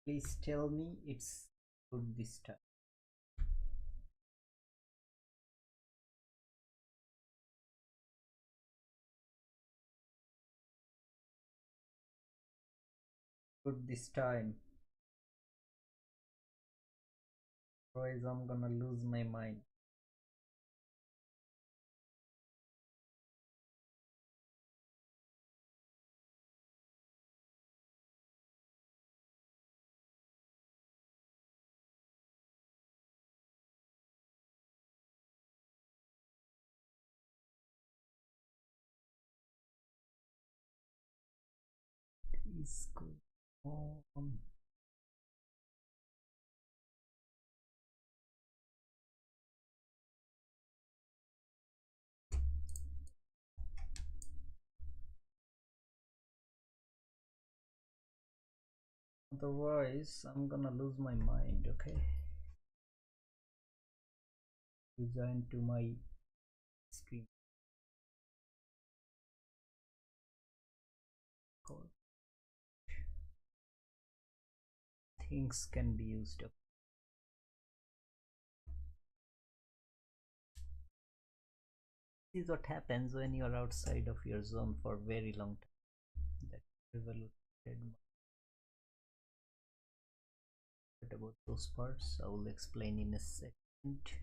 Please tell me it's good this time. Good this time. Otherwise I'm gonna lose my mind. Is good on. Otherwise I'm gonna lose my mind. Okay, resign to my screen. Things can be used up. This is what happens when you are outside of your zone for a very long time. That revoluted. But about those parts I will explain in a second. But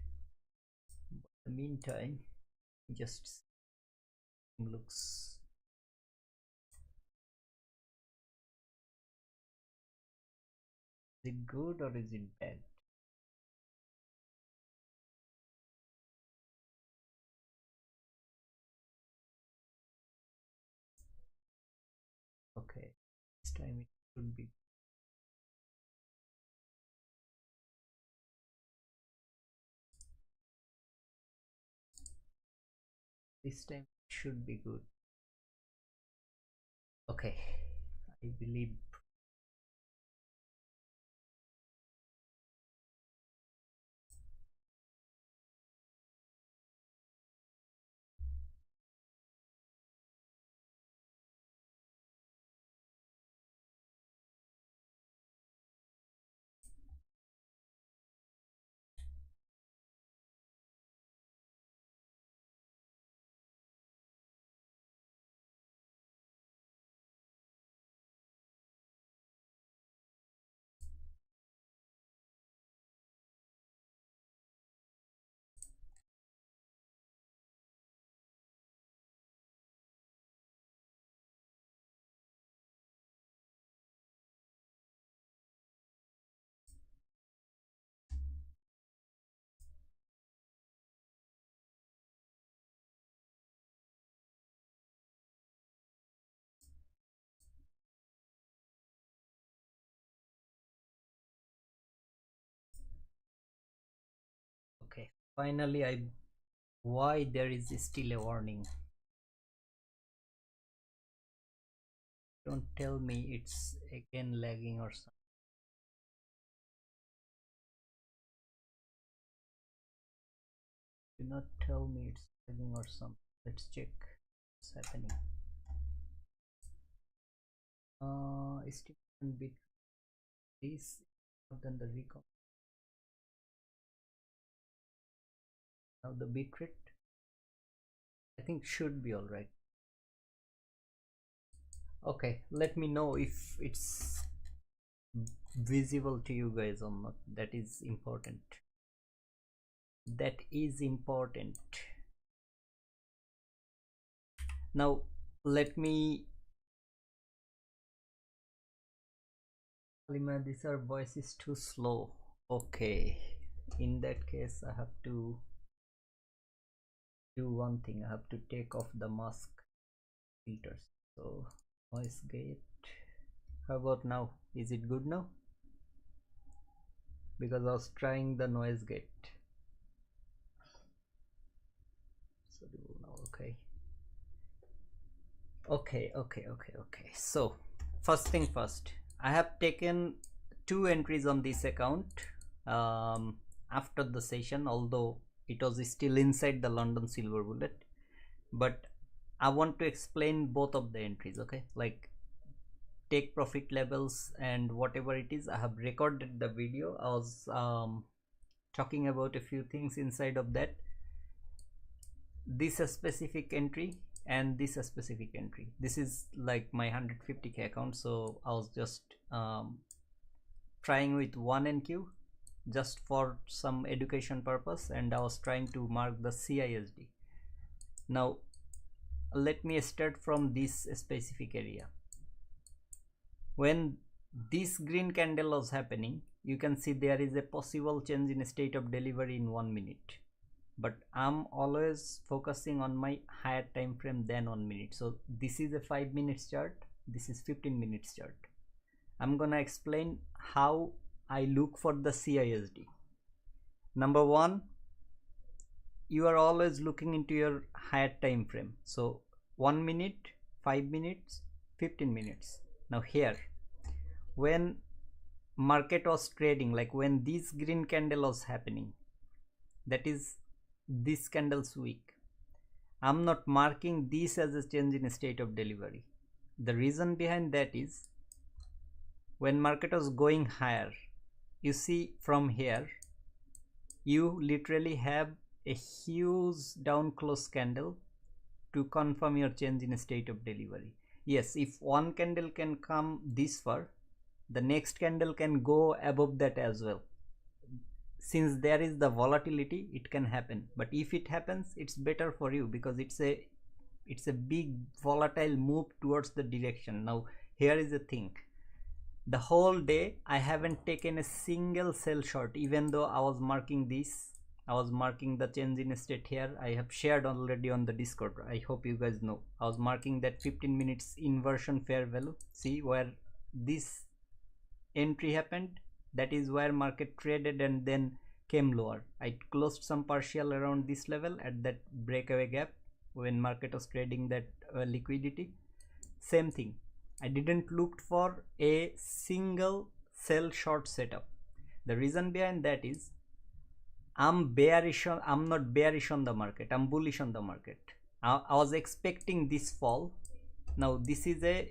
in the meantime, just looks. Is it good or is it bad? Okay, this time it should be. This time it should be good. Okay, I believe. Okay, finally why there is still a warning? Don't tell me it's again lagging or something. Do not tell me it's lagging or something. Let's check what's happening. Estimation bit is more than the recon. Now the bitrate I think should be all right. Okay, let me know if it's visible to you guys or not. That is important. That is important. Now let me. Alima, this our voice is too slow. Okay, in that case I have to do one thing. I have to take off the mask filters. So noise gate. How about now? Is it good now? Because I was trying the noise gate. So now, okay. Okay. So first thing first, I have taken 2 entries on this account after the session, although it was still inside the London silver bullet, but I want to explain both of the entries. Okay, like take profit levels and whatever it is. I have recorded the video. I was talking about a few things inside of that. This a specific entry and this a specific entry. This is like my 150k account, so I was just trying with 1 NQ just for some education purpose, and I was trying to mark the CISD. Now let me start from this specific area. When this green candle was happening, you can see there is a possible change in state of delivery in 1 minute, but I'm always focusing on my higher time frame than 1 minute. So this is a 5 minutes chart, this is 15 minutes chart. I'm gonna explain how I look for the CISD. Number one, you are always looking into your higher time frame. So 1 minute, 5 minutes, 15 minutes. Now here, when market was trading, like when this green candle was happening, that is this candle's week, I'm not marking this as a change in state of delivery. The reason behind that is, when market was going higher, you see from here, you literally have a huge down close candle to confirm your change in state of delivery. Yes, if one candle can come this far, the next candle can go above that as well. Since there is the volatility, it can happen, but if it happens, it's better for you because it's a big volatile move towards the direction. Now here is the thing, the whole day I haven't taken a single sell short, even though I was marking this, I was marking the change in state here. I have shared already on the Discord. I hope you guys know. I was marking that 15 minutes inversion fair value. See where this entry happened, that is where market traded and then came lower. I closed some partial around this level at that breakaway gap when market was trading that liquidity. Same thing, I didn't look for a single sell short setup. The reason behind that is, I'm not bearish on the market, I'm bullish on the market. I was expecting this fall. Now this is a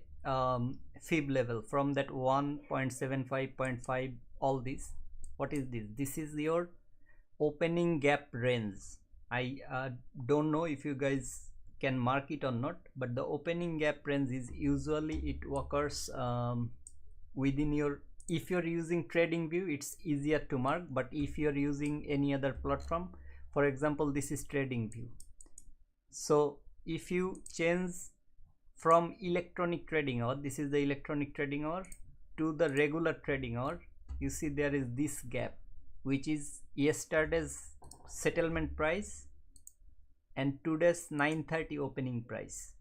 fib level from that 1.75.5, all this. What is this? This is your opening gap range. I don't know if you guys can mark it or not, but the opening gap range is usually, it occurs within your, if you're using TradingView, it's easier to mark, but if you're using any other platform, for example this is TradingView, so if you change from electronic trading hour, this is the electronic trading hour, to the regular trading hour, you see there is this gap, which is yesterday's settlement price and today's 9:30 opening price.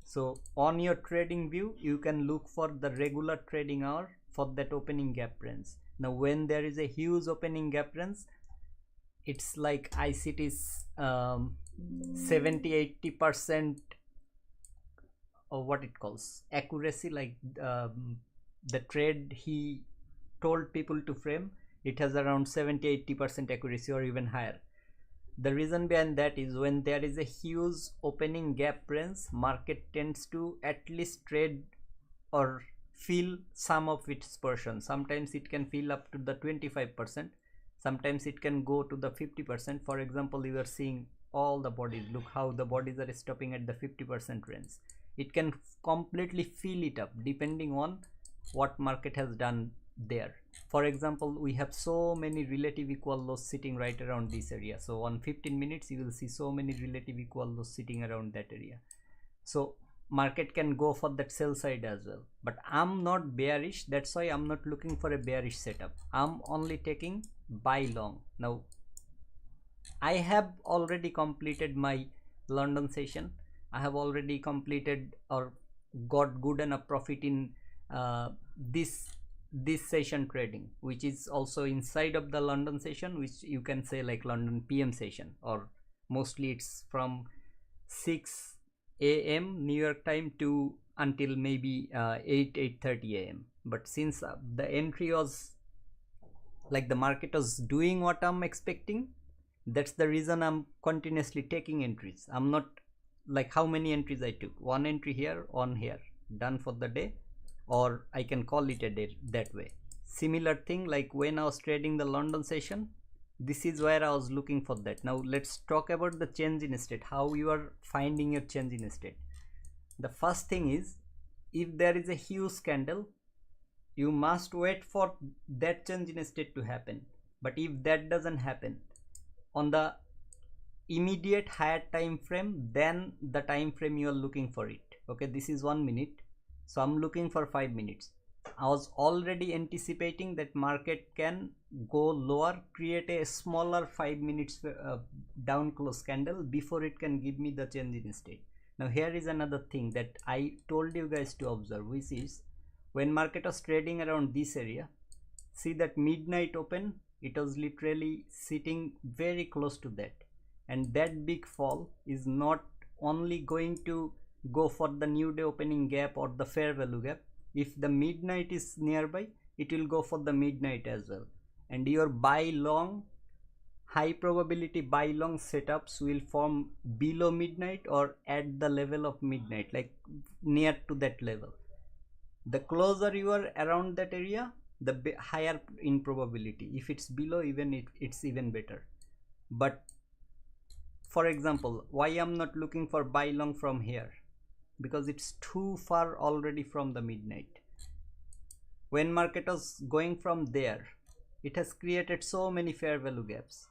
So on your trading view, you can look for the regular trading hour for that opening gap range. Now when there is a huge opening gap range, it's like ICT's 70-80% or what it calls accuracy, like the trade he told people to frame, it has around 70-80% accuracy or even higher. The reason behind that is, when there is a huge opening gap range, market tends to at least trade or fill some of its portion. Sometimes it can fill up to the 25%, sometimes it can go to the 50%. For example, you are seeing all the bodies, look how the bodies are stopping at the 50% range. It can completely fill it up depending on what market has done there. For example, we have so many relative equal lows sitting right around this area. So on 15 minutes you will see so many relative equal lows sitting around that area. So market can go for that sell side as well, but I'm not bearish. That's why I'm not looking for a bearish setup. I'm only taking buy long. Now I have already completed my London session. I have already completed or got good enough profit in this session trading, which is also inside of the London session, which you can say like London PM session, or mostly it's from 6 AM New York time to until maybe 8:30 AM. But since the entry was like the market was doing what I'm expecting, that's the reason I'm continuously taking entries. I'm not like how many entries I took, one entry here, one here, done for the day. or I can call it a day that way. Similar thing like when I was trading the London session, this is where I was looking for that. Now let's talk about the change in state, how you are finding your change in state. The first thing is, if there is a huge candle, you must wait for that change in state to happen. But if that doesn't happen on the immediate higher time frame, then the time frame you are looking for it. Okay, this is 1 minute, so I'm looking for 5 minutes. I was already anticipating that market can go lower, create a smaller 5 minutes down close candle before it can give me the change in state. Now here is another thing that I told you guys to observe, which is when market was trading around this area, see that midnight open, it was literally sitting very close to that, and that big fall is not only going to go for the new day opening gap or the fair value gap. If the midnight is nearby, it will go for the midnight as well, and your buy long, high probability buy long setups will form below midnight or at the level of midnight, like near to that level. The closer you are around that area, the higher in probability. If it's below, even it's even better. But for example, why I'm not looking for buy long from here? Because it's too far already from the midnight. When market was going from there, it has created so many fair value gaps.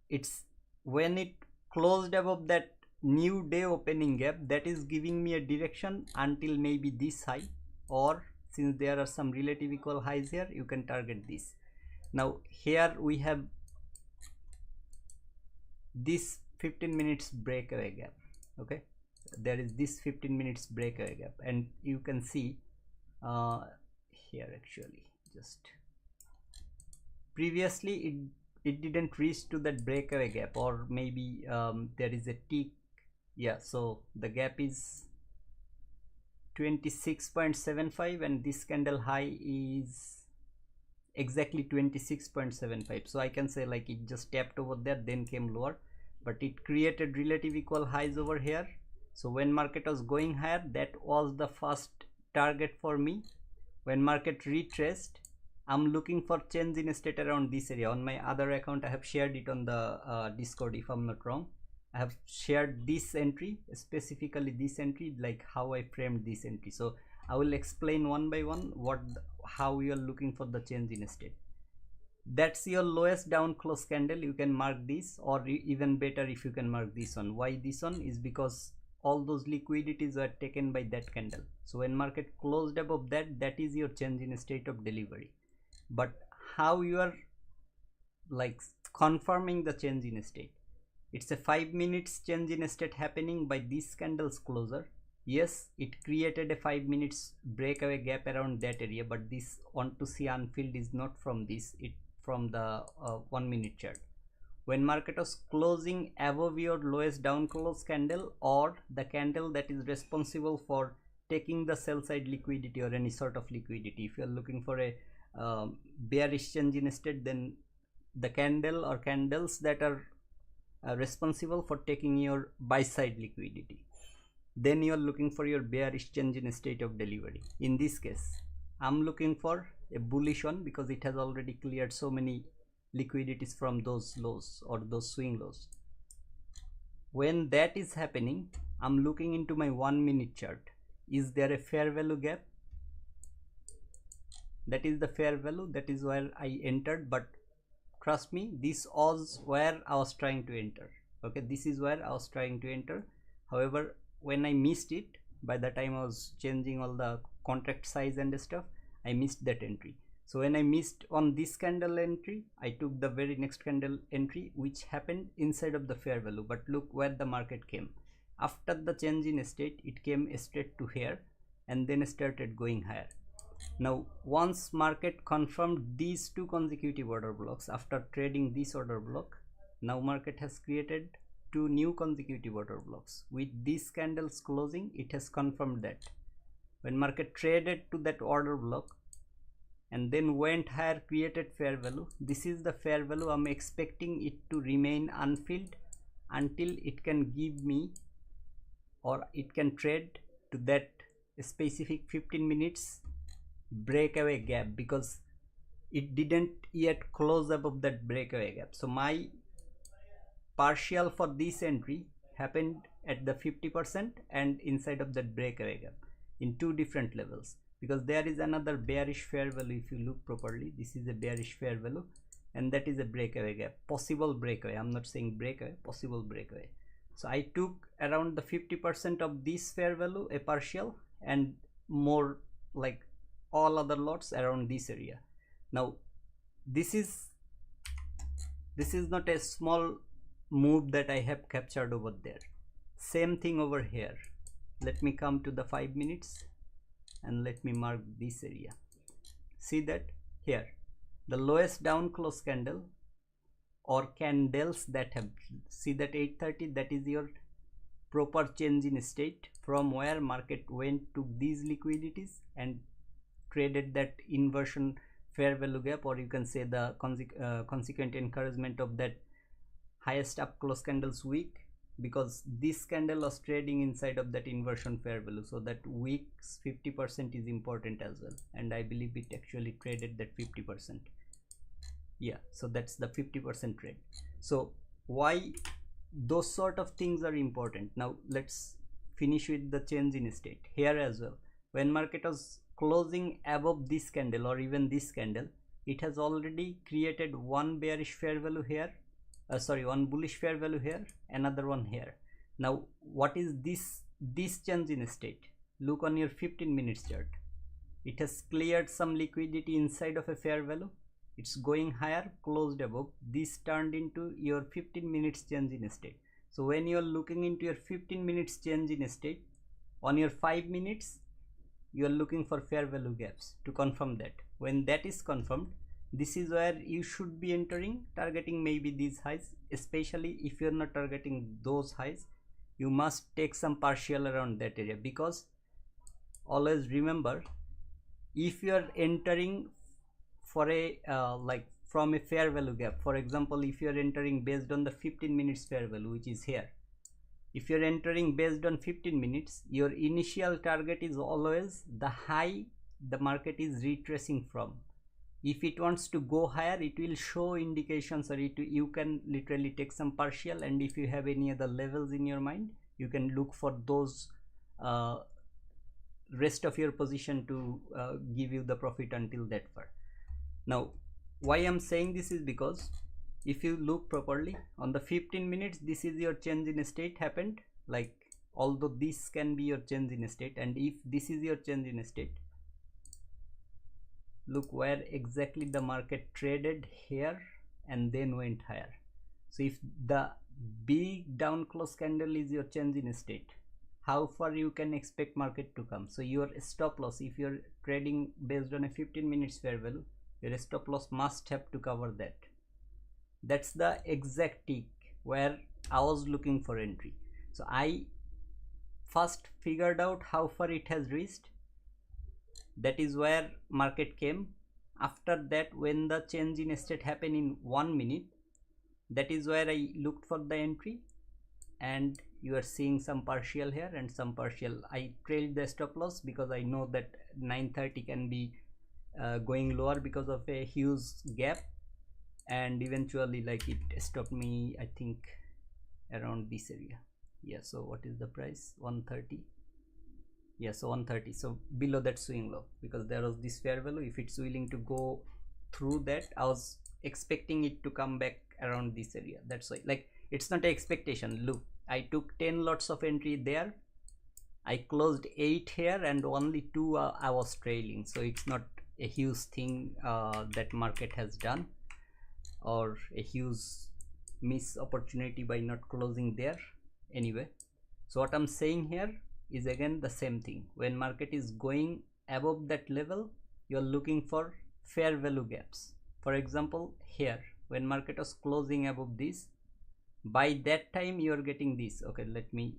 It's when it closed above that new day opening gap, that is giving me a direction until maybe this high, or since there are some relative equal highs here, you can target this. Now here we have this 15 minutes breakaway gap. Okay, there is this 15 minutes breakaway gap, and you can see here actually just previously it didn't reach to that breakaway gap, or maybe there is a tick. Yeah, so the gap is 26.75 and this candle high is exactly 26.75. so I can say like it just tapped over there, then came lower, but it created relative equal highs over here. So when market was going higher, that was the first target for me. When market retraced, I'm looking for change in state around this area. On my other account, I have shared it on the Discord if I'm not wrong. I have shared this entry, specifically this entry, like how I framed this entry. So I will explain one by one how you are looking for the change in state. That's your lowest down close candle. You can mark this, or even better if you can mark this one. Why this one? Is because all those liquidities were taken by that candle. So when market closed above that, that is your change in state of delivery. But how you are like confirming the change in state? It's a 5 minutes change in state happening by this candle's closure. Yes, it created a 5 minutes breakaway gap around that area, but this want to see unfilled is not from this, it from the 1 minute chart. When market was closing above your lowest down close candle, or the candle that is responsible for taking the sell side liquidity or any sort of liquidity. If you are looking for a bearish change in state, then the candle or candles that are responsible for taking your buy side liquidity, then you are looking for your bearish change in state of delivery. In this case, I'm looking for a bullish one because it has already cleared so many liquidities from those lows or those swing lows. When that is happening, I'm looking into my 1 minute chart. Is there a fair value gap? That is the fair value, that is where I entered. But trust me, this was where I was trying to enter. Okay, this is where I was trying to enter. However, when I missed it, by the time I was changing all the contract size and stuff, I missed that entry. So when I missed on this candle entry, I took the very next candle entry, which happened inside of the fair value. But look where the market came. After the change in state, it came straight to here and then started going higher. Now once market confirmed these two consecutive order blocks after trading this order block, now market has created two new consecutive order blocks. With these candles closing, it has confirmed that. When market traded to that order block and then went higher, created fair value, this is the fair value. I'm expecting it to remain unfilled until it can give me, or it can trade to that specific 15 minutes breakaway gap because it didn't yet close above that breakaway gap. So my partial for this entry happened at the 50% and inside of that breakaway gap in two different levels, because there is another bearish fair value. If you look properly, this is a bearish fair value and that is a breakaway gap, possible breakaway. I'm not saying breakaway, possible breakaway. So I took around the 50% of this fair value, a partial, and more like all other lots around this area. Now this is not a small move that I have captured over there. Same thing over here. Let me come to the 5 minutes and let me mark this area. See that here the lowest down close candle or candles that have, see that 830, that is your proper change in state from where market went to these liquidities and traded that inversion fair value gap, or you can say the consequent encouragement of that highest up close candles week, because this candle was trading inside of that inversion fair value. So that week's 50% is important as well, and I believe it actually traded that 50%. Yeah, so that's the 50% trade. So why those sort of things are important. Now let's finish with the change in state here as well. When market was closing above this candle or even this candle, it has already created one bearish fair value here, one bullish fair value here, another one here. Now what is this change in state? Look on your 15 minutes chart. It has cleared some liquidity inside of a fair value, it's going higher, closed above, this turned into your 15 minutes change in state. So when you are looking into your 15 minutes change in state, on your 5 minutes you are looking for fair value gaps to confirm that. When that is confirmed, this is where you should be entering, targeting maybe these highs. Especially if you are not targeting those highs, you must take some partial around that area, because always remember, if you are entering for a from a fair value gap, for example, if you are entering based on the 15 minutes fair value, which is here, if you are entering based on 15 minutes, your initial target is always the high the market is retracing from. If it wants to go higher, it will show indications, or you can literally take some partial, and if you have any other levels in your mind, you can look for those rest of your position to give you the profit until that far. Now why I'm saying this is because if you look properly on the 15 minutes, this is your change in state happened, like although this can be your change in state, and if this is your change in state, look where exactly the market traded here and then went higher. So if the big down close candle is your change in state, how far you can expect market to come? So your stop loss, if you're trading based on a 15 minutes fair value, your stop loss must have to cover that. That's the exact tick where I was looking for entry. So I first figured out how far it has reached. That is where market came. After that, when the change in state happened in 1 minute, that is where I looked for the entry, and you are seeing some partial here and some partial. I trailed the stop loss because I know that 930 can be going lower because of a huge gap, and eventually like it stopped me, I think around this area. Yeah, so what is the price? 130. Yeah, so 130, so below that swing low, because there was this fair value. If it's willing to go through that, I was expecting it to come back around this area. That's why, like, it's not an expectation. Look, I took 10 lots of entry there, I closed 8 here, and only 2 I was trailing. So it's not a huge thing that market has done, or a huge miss opportunity by not closing there anyway. So what I'm saying here is again the same thing. When market is going above that level, you're looking for fair value gaps. For example, here when market was closing above this, by that time you are getting this. Okay, let me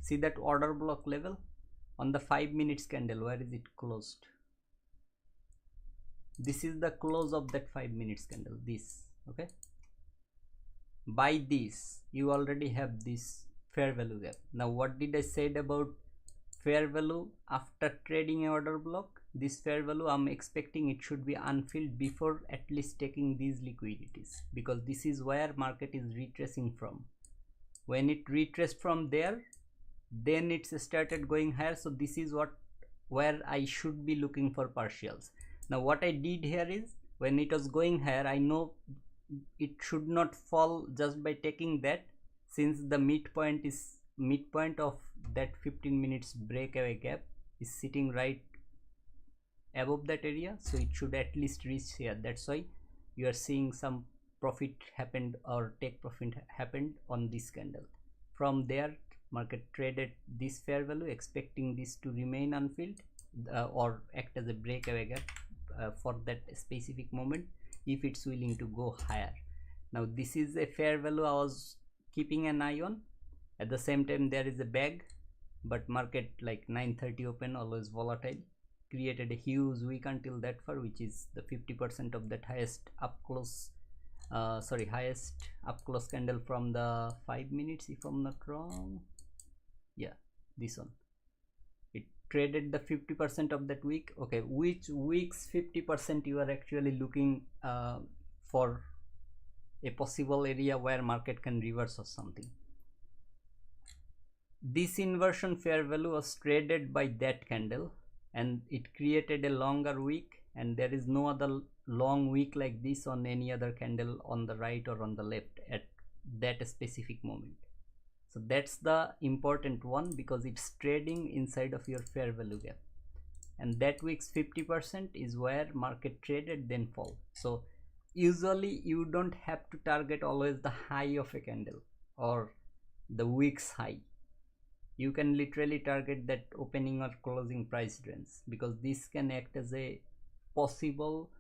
see that order block level on the 5 minutes candle. Where is it closed? This is the close of that 5 minutes candle, this. Okay, by this you already have this fair value gap. Now what did I said about fair value after trading a order block? this fair value, I'm expecting it should be unfilled before at least taking these liquidities, because this is where market is retracing from. When it retraced from there, then it's started going higher. So this is where I should be looking for partials. Now what I did here is, when it was going higher, I know it should not fall just by taking that, since the midpoint of that 15 minutes breakaway gap is sitting right above that area, so it should at least reach here. That's why you are seeing some profit happened, or take profit happened on this candle. From there, market traded this fair value expecting this to remain unfilled, or act as a breakaway gap for that specific moment if it's willing to go higher. Now this is a fair value I was keeping an eye on. At the same time, there is a bag, but market like 9:30 open, always volatile, created a huge wick until that far, which is the 50% of that highest up close candle from the 5 minutes, if I'm not wrong. Yeah, this one. It traded the 50% of that wick. Okay, which wick's 50% you are actually looking for a possible area where market can reverse or something. This inversion fair value was traded by that candle, and it created a longer wick, and there is no other long wick like this on any other candle on the right or on the left at that specific moment. So that's the important one, because it's trading inside of your fair value gap, and that wick's 50% is where market traded then fall. So usually you don't have to target always the high of a candle or the wick's high. You can literally target that opening or closing price range, because this can act as a possible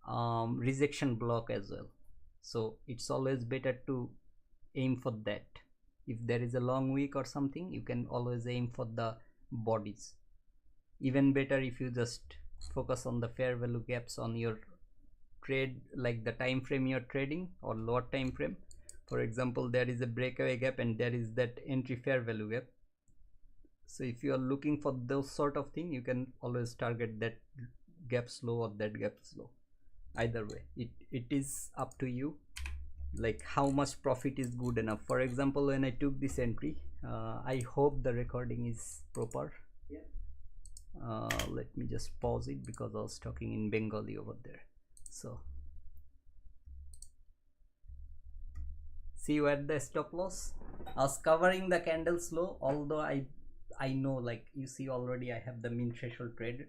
rejection block as well. So it's always better to aim for that. If there is a long wick or something, you can always aim for the bodies. Even better if you just focus on the fair value gaps on your trade, like the time frame you're trading or lower time frame. For example, there is a breakaway gap and there is that entry fair value gap. So if you are looking for those sort of thing, you can always target that gap slow or that gap slow. Either way, it is up to you, like how much profit is good enough. For example, when I took this entry, I hope the recording is proper. Yeah. Let me just pause it, because I was talking in Bengali over there. So see where the stop loss, I was covering the candles low, although I know, like you see already I have the min threshold trade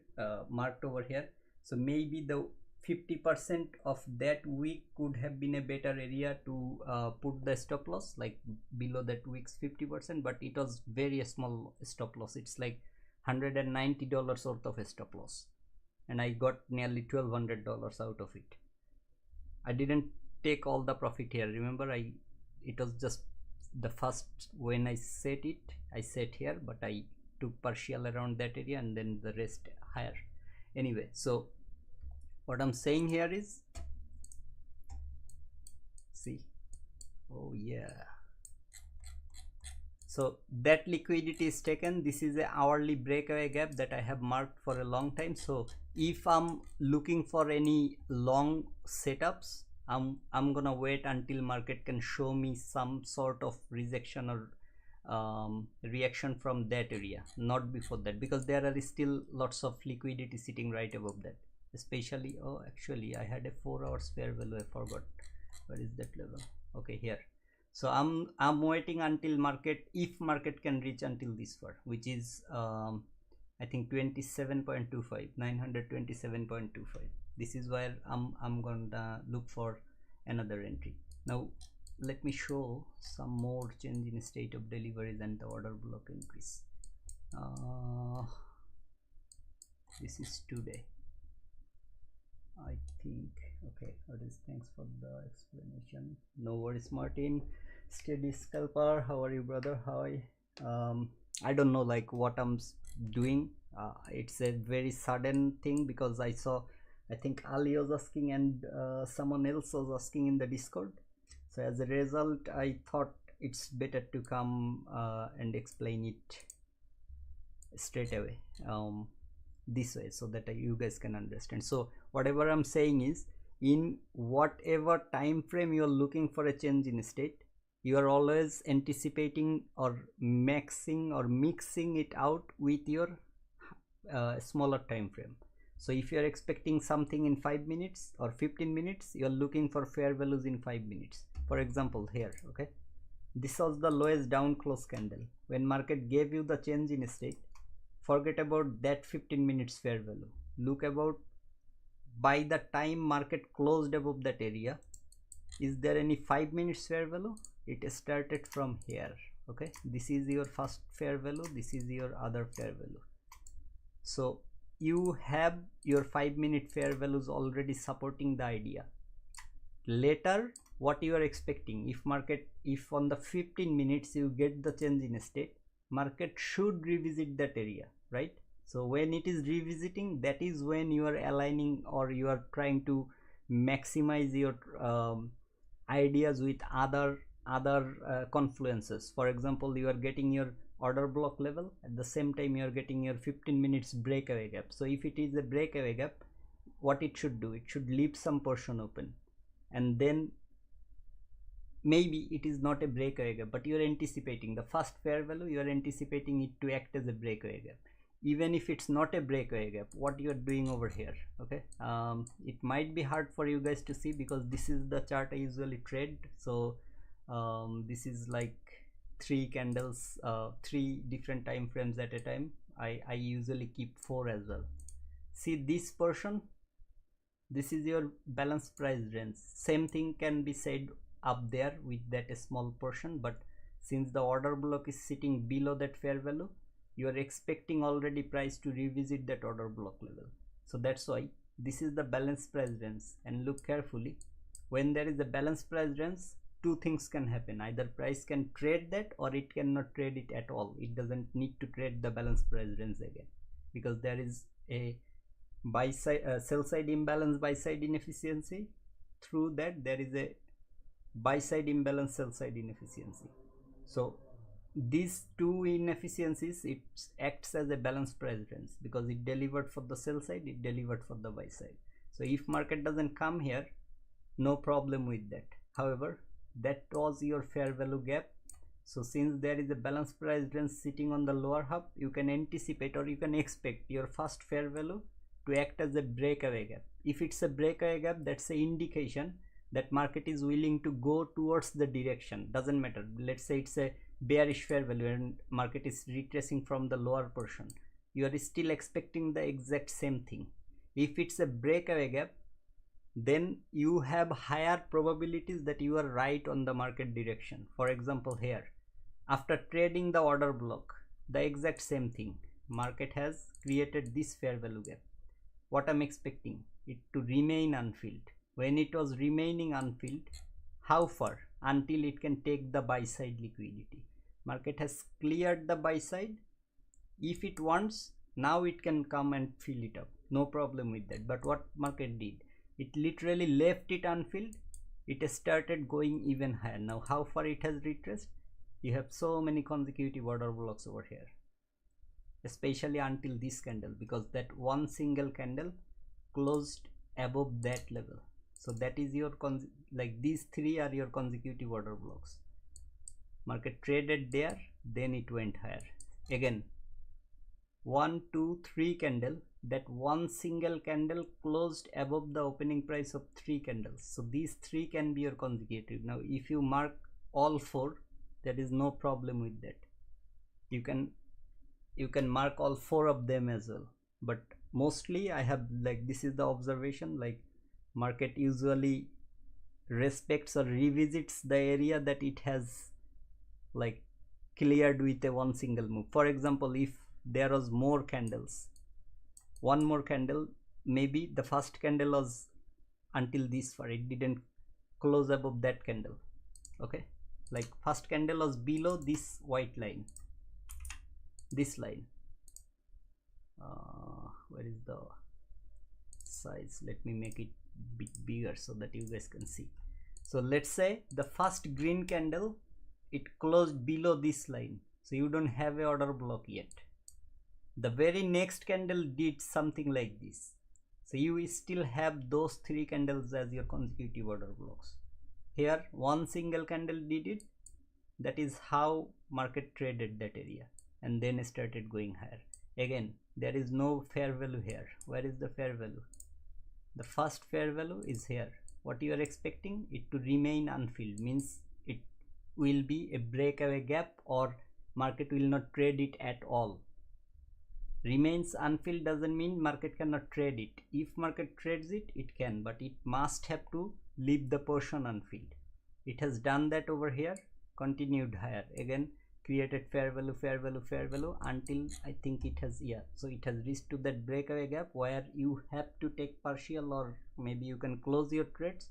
marked over here. So maybe the 50% of that wick could have been a better area to put the stop loss, like below that wick's 50%, but it was very small stop loss. It's like $190 worth of a stop loss, and I got nearly $1,200 out of it. I didn't take all the profit here, remember, it was just the first, when I set here, but I took partial around that area and then the rest higher. Anyway, so what I'm saying here is, see, oh yeah, so that liquidity is taken. This is a hourly breakaway gap that I have marked for a long time. So if I'm looking for any long setups, I'm gonna wait until market can show me some sort of rejection or reaction from that area, not before that, because there are still lots of liquidity sitting right above that. Especially, oh actually I had a 4 hours fair value, I forgot. Where is that level? Okay, here. So I'm waiting until market, if market can reach until this far, which is I think 27.25, 927.25. This is where I'm gonna look for another entry. Now let me show some more change in state of deliveries and the order block increase. This is today, I think. Okay, thanks for the explanation. No worries, Martin. Steady scalper, how are you, brother? Hi. I don't know like what I'm doing. It's a very sudden thing, because I saw, I think Ali was asking and someone else was asking in the Discord. So as a result, I thought it's better to come and explain it straight away. this way so that you guys can understand. So whatever I'm saying is, in whatever time frame you are looking for a change in state, you are always anticipating or mixing it out with your smaller time frame. So if you are expecting something in 5 minutes or 15 minutes, you are looking for fair values in 5 minutes. For example, here, okay, this was the lowest down close candle. When market gave you the change in state, forget about that 15 minutes fair value. Look about by the time market closed above that area, is there any 5 minutes fair value? It started from here. Okay, this is your first fair value, this is your other fair value. So you have your 5-minute fair values already supporting the idea. Later, what you are expecting, if on the 15 minutes you get the change in state, market should revisit that area, right? So when it is revisiting, that is when you are aligning or you are trying to maximize your ideas with other confluences. For example, you are getting your order block level, at the same time you are getting your 15 minutes breakaway gap. So if it is a breakaway gap, what it should do, it should leave some portion open, and then maybe it is not a breakaway gap, but you are anticipating the first fair value, you are anticipating it to act as a breakaway gap. Even if it's not a breakaway gap, what you are doing over here, okay, it might be hard for you guys to see because this is the chart I usually trade. So this is like 3 candles, 3 different time frames at a time. I usually keep 4 as well. See this portion, this is your balanced price range. Same thing can be said up there with that small portion, but since the order block is sitting below that fair value, you are expecting already price to revisit that order block level. So that's why this is the balanced price range. And look carefully, when there is a balanced price range, 2 things can happen. Either price can trade that or it cannot trade it at all. It doesn't need to trade the balanced price range again, because there is a buy side sell side imbalance, buy side inefficiency. Through that there is a buy side imbalance, sell side inefficiency. So these 2 inefficiencies, it acts as a balanced price range because it delivered for the sell side, it delivered for the buy side. So if market doesn't come here, no problem with that. However, that was your fair value gap. So since there is a balanced price range sitting on the lower half, you can anticipate or you can expect your first fair value to act as a breakaway gap. If it's a breakaway gap, that's an indication that market is willing to go towards the direction. Doesn't matter, let's say it's a bearish fair value and market is retracing from the lower portion, you are still expecting the exact same thing. If it's a breakaway gap, then you have higher probabilities that you are right on the market direction. For example, here after trading the order block, the exact same thing, market has created this fair value gap. What I'm expecting, it to remain unfilled. When it was remaining unfilled, how far? Until it can take the buy side liquidity. Market has cleared the buy side. If it wants, now it can come and fill it up, no problem with that. But what market did, it literally left it unfilled, it started going even higher. Now how far it has retraced? You have so many consecutive order blocks over here, especially until this candle, because that one single candle closed above that level. So that is your like these 3 are your consecutive order blocks. Market traded there, then it went higher again. 1 2 3 candle, that one single candle closed above the opening price of 3 candles. So these 3 can be your consecutive. Now if you mark all 4, there is no problem with that. You can mark all 4 of them as well, but mostly I have, like, this is the observation, like market usually respects or revisits the area that it has like cleared with a one single move. For example, if there was more candles, one more candle, maybe the first candle was until this far, it didn't close above that candle. Okay, like first candle was below this white line, this line. Where is the size? Let me make it bit bigger so that you guys can see. So let's say the first green candle, it closed below this line, so you don't have a order block yet. The very next candle did something like this. So you still have those 3 candles as your consecutive order blocks. Here one single candle did it. That is how market traded that area and then started going higher. Again, there is no fair value here. Where is the fair value? The first fair value is here. What you are expecting it to remain unfilled, means it will be a breakaway gap or market will not trade it at all. Remains unfilled doesn't mean market cannot trade it. If market trades it, it can, but it must have to leave the portion unfilled. It has done that over here, continued higher, again created fair value until I think it has, yeah, so it has reached to that breakaway gap where you have to take partial, or maybe you can close your trades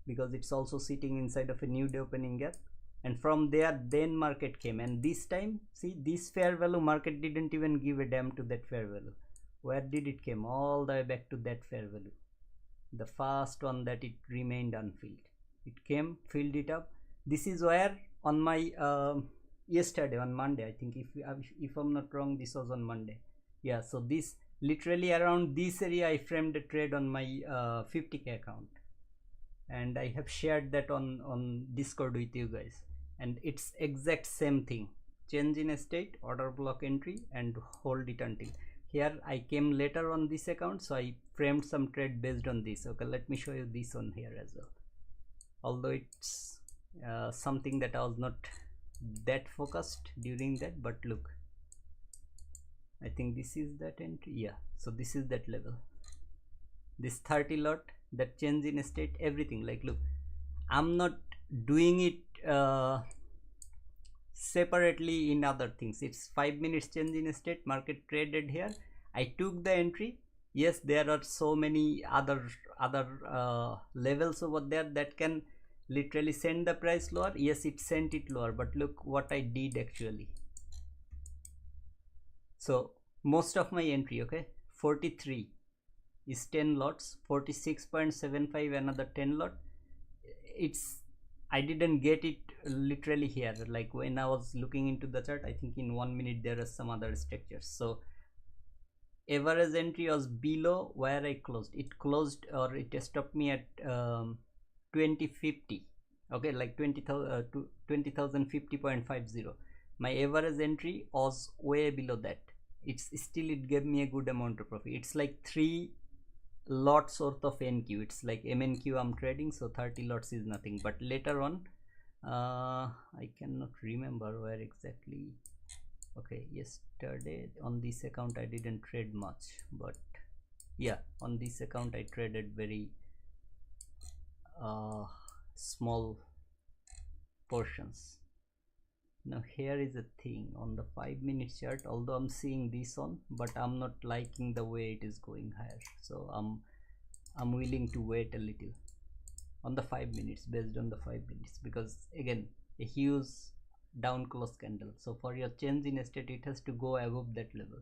because it's also sitting inside of a new day opening gap. And from there then market came, and this time see this fair value market didn't even give a damn to that fair value. Where did it came? All the way back to that fair value, the first one that it remained unfilled. It came, filled it up. This is where on my yesterday on Monday, I think if I'm not wrong, this was on Monday, yeah, so this literally around this area I framed a trade on my 50k account, and I have shared that on Discord with you guys, and it's exact same thing. Change in state, order block entry, and hold it until here. I came later on this account, so I framed some trade based on this. Okay, let me show you this on here as well, although it's something that I was not that focused during that, but look, I think this is that entry, yeah, so this is that level, this 30 lot, that change in state, everything. Like look, I'm not doing it separately in other things. It's 5 minutes change in state, market traded here, I took the entry. Yes, there are so many other levels over there that can literally send the price lower. Yes, it sent it lower, but look what I did actually. So most of my entry, okay, 43 is 10 lots, 46.75 another 10 lot. It's, I didn't get it literally here, like when I was looking into the chart, I think in 1 minute there are some other structures. So average entry was below where I closed. It closed, or it stopped me at 2050, okay, like 20,050.50. my average entry was way below that. It's still, it gave me a good amount of profit. It's like 3 lots worth of NQ. It's like MNQ I'm trading, so 30 lots is nothing. But later on, I cannot remember where exactly. Okay, yesterday on this account I didn't trade much, but yeah, on this account I traded very small portions. Now here is a thing on the 5 minute chart, although I'm seeing this on, but I'm not liking the way it is going higher, so I'm willing to wait a little on the 5 minutes, based on the 5 minutes, because again a huge down close candle. So for your change in state, it has to go above that level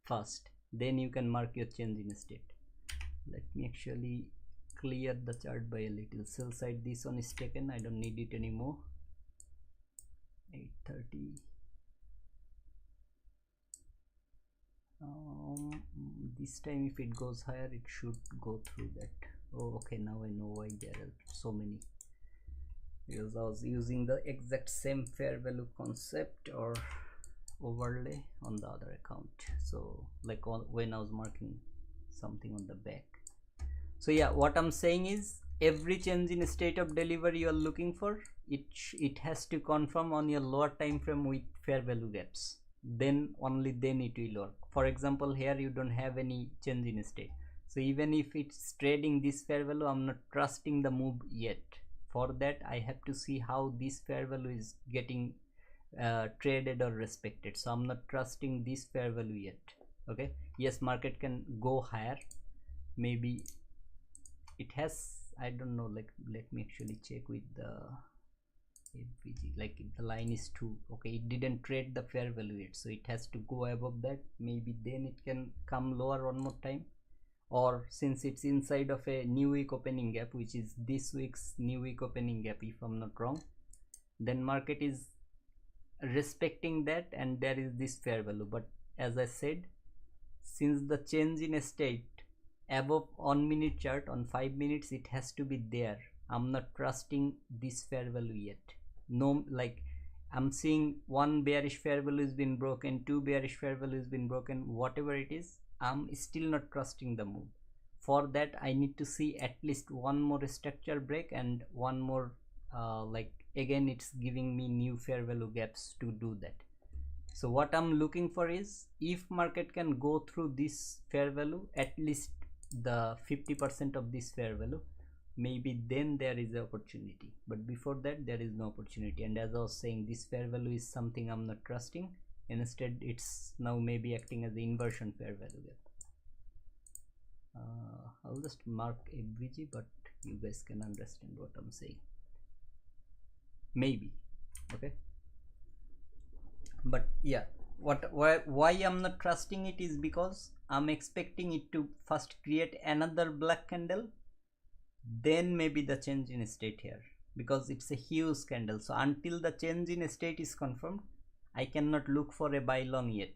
first, then you can mark your change in state. Let me actually clear the chart by a little. Sell side, this one is taken, I don't need it anymore. 8:30. This time if it goes higher, it should go through that. Oh, okay, now I know why there are so many, because I was using the exact same fair value concept or overlay on the other account. So like when I was marking something on the back. So yeah, what I'm saying is, every change in state of delivery you are looking for, it has to confirm on your lower time frame with fair value gaps, then only then it will work. For example, here you don't have any change in state, so even if it's trading this fair value, I'm not trusting the move yet. For that I have to see how this fair value is getting traded or respected, so I'm not trusting this fair value yet. Okay, yes, market can go higher, maybe it has, I don't know, like let me actually check with the FVG, like if the line is 2, okay, it didn't trade the fair value yet, so it has to go above that, maybe then it can come lower one more time. Or since it's inside of a new week opening gap, which is this week's new week opening gap if I'm not wrong, then market is respecting that and there is this fair value. But as I said, since the change in state above 1 minute chart on 5 minutes, it has to be there. I'm not trusting this fair value yet. No, like I'm seeing one bearish fair value has been broken, two bearish fair value has been broken, whatever it is, I'm still not trusting the move. For that I need to see at least one more structure break and one more like again it's giving me new fair value gaps to do that. So what I'm looking for is, if market can go through this fair value, at least the 50% of this fair value, maybe then there is an opportunity, but before that there is no opportunity. And as I was saying, this fair value is something I'm not trusting. Instead it's now maybe acting as the inversion fair value gap. I'll just mark FVG, but you guys can understand what I'm saying, maybe. Okay, but yeah, why I'm not trusting it is because I'm expecting it to first create another black candle, then maybe the change in state here, because it's a huge candle. So until the change in state is confirmed, I cannot look for a buy long yet,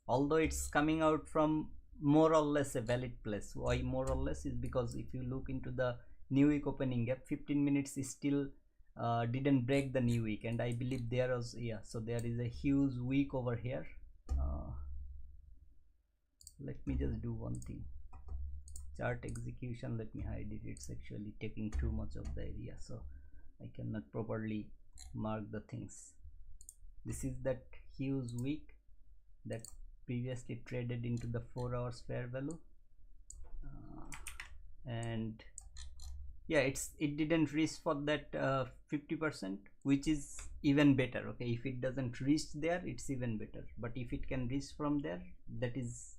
although it's coming out from more or less a valid place. Why more or less is because if you look into the new week opening gap, 15 minutes is still didn't break the new week, and I believe there was, yeah, so there is a huge week over here. Let me just do one thing, chart execution, let me hide it. It's actually taking too much of the area, so I cannot properly mark the things. This is that huge week that previously traded into the 4 hours fair value, and yeah, it didn't reach for that 50%, which is even better. Okay, if it doesn't reach there, it's even better, but if it can reach from there, that is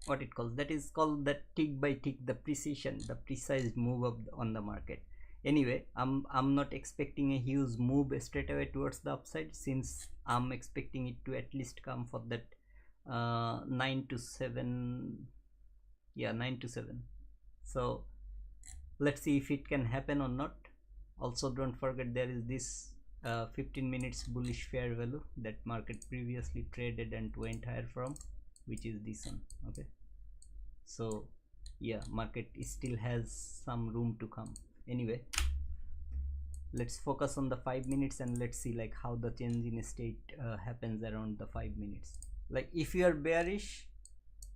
what it calls, that is called that tick by tick, the precision, the precise move of on the market. Anyway, I'm not expecting a huge move straight away towards the upside, since I'm expecting it to at least come for that 9 to 7, yeah, 9 to 7. So let's see if it can happen or not. Also don't forget there is this 15 minutes bullish fair value that market previously traded and went higher from, which is this one. Okay, so yeah, market still has some room to come. Anyway, let's focus on the 5 minutes and let's see like how the change in state happens around the 5 minutes. Like if you are bearish,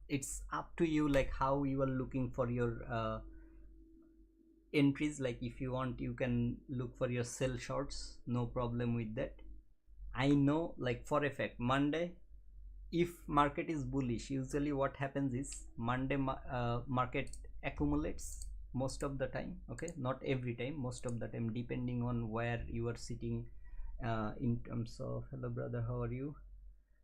it's up to you, like how you are looking for your entries. Like if you want, you can look for your sell shorts, no problem with that. I know, like for a fact, Monday, if market is bullish, usually what happens is Monday market accumulates most of the time. Okay, not every time, most of the time, depending on where you are sitting in terms of. Hello brother, how are you?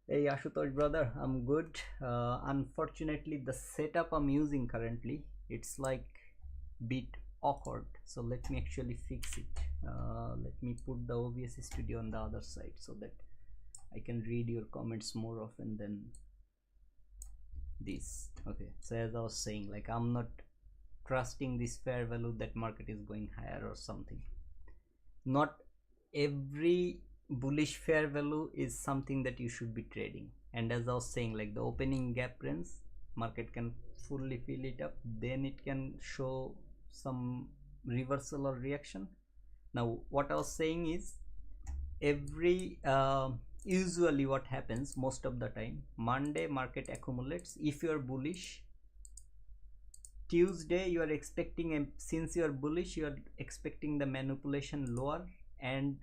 Hey Ashutosh brother, I'm good. Unfortunately the setup I'm using currently, it's like bit awkward, so let me actually fix it. Let me put the OBS studio on the other side so that I can read your comments more often than this. Okay, so as I was saying, like I'm not trusting this fair value that market is going higher or something. Not every bullish fair value is something that you should be trading. And as I was saying, like the opening gap range, market can fully fill it up, then it can show some reversal or reaction. Now what I was saying is, every usually what happens most of the time, Monday market accumulates. If you are bullish, Tuesday you are expecting since you are bullish, you are expecting the manipulation lower, and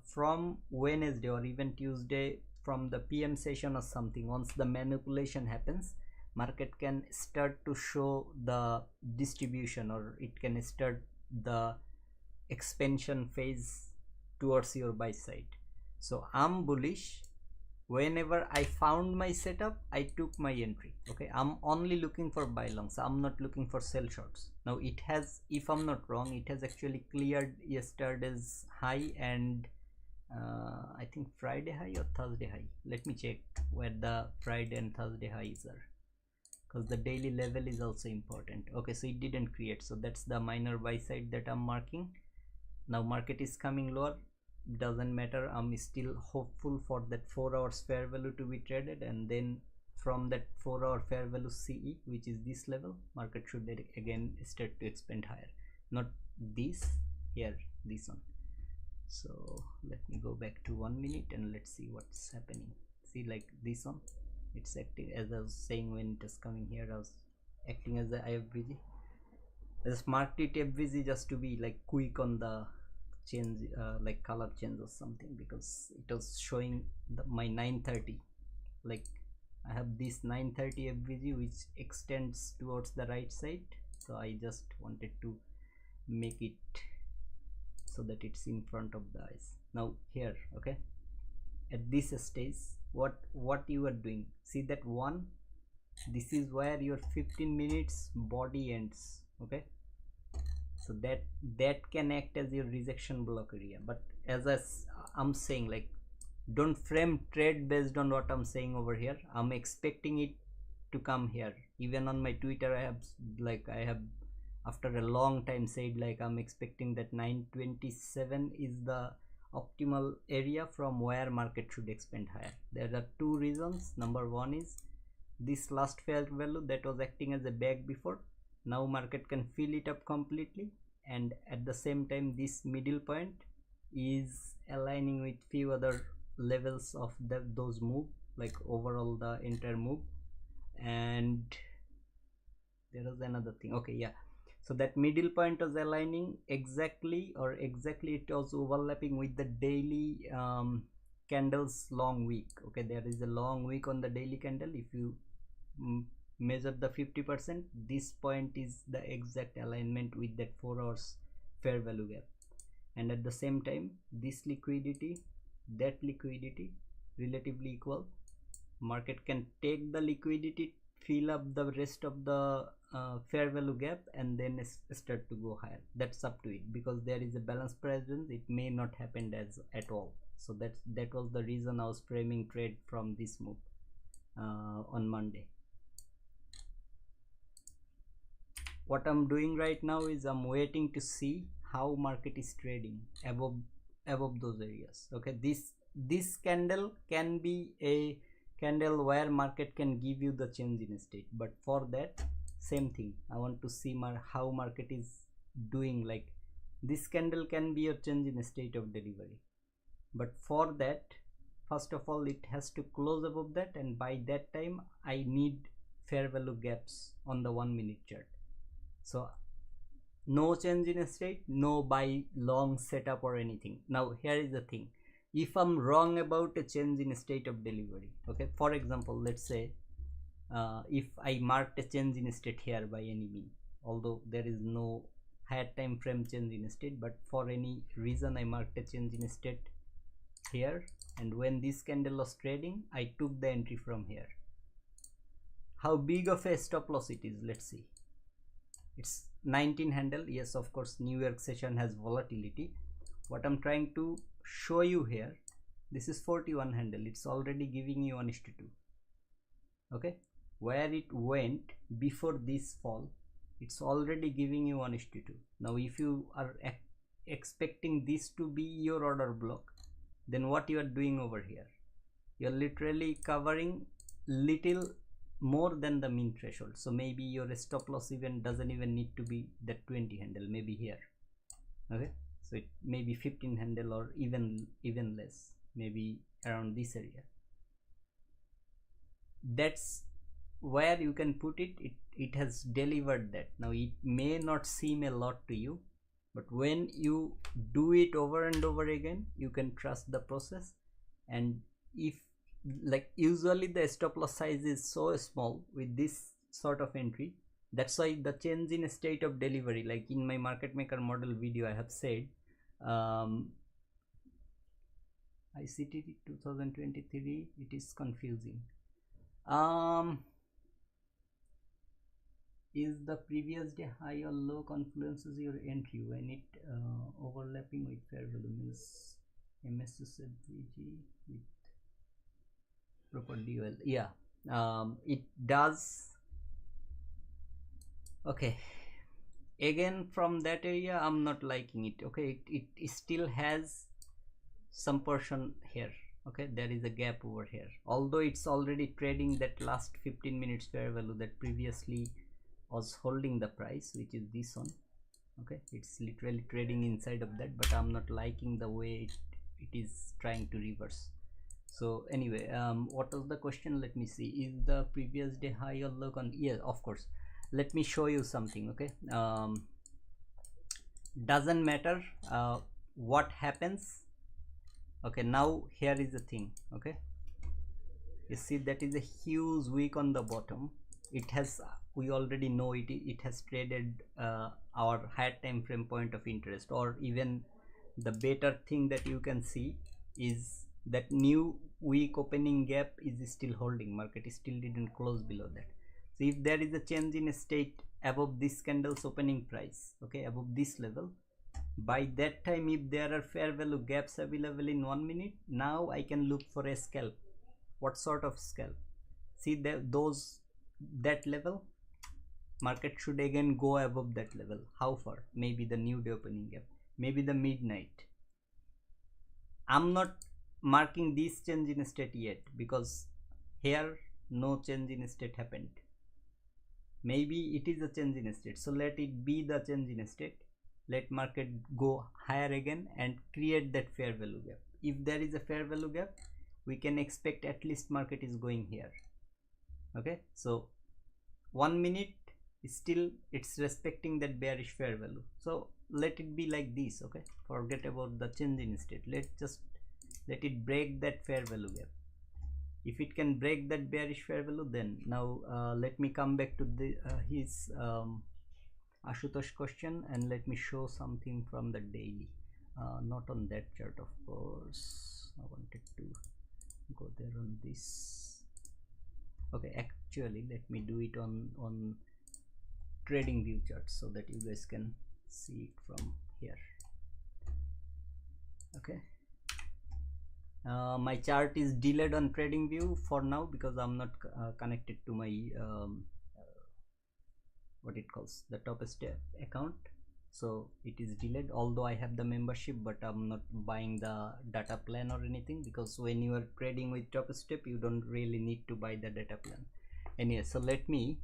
from Wednesday or even Tuesday, from the PM session or something, once the manipulation happens, market can start to show the distribution, or it can start the expansion phase towards your buy side. So I'm bullish. Whenever I found my setup, I took my entry. Okay, I'm only looking for buy longs, I'm not looking for sell shorts. Now it has, if I'm not wrong, it has actually cleared yesterday's high and I think Friday high or Thursday high. Let me check where the Friday and Thursday highs are, because the daily level is also important. Okay, so it didn't create, so that's the minor buy side that I'm marking. Now market is coming lower, doesn't matter. I'm still hopeful for that 4 hours fair value to be traded, and then from that 4 hour fair value CE, which is this level, market should again start to expand higher. Not this here, this one. So let me go back to 1 minute and let's see what's happening. See, like this one, it's acting, as I was saying when it was coming here, I was acting as the IFVG. I just marked it FVG just to be like quick on the change, like color change or something, because it was showing my 930. Like I have this 930 FVG which extends towards the right side, so I just wanted to make it so that it's in front of the eyes. Now here, okay, at this stage, what you are doing, see that one, this is where your 15 minutes body ends, okay, so that can act as your rejection block area. But as I'm saying, like, don't frame trade based on what I'm saying over here. I'm expecting it to come here. Even on my Twitter, I have after a long time said, like, I'm expecting that 927 is the optimal area from where market should expand higher. There are two reasons. Number one is this last fair value that was acting as a bag before, now market can fill it up completely, and at the same time this middle point is aligning with few other levels of those move, like overall the entire move. And there is another thing, okay, yeah, so that middle point was aligning exactly it was overlapping with the daily candles long wick. Okay, there is a long wick on the daily candle. If you measure the 50%, this point is the exact alignment with that 4 hours fair value gap. And at the same time, this liquidity, that liquidity relatively equal. Market can take the liquidity, fill up the rest of the fair value gap, and then start to go higher. That's up to it, because there is a balance presence. It may not happen at all. So that was the reason I was framing trade from this move on Monday. What I'm doing right now is I'm waiting to see how market is trading above those areas. Okay, this candle can be a candle where market can give you the change in state, but for that, same thing, I want to see how market is doing. Like, this candle can be your change in state of delivery, but for that, first of all, it has to close above that, and by that time I need fair value gaps on the 1 minute chart. So no change in state, no buy long setup or anything. Now here is the thing, if I'm wrong about a change in state of delivery, okay, for example, let's say if I marked a change in state here by any mean, although there is no higher time frame change in state, but for any reason I marked a change in state here, and when this candle was trading, I took the entry from here. How big of a stop loss it is? Let's see. It's 19 handle. Yes, of course, New York session has volatility. What I'm trying to show you here, this is 41 handle. It's already giving you 1:2. Okay, where it went before this fall, it's already giving you 1:2. Now if you are expecting this to be your order block, then what you are doing over here, you're literally covering little more than the mean threshold. So maybe your stop loss even doesn't even need to be that 20 handle, maybe here. Okay, so it may be 15 handle or even less, maybe around this area. That's where you can put it. It has delivered that. Now it may not seem a lot to you, but when you do it over and over again, you can trust the process. And if, like, usually the stop loss size is so small with this sort of entry, that's why the change in state of delivery, like in my market maker model video, I have said ICT 2023, it is confusing. Is the previous day high or low confluences your entry when it overlapping with fair value, means MSSVG with proper DOL? Yeah, it does. Okay, again from that area I'm not liking it. Okay, it still has some portion here. Okay, there is a gap over here, although it's already trading that last 15 minutes fair value that previously was holding the price, which is this one. Okay, it's literally trading inside of that, but I'm not liking the way it is trying to reverse. So anyway, what was the question? Let me see. Is the previous day high or low? Yeah, of course. Let me show you something. Okay, doesn't matter what happens. Okay, now here is the thing. Okay, you see that is a huge wick on the bottom. It has, we already know it has traded our higher time frame point of interest, or even the better thing that you can see is that new week opening gap is still holding. Market still didn't close below that. So if there is a change in state above this candle's opening price, okay, above this level, by that time if there are fair value gaps available in 1 minute, now I can look for a scalp. What sort of scalp? See that level, market should again go above that level. How far? Maybe the new day opening gap, maybe the midnight. I'm not marking this change in state yet because here no change in state happened. Maybe it is a change in state, so let it be the change in state. Let market go higher again and create that fair value gap. If there is a fair value gap, we can expect at least market is going here. Okay, so 1 minute is still, it's respecting that bearish fair value, so let it be like this. Okay, forget about the change in state. Let it break that fair value gap. If it can break that bearish fair value, then now let me come back to the his Ashutosh question, and let me show something from the daily, not on that chart of course. I wanted to go there on this. Okay, actually let me do it on trading view chart so that you guys can see it from here. Okay, my chart is delayed on trading view for now because I'm not connected to my what it calls the top step account, so it is delayed, although I have the membership, but I'm not buying the data plan or anything, because when you are trading with top step you don't really need to buy the data plan. Anyway, so let me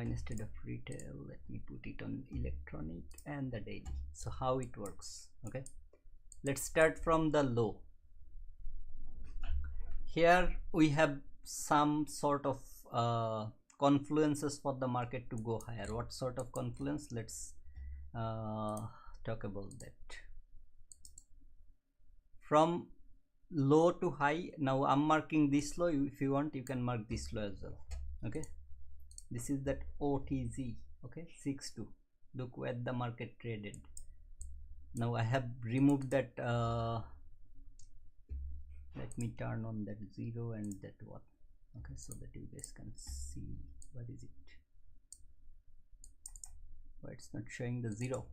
instead of retail, let me put it on electronic and the daily. So how it works? Okay, let's start from the low. Here we have some sort of confluences for the market to go higher. What sort of confluence? Let's talk about that. From low to high, now I'm marking this low. If you want, you can mark this low as well. Okay, this is that OTZ. Okay, 6-2. Look where the market traded. Now I have removed that. Let me turn on that 0 and that 1. Okay, so that you guys can see. What is it? Why it's not showing the 0?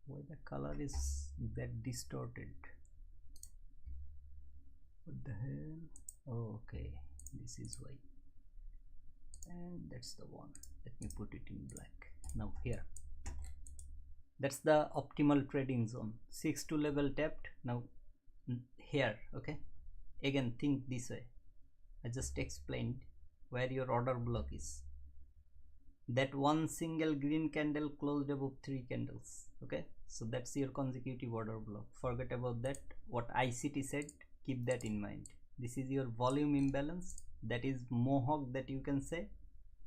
Why the color is that distorted? What the hell? Oh, okay, this is why. And that's the one. Let me put it in black. Now here, that's the optimal trading zone. 6-2 level tapped. Now here, okay, again think this way. I just explained where your order block is. That one single green candle closed above 3 candles. Okay, so that's your consecutive order block. Forget about that. What ICT said, keep that in mind. This is your volume imbalance. That is mohawk that you can say.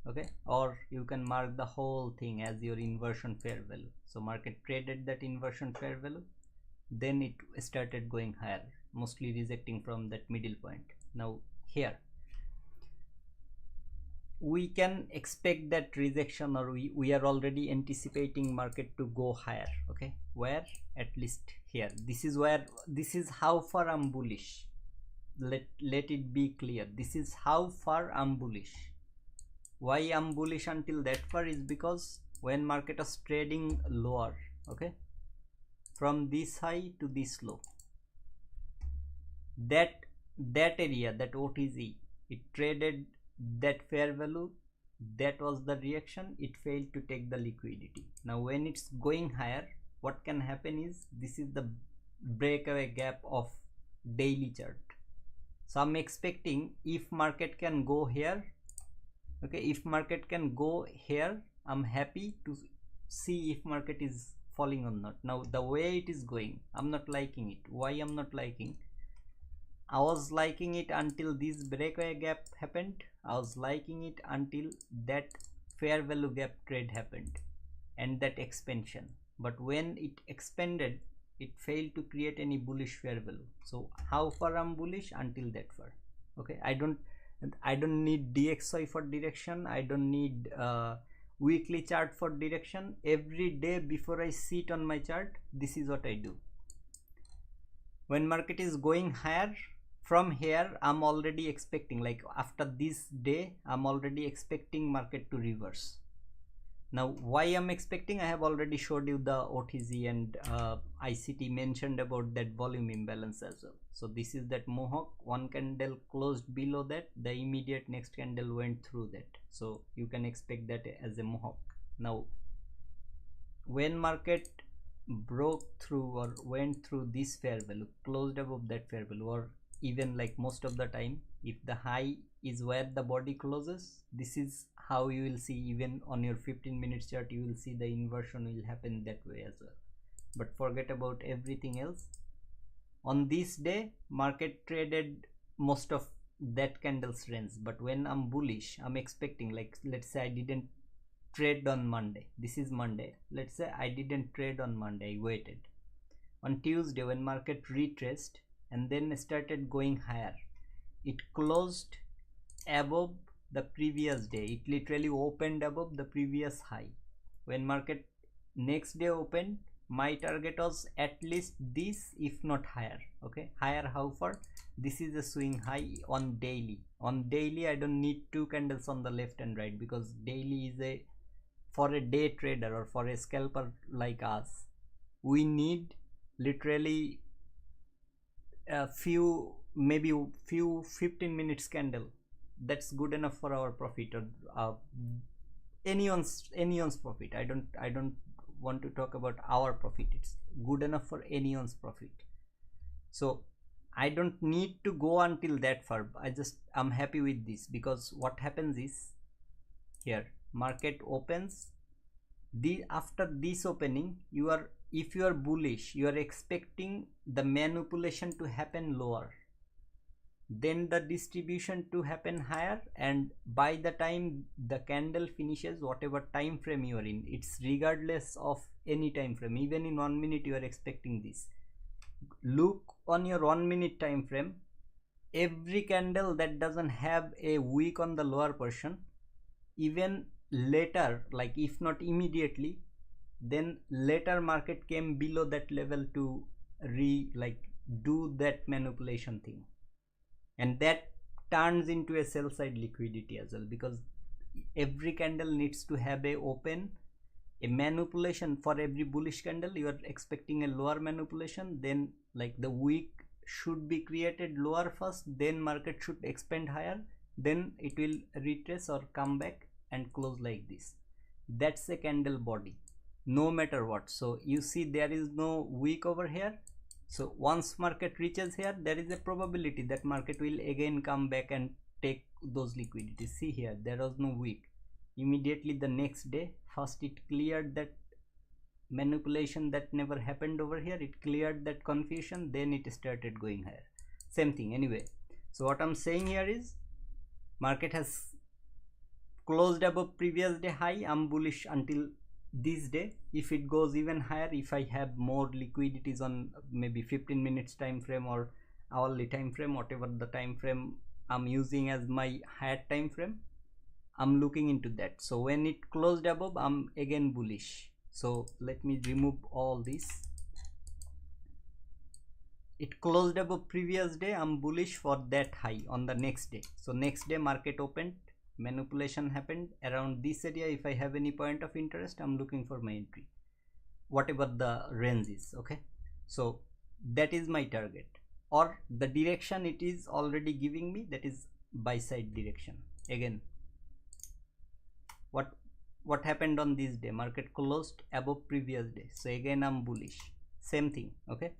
Okay, or you can mark the whole thing as your inversion fair value. So market traded that inversion fair value, then it started going higher, mostly rejecting from that middle point. Now here we can expect that rejection, or we are already anticipating market to go higher. Okay, where? At least here. This is where, this is how far I'm bullish. Let it be clear, this is how far I'm bullish. Why I'm bullish until that far is because when market is trading lower, okay, from this high to this low, that area, that OTZ, it traded that fair value that was the reaction. It failed to take the liquidity. Now when it's going higher, what can happen is, this is the breakaway gap of daily chart. So I'm expecting if market can go here, okay, if market can go here, I'm happy to see if market is falling or not. Now the way it is going, I'm not liking it. Why I'm not liking? I was liking it until this breakaway gap happened. I was liking it until that fair value gap trade happened and that expansion. But when it expanded, it failed to create any bullish fair value. So how far I'm bullish? Until that far. Okay, I don't need DXY for direction. I don't need weekly chart for direction. Every day before I sit on my chart, this is what I do. When market is going higher, from here I'm already expecting, like after this day, I'm already expecting market to reverse. Now why I'm expecting, I have already showed you the OTC and ICT mentioned about that volume imbalance as well. So this is that mohawk, one candle closed below that, the immediate next candle went through that, so you can expect that as a mohawk. Now when market broke through or went through this fair value, closed above that fair value, or even like most of the time, if the high is where the body closes, this is how you will see, even on your 15-minute chart, you will see the inversion will happen that way as well. But forget about everything else. On this day, market traded most of that candle's range, but when I'm bullish, I'm expecting, like let's say I didn't trade on Monday, this is Monday, let's say I didn't trade on Monday, I waited. On Tuesday, when market retraced and then started going higher, it closed above the previous day. It literally opened above the previous high. When market next day opened, my target was at least this, if not higher. Okay, higher how far? This is a swing high on daily. On daily, I don't need two candles on the left and right, because daily is a, for a day trader or for a scalper like us, we need literally a few, maybe few 15 minutes candle. That's good enough for our profit, or anyone's profit. I don't want to talk about our profit. It's good enough for anyone's profit. So I don't need to go until that far. I'm happy with this, because what happens is, here market opens, after this opening, if you are bullish, you are expecting the manipulation to happen lower, then the distribution to happen higher, and by the time the candle finishes, whatever time frame you are in, it's regardless of any time frame, even in 1 minute you are expecting this. Look on your 1 minute time frame, every candle that doesn't have a wick on the lower portion, even later, like if not immediately, then later market came below that level to do that manipulation thing, and that turns into a sell side liquidity as well, because every candle needs to have a manipulation. For every bullish candle, you are expecting a lower manipulation, then like the wick should be created lower first, then market should expand higher, then it will retrace or come back and close like this. That's a candle body, no matter what. So you see there is no wick over here. So once market reaches here, there is a probability that market will again come back and take those liquidities. See here, there was no wick. Immediately the next day, first it cleared that manipulation that never happened over here, it cleared that confusion, then it started going higher. Same thing anyway. So what I'm saying here is, market has closed above previous day high, I'm bullish until this day. If it goes even higher, if I have more liquidities on maybe 15 minutes time frame or hourly time frame, whatever the time frame I'm using as my higher time frame, I'm looking into that. So when it closed above, I'm again bullish. So let me remove all this. It closed above previous day, I'm bullish for that high on the next day. So next day market opened, manipulation happened around this area. If I have any point of interest, I'm looking for my entry, whatever the range is. Okay, so that is my target, or the direction it is already giving me, that is buy side direction. Again, what happened on this day? Market closed above previous day, so again I'm bullish. Same thing. Okay,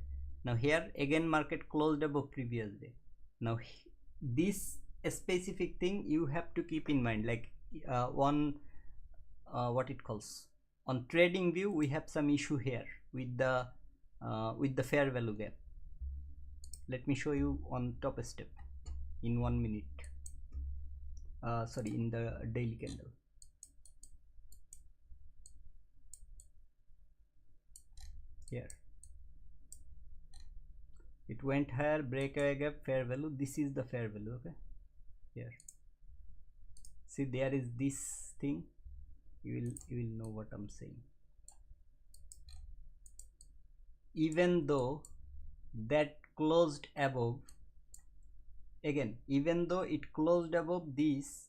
now here again market closed above previous day. Now this specific thing you have to keep in mind, like what it calls, on trading view we have some issue here with the fair value gap. Let me show you on top step in 1 minute. Sorry, in the daily candle. Here it went higher, breakaway gap, fair value. This is the fair value. Okay, here see there is this thing. You will know what I'm saying. Even though that closed above, again even though it closed above this,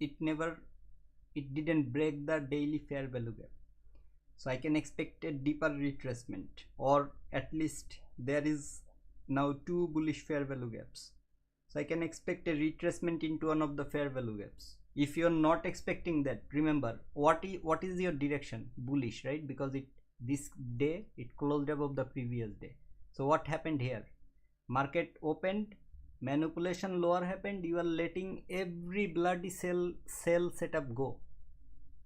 it didn't break the daily fair value gap, so I can expect a deeper retracement, or at least there is now 2 bullish fair value gaps, so I can expect a retracement into one of the fair value gaps. If you're not expecting that, remember what is your direction? Bullish, right? Because this day it closed above the previous day. So what happened here? Market opened, manipulation lower happened, you are letting every bloody sell setup go.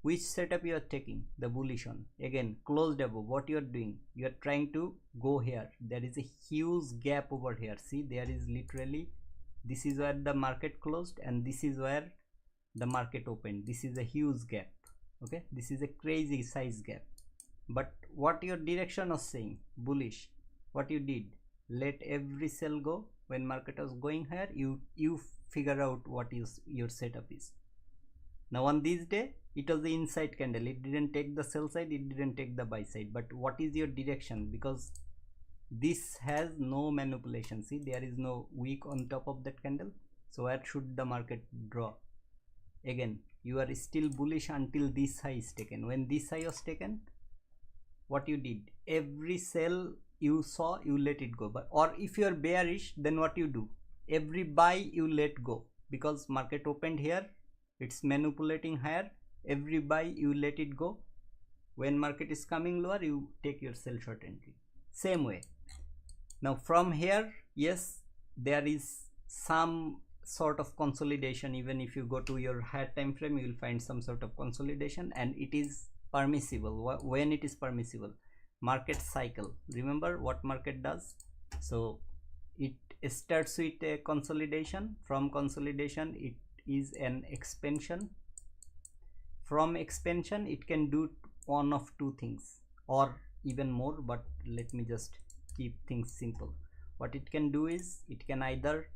Which setup you are taking? The bullish one. Again closed above. What you are doing? You are trying to go here. There is a huge gap over here. See, there is literally, this is where the market closed and this is where the market opened. This is a huge gap. Okay, this is a crazy size gap. But what your direction was saying? Bullish. What you did? Let every sell go. When market was going higher, you figure out what your setup is. Now on this day it was the inside candle, it didn't take the sell side, it didn't take the buy side. But what is your direction? Because this has no manipulation. See, there is no wick on top of that candle, so where should the market draw? Again you are still bullish until this high is taken. When this high was taken, what you did? Every sell you saw, you let it go. But or if you are bearish, then what you do? Every buy you let go, because market opened here, it's manipulating higher. Every buy you let it go. When market is coming lower, you take your sell short entry. Same way. Now from here, yes, there is some sort of consolidation. Even if you go to your higher time frame, you will find some sort of consolidation, and it is permissible. When it is permissible? Market cycle. Remember what market does? So it starts with a consolidation. From consolidation it is an expansion. From expansion it can do one of 2 things or even more, but let me just keep things simple. What it can do is it can either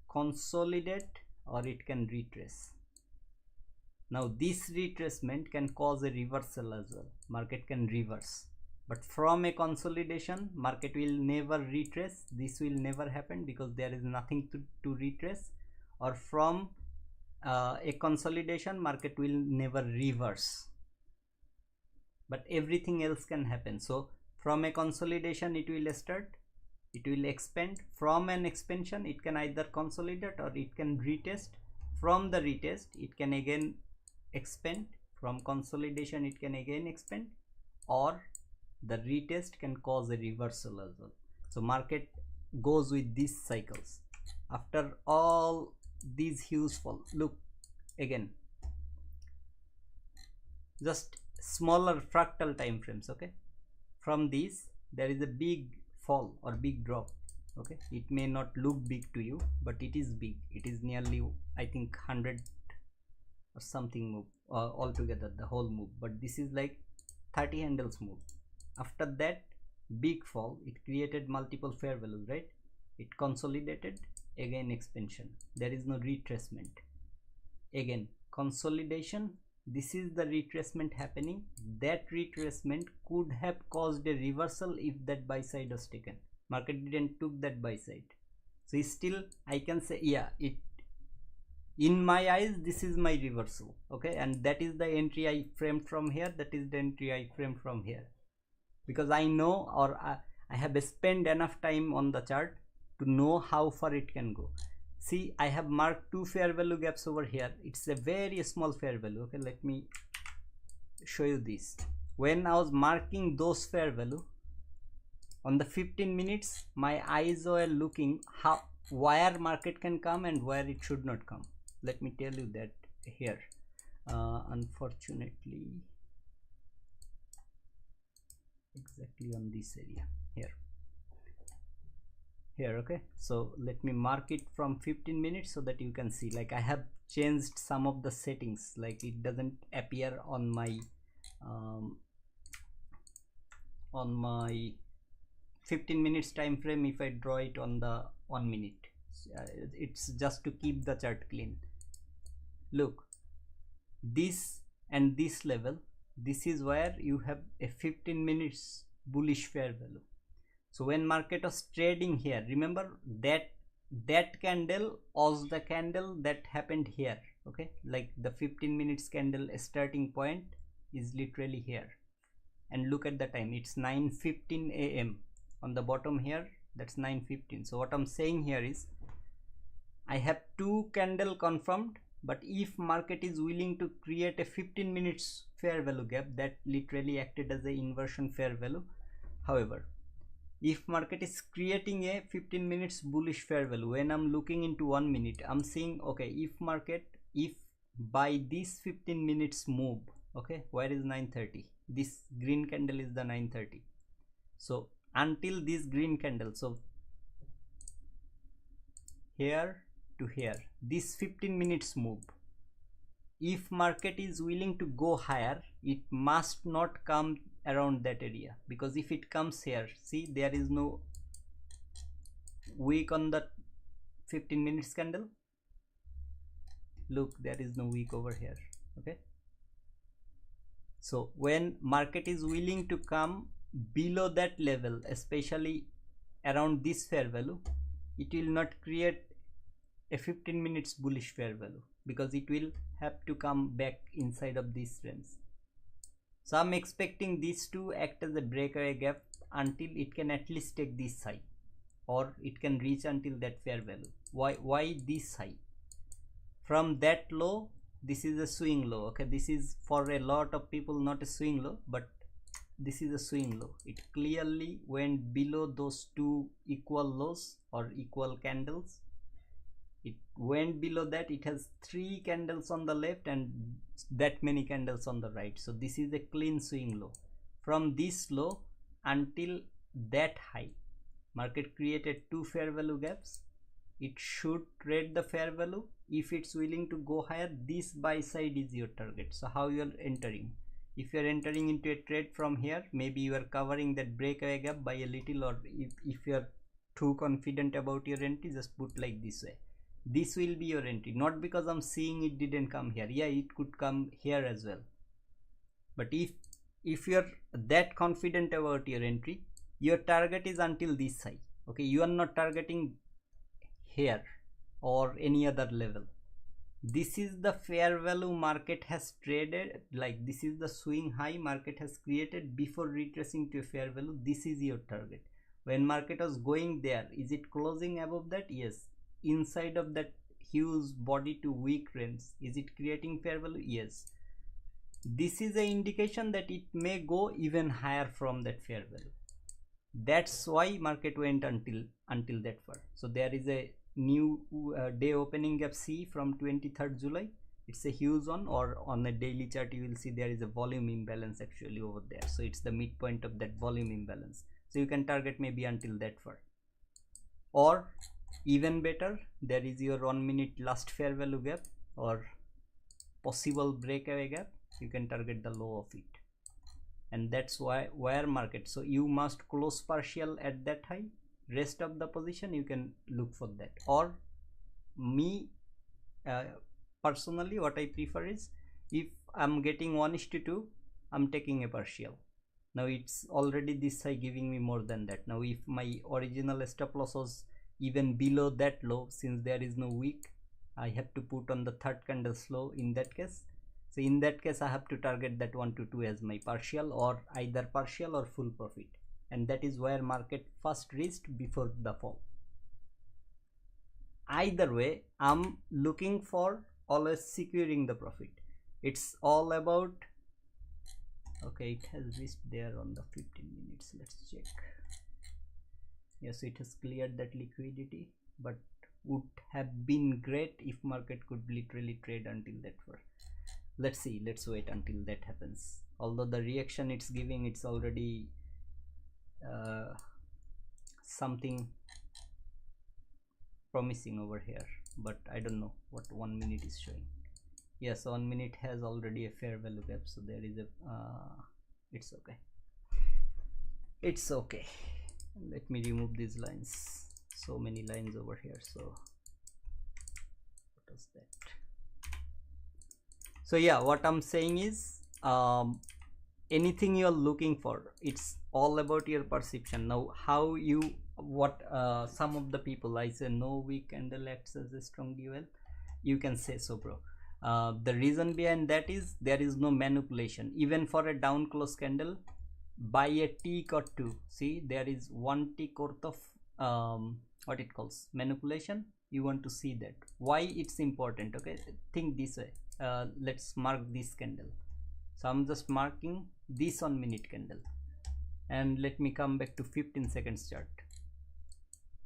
consolidate or it can retrace. Now this retracement can cause a reversal as well. Market can reverse. But from a consolidation, market will never retrace. This will never happen because there is nothing to retrace. Or from a consolidation, market will never reverse. But everything else can happen. So from a consolidation it will start, it will expand. From an expansion it can either consolidate or it can retest. From the retest it can again expand. From consolidation it can again expand, or the retest can cause a reversal as well. So market goes with these cycles. After all these huge fall, look again, just smaller fractal time frames. Okay, from these there is a big fall or big drop. Okay, it may not look big to you, but it is big. It is nearly, I think, 100 or something move altogether, the whole move. But this is like 30 handles move. After that big fall, it created multiple fair values, right? It consolidated, again expansion. There is no retracement. Again consolidation. This is the retracement happening. That retracement could have caused a reversal if that buy side was taken. Market didn't took that buy side, so still I can say, yeah, it, in my eyes, this is my reversal. Okay, and that is the entry I framed from here. That is the entry I framed from here, because I know, or I have spent enough time on the chart to know how far it can go. See, I have marked two fair value gaps over here. It's a very small fair value. Okay, let me show you this. When I was marking those fair value on the 15 minutes, my eyes were looking how where market can come and where it should not come. Let me tell you that here. Unfortunately, exactly on this area here. Okay, so let me mark it from 15 minutes so that you can see, like I have changed some of the settings, like it doesn't appear on my 15 minutes time frame if I draw it on the 1 minute. It's just to keep the chart clean. Look, this and this level, this is where you have a 15 minutes bullish fair value. So when market was trading here, remember that candle was the candle that happened here. Okay, like the 15 minutes candle starting point is literally here, and look at the time, it's 9:15 a.m. on the bottom here, that's 9:15. So what I'm saying here is I have two candle confirmed, but if market is willing to create a 15 minutes fair value gap, that literally acted as a inversion fair value. However, if market is creating a 15 minutes bullish fair value, when I'm looking into 1 minute, I'm seeing, okay, if by this 15 minutes move, okay, where is 9:30? This green candle is the 9:30. So until this green candle, so here to here, this 15 minutes move, if market is willing to go higher, it must not come around that area, because if it comes here, see, there is no wick on the 15 minutes candle. Look, there is no wick over here. Okay, so when market is willing to come below that level, especially around this fair value, it will not create a 15 minutes bullish fair value, because it will have to come back inside of this range. So I'm expecting these to act as a breakaway gap until it can at least take this high, or it can reach until that fair value. Why this high? From that low, this is a swing low. Okay, this is for a lot of people not a swing low, but this is a swing low. It clearly went below those two equal lows or equal candles. It went below that. It has 3 candles on the left and that many candles on the right. So this is a clean swing low. From this low until that high, market created 2 fair value gaps. It should trade the fair value. If it's willing to go higher, this buy side is your target. So how you are entering? If you are entering into a trade from here, maybe you are covering that breakaway gap by a little, or if you are too confident about your entry, just put like this way. This will be your entry, not because I'm seeing it didn't come here. Yeah, it could come here as well. But if you're that confident about your entry, your target is until this high. Okay, you are not targeting here or any other level. This is the fair value market has traded, like this is the swing high market has created before retracing to a fair value. This is your target. When market was going there, is it closing above that? Yes. Inside of that huge body to weak range, is it creating fair value? Yes. This is an indication that it may go even higher from that fair value. That's why market went until that far. So there is a new day opening gap C from 23rd July. It's a huge one, or on a daily chart you will see there is a volume imbalance actually over there. So it's the midpoint of that volume imbalance. So you can target maybe until that far, or even better, there is your 1 minute last fair value gap or possible breakaway gap. You can target the low of it, and that's where market, so you must close partial at that high. Rest of the position you can look for that. Or me personally, what I prefer is, if I'm getting 1:2, I'm taking a partial. Now it's already this high giving me more than that. Now if my original stop loss was even below that low, since there is no wick, I have to put on the 3rd candle low in that case. So in that case I have to target that 1 to 2 as my partial, or either partial or full profit, and that is where market first reached before the fall. either way I'm looking for always securing the profit. It's all about, okay, it has reached there on the 15 minutes. Let's check. Yes, it has cleared that liquidity, but would have been great if market could literally trade until that for. Let's see, let's wait until that happens. Although the reaction it's giving, it's already something promising over here, but I don't know what 1 minute is showing. Yes, 1 minute has already a fair value gap, so there is a it's okay, it's okay. Let me remove these lines, so many lines over here. So what is that? So yeah, what I'm saying is anything you're looking for, it's all about your perception. Now how you, what some of the people, I say no weak candle acts as a strong dual, you can say so, bro. The reason behind that is there is no manipulation. Even for a down close candle, by a tick or two, see there is 1 tick worth of what it calls manipulation. You want to see that. Why it's important? Okay, think this way. Let's mark this candle. So I'm just marking this 1 minute candle, and let me come back to 15 seconds chart.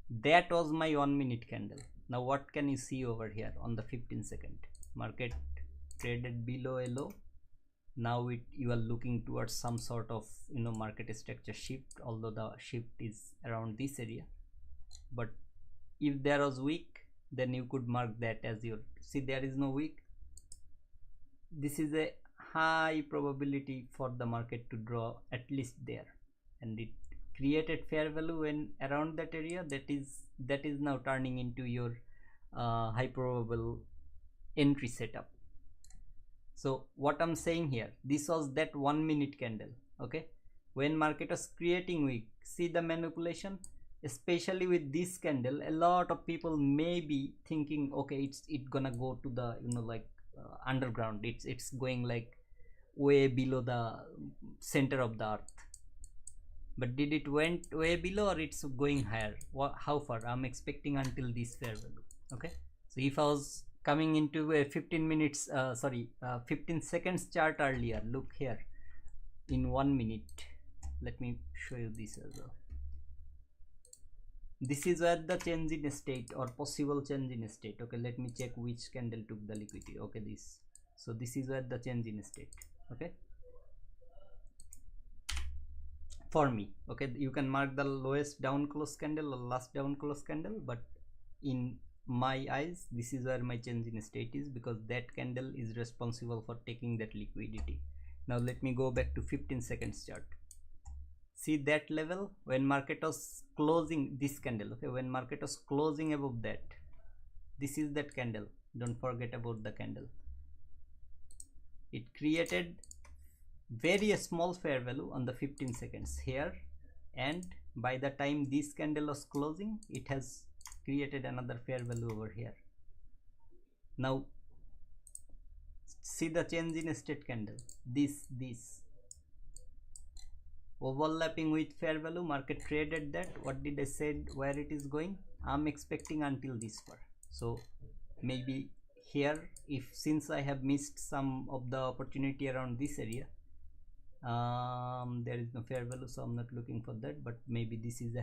That was my 1 minute candle. Now what can you see over here on the 15 second? Market traded below a low. Now you are looking towards some sort of, you know, market structure shift, although the shift is around this area. But if there was weak, then you could mark that as your, see there is no weak. This is a high probability for the market to draw at least there, and it created fair value when around that area. That is now turning into your high probable entry setup. So what I'm saying here, this was that 1 minute candle. Okay, when market was creating weak, see the manipulation, especially with this candle. A lot of people may be thinking, okay, it's gonna go to the, you know, like underground. It's going like way below the center of the earth. But did it went way below, or it's going higher? How far? I'm expecting until this fair value. Okay, so if I was coming into a 15 minutes 15 seconds chart earlier, look here in 1 minute, let me show you this as well. This is where the change in state or possible change in state. Okay, let me check which candle took the liquidity. Okay, this, so this is where the change in state. Okay, for me, okay, you can mark the lowest down close candle or last down close candle, but in my eyes this is where my change in state is, because that candle is responsible for taking that liquidity. Now let me go back to 15 seconds chart. See that level when market was closing this candle. Okay, when market was closing above that, this is that candle. Don't forget about the candle. It created very small fair value on the 15 seconds here, and by the time this candle was closing, it has created another fair value over here. Now see the change in state candle, this overlapping with fair value. Market traded that. What did I said where it is going? I'm expecting until this far. So maybe here, if since I have missed some of the opportunity around this area, there is no fair value, so I'm not looking for that. But maybe this is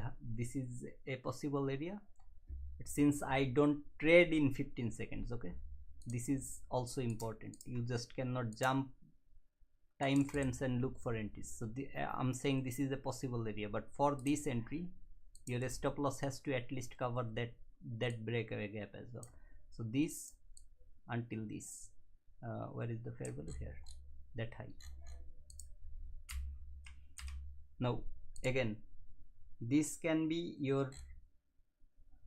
a possible area. But since I don't trade in 15 seconds, okay, this is also important. You just cannot jump time frames and look for entries. So I'm saying this is a possible area, but for this entry your stop loss has to at least cover that breakaway gap as well. So this until this, where is the fair value here? That high. Now again, this can be your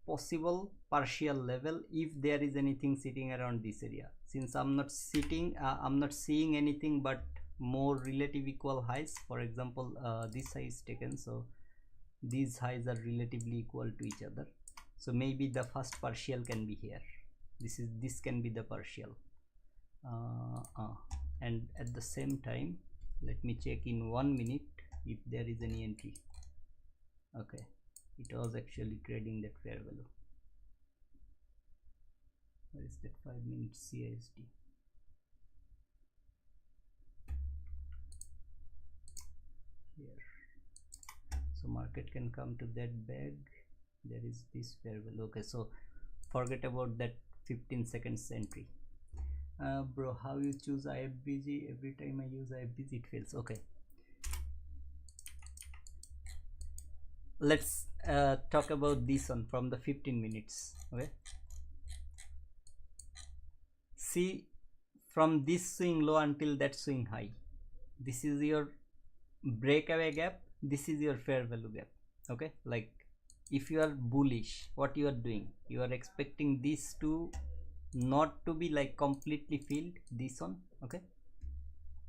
possible partial level if there is anything sitting around this area. Since I'm not seeing anything but more relative equal highs. For example, this high is taken, so these highs are relatively equal to each other. So maybe the first partial can be here. This can be the partial, and at the same time, let me check in 1 minute if there is any entry. Okay, it was actually trading that fair value. Where is that 5-minute CISD? Here. So market can come to that bag. There is this fair value. Okay, so forget about that 15 seconds entry. Bro, how you choose IFBG? Every time I use IFBG it fails. Okay, let's talk about this one from the 15 minutes. Okay, see, from this swing low until that swing high, this is your breakaway gap, this is your fair value gap. Okay, like if you are bullish, what you are doing, you are expecting this to not to be like completely filled, this one. Okay,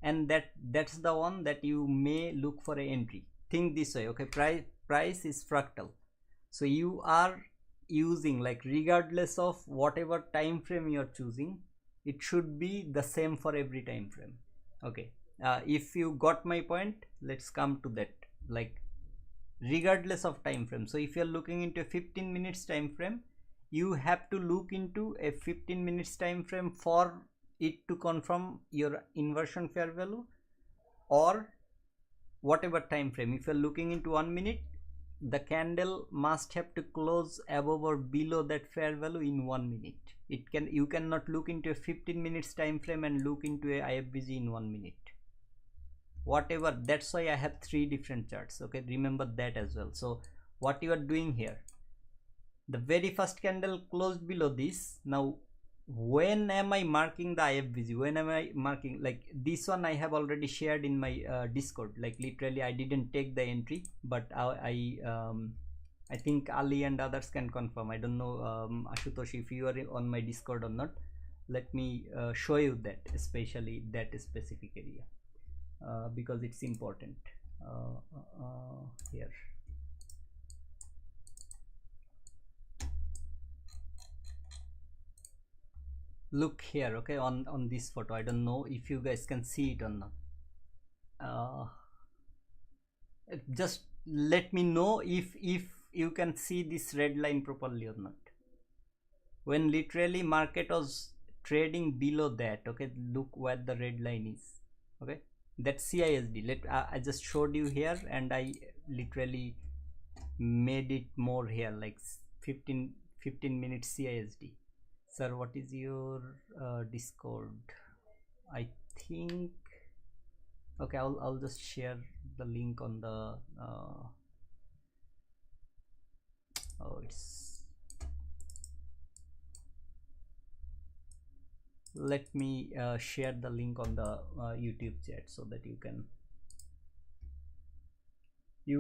and that's the one that you may look for a entry. Think this way. Okay, price is fractal, so you are using, like, regardless of whatever time frame you are choosing, it should be the same for every time frame. Okay, if you got my point, let's come to that. Like, regardless of time frame, so if you are looking into a 15 minutes time frame, you have to look into a 15 minutes time frame for it to confirm your inversion fair value, or whatever time frame. If you are looking into 1 minute, the candle must have to close above or below that fair value in 1 minute. You cannot look into a 15 minutes time frame and look into a IFBG in 1 minute. Whatever, that's why I have 3 different charts. Okay, remember that as well. So what you are doing here, the very first candle closed below this. Now when am I marking the IFBG? When am I marking, like this one I have already shared in my Discord. Like literally I didn't take the entry, but I think Ali and others can confirm. I don't know, Ashutosh, if you are on my Discord or not. Let me show you that, especially that specific area, because it's important. Here, look here. Okay, on this photo, I don't know if you guys can see it or not. Just let me know if you can see this red line properly or not. When literally market was trading below that, okay, look where the red line is. Okay, that's CISD. I just showed you here, and I literally made it more here, like 15 minutes CISD. Sir, what is your Discord? I think, okay, I'll just share the link on the let me share the link on the YouTube chat so that you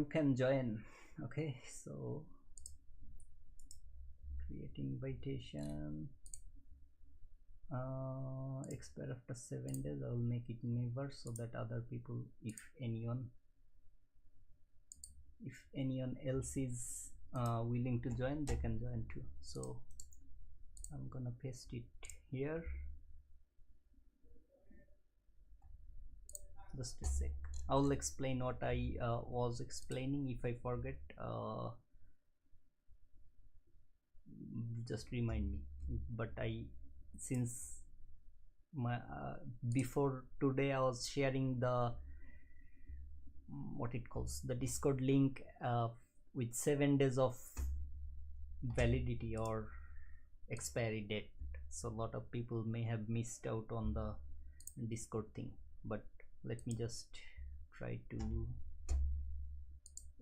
can join. Okay, so creating invitation, expire after 7 days. I will make it never, so that other people, if anyone else is willing to join, they can join too. So I'm gonna paste it here. Just a sec, I will explain what I was explaining. If I forget, just remind me. But since my before today I was sharing the what it calls the Discord link with 7 days of validity or expiry date, so a lot of people may have missed out on the Discord thing. But let me just try to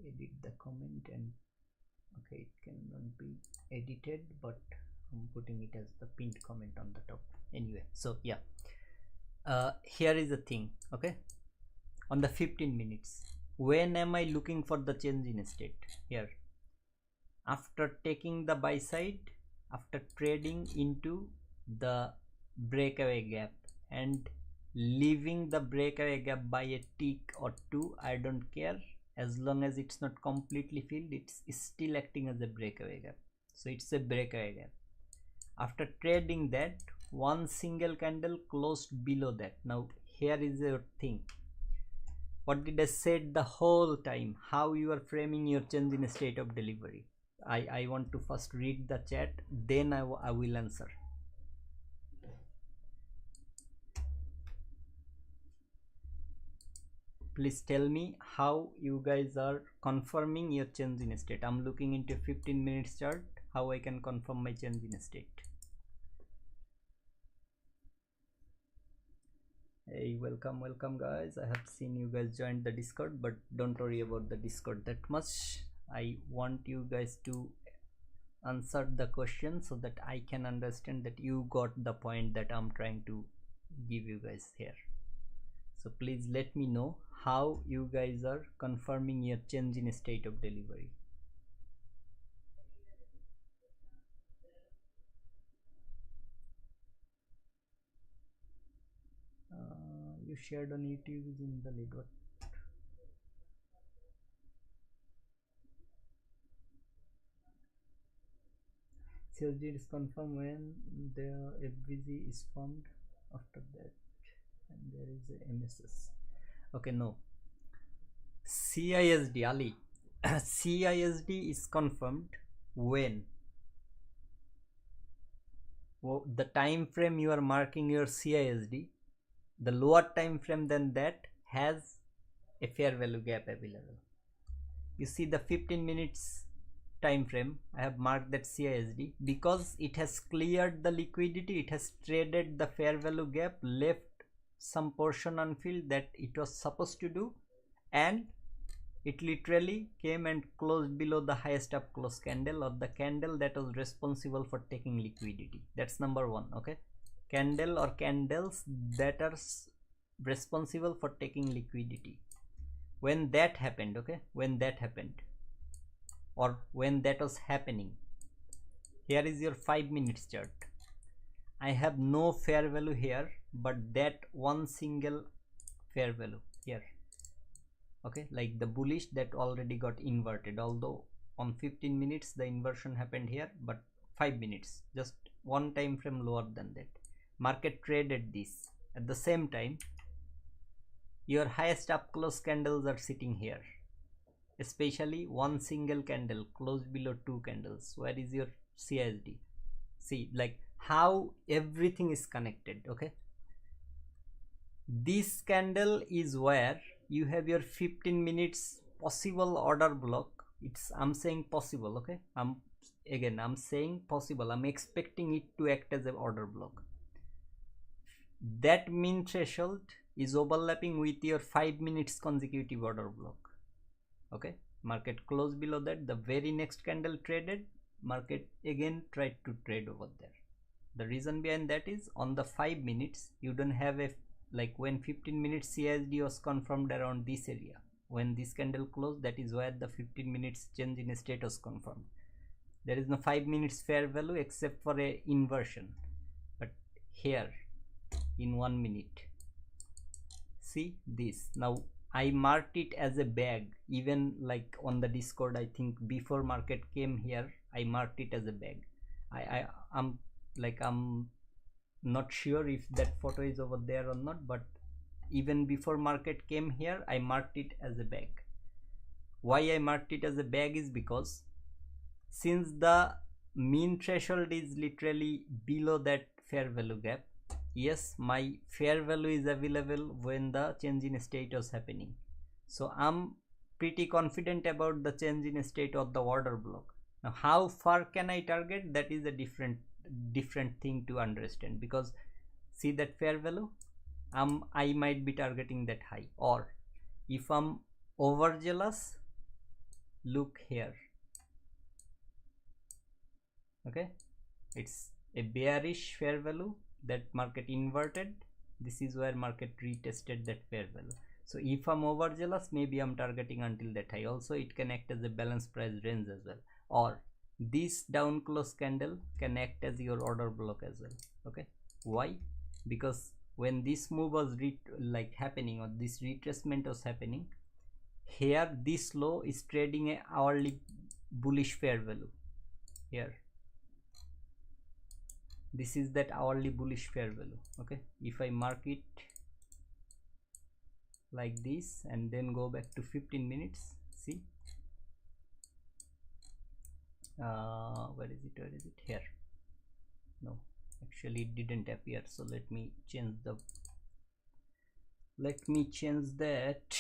edit the comment, and okay, it cannot be edited, but I'm putting it as the pinned comment on the top anyway. So yeah, here is the thing. Okay, on the 15 minutes, when am I looking for the change in state? Here, after taking the buy side, after trading into the breakaway gap and leaving the breakaway gap by a tick or two, I don't care, as long as it's not completely filled, it's still acting as a breakaway gap. So it's a breakaway gap. After trading that, one single candle closed below that. Now here is your thing. What did I said the whole time? How you are framing your change in state of delivery. I want to first read the chat, then I will answer. please tell me how you guys are confirming your change in state. I'm looking into 15 minutes chart, how I can confirm my change in state. Hey, welcome guys. I have seen you guys joined the Discord, but don't worry about the Discord that much. I want you guys to answer the question so that I can understand that you got the point that I'm trying to give you guys here. So please let me know how you guys are confirming your change in state of delivery. You shared on YouTube is invalid. What? CISD is confirmed when the FBZ is formed. After that, and there is a MSS. Okay, no. CISD Ali. CISD is confirmed when the time frame you are marking your CISD, the lower time frame than that has a fair value gap available. You see the 15 minutes time frame, I have marked that CISD because it has cleared the liquidity, it has traded the fair value gap, left some portion unfilled that it was supposed to do, and it literally came and closed below the highest up close candle, or the candle that was responsible for taking liquidity. That's number one. Okay, candle or candles that are responsible for taking liquidity. When that happened, okay, when that happened, or when that was happening, here is your 5 minutes chart. I have no fair value here, but that one single fair value here. Okay, like the bullish that already got inverted, although on 15 minutes the inversion happened here, but 5 minutes, just one time frame lower than that, market traded this. At the same time, your highest up close candles are sitting here, especially one single candle closed below two candles. Where is your CISD? See, like how everything is connected. Okay, this candle is where you have your 15 minutes possible order block. I'm saying possible. Okay, I'm saying possible. I'm expecting it to act as an order block. That mean threshold is overlapping with your 5 minutes consecutive order block. Okay, market closed below that, the very next candle traded, market again tried to trade over there. The reason behind that is on the 5 minutes you don't have a, like when 15 minutes CISD was confirmed around this area, when this candle closed, that is where the 15 minutes change in state was confirmed. There is no 5 minutes fair value except for a inversion. But here in 1 minute, see this, now I marked it as a bag. Even like on the Discord, I think before market came here, I marked it as a bag. I'm not sure if that photo is over there or not, but even before market came here, I marked it as a bag. Why I marked it as a bag is because since the mean threshold is literally below that fair value gap, yes, my fair value is available when the change in state was happening. So I'm pretty confident about the change in state of the order block. Now how far can I target? That is a different thing to understand, because see that fair value, I might be targeting that high, or if I'm overzealous, look here. Okay, it's a bearish fair value that market inverted. This is where market retested that fair value. So if I'm overzealous, maybe I'm targeting until that high. Also it can act as a balance price range as well, or this down close candle can act as your order block as well. Okay, why? Because when this move was happening, or this retracement was happening, here this low is trading a hourly bullish fair value. Here this is that hourly bullish fair value. Okay, if I mark it like this and then go back to 15 minutes, see, where is it here? No, actually it didn't appear, so let me change the Let me change that.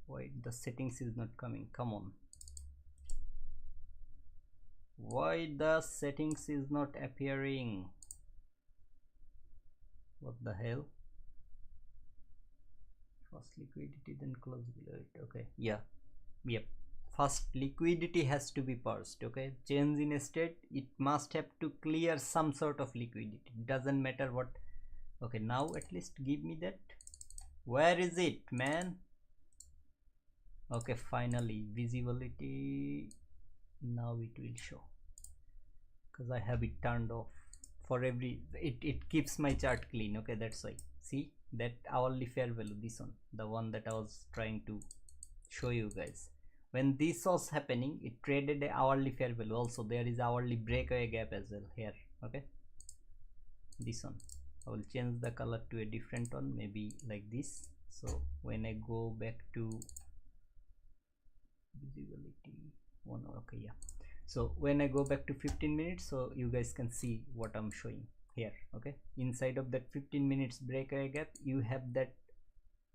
Wait, the settings is not coming. Come on. Why the settings is not appearing? What the hell? First liquidity, then close below it. Okay, yeah, yep. First liquidity has to be parsed. Okay, change in state, it must have to clear some sort of liquidity. Doesn't matter what. Okay, now at least give me that. Where is it, man? Okay, finally visibility. Now it will show because I have it turned off for every. It keeps my chart clean. Okay, that's why. See that hourly fair value, this one, the one that I was trying to show you guys. When this was happening, it traded a hourly fair value. Also there is hourly breakaway gap as well here. Okay, this one I will change the color to a different one, maybe like this. So when I go back to visibility one, okay, yeah. So when I go back to 15 minutes, so you guys can see what I'm showing here. Okay, inside of that 15 minutes breakaway gap, you have that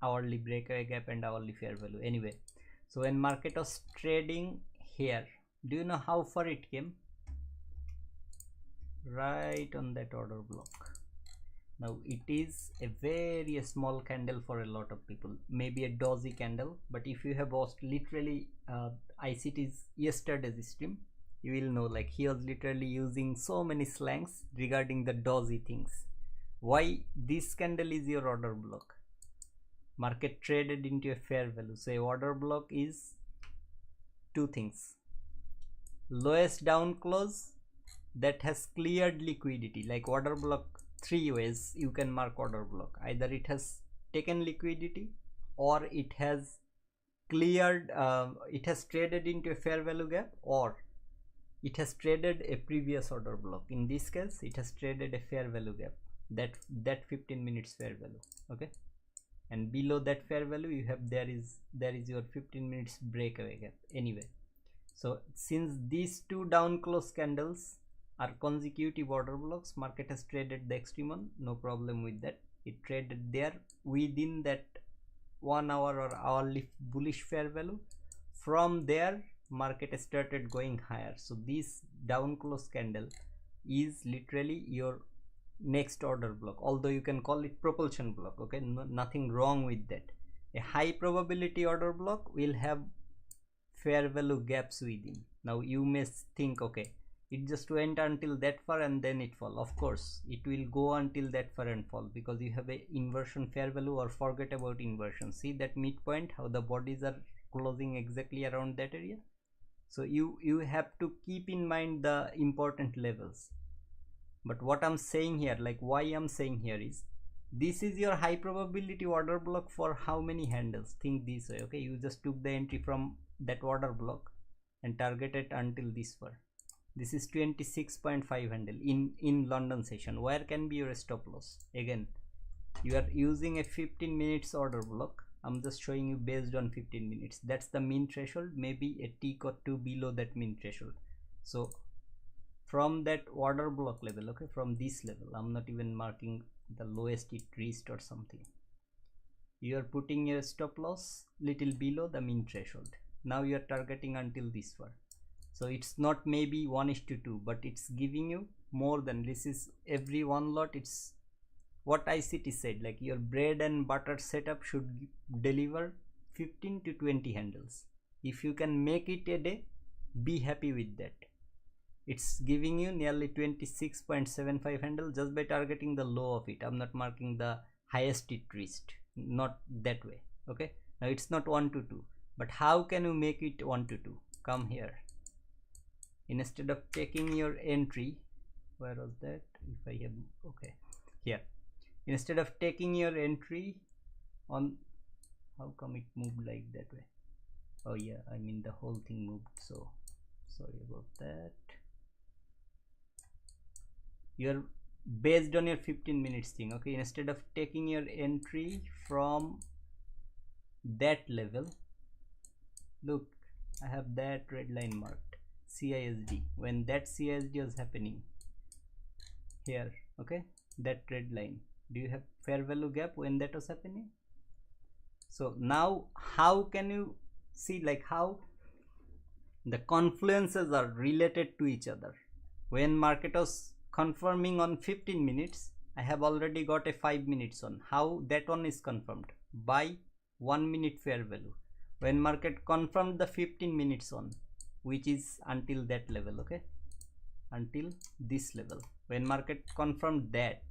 hourly breakaway gap and hourly fair value. Anyway, so when market was trading here, do you know how far it came? Right on that order block. Now it is a very small candle for a lot of people, maybe a dozy candle, but if you have watched literally ICT's yesterday's stream, you will know like he was literally using so many slangs regarding the dozy things. Why this candle is your order block? Market traded into a fair value. So a order block is two things: lowest down close that has cleared liquidity. Like order block, three ways you can mark order block: either it has taken liquidity, or it has cleared, it has traded into a fair value gap, or it has traded a previous order block. In this case it has traded a fair value gap, that 15 minutes fair value. Okay, and below that fair value you have, there is your 15 minutes breakaway gap. Anyway, so since these two down close candles are consecutive order blocks, market has traded the extreme one, no problem with that. It traded there within that 1 hour or hourly bullish fair value. From there market started going higher. So this down close candle is literally your next order block, although you can call it propulsion block. Okay, nothing wrong with that. A high probability order block will have fair value gaps within. Now you may think, okay, it just went until that far and then it fall. Of course it will go until that far and fall because you have a inversion fair value. Or forget about inversion, see that midpoint, how the bodies are closing exactly around that area. So you have to keep in mind the important levels. But what I'm saying here, like why I'm saying here is, this is your high probability order block for how many handles? Think this way. Okay, you just took the entry from that order block and targeted until this far. This is 26.5 handle in London session. Where can be your stop loss? Again, you are using a 15 minutes order block. I'm just showing you based on 15 minutes. That's the mean threshold, maybe a tick or two below that mean threshold. So from that order block level, okay, from this level, I'm not even marking the lowest it reached or something, you are putting your stop loss little below the mean threshold. Now you are targeting until this far. So it's not maybe 1:2, but it's giving you more than this. Is every one lot. It's what ICT said, like your bread and butter setup should deliver 15 to 20 handles. If you can make it a day, be happy with that. It's giving you nearly 26.75 handle just by targeting the low of it. I'm not marking the highest it reached, not that way. Okay, now it's not 1:2, but how can you make it 1:2? Come here. Instead of taking your entry, where was that? If I have, okay, here, instead of taking your entry on, how come it moved like that way? Oh yeah, I mean the whole thing moved, so sorry about that. You're based on your 15 minutes thing. Okay, instead of taking your entry from that level, look, I have that red line marked, CISD. When that CISD was happening here, okay, that red line? Do you have fair value gap when that was happening? So now how can you see like how the confluences are related to each other? When market was confirming on 15 minutes, I have already got a 5 minutes on. How that one is confirmed? By 1 minute fair value. When market confirmed the 15 minutes on, which is until that level, okay, until this level, when market confirmed that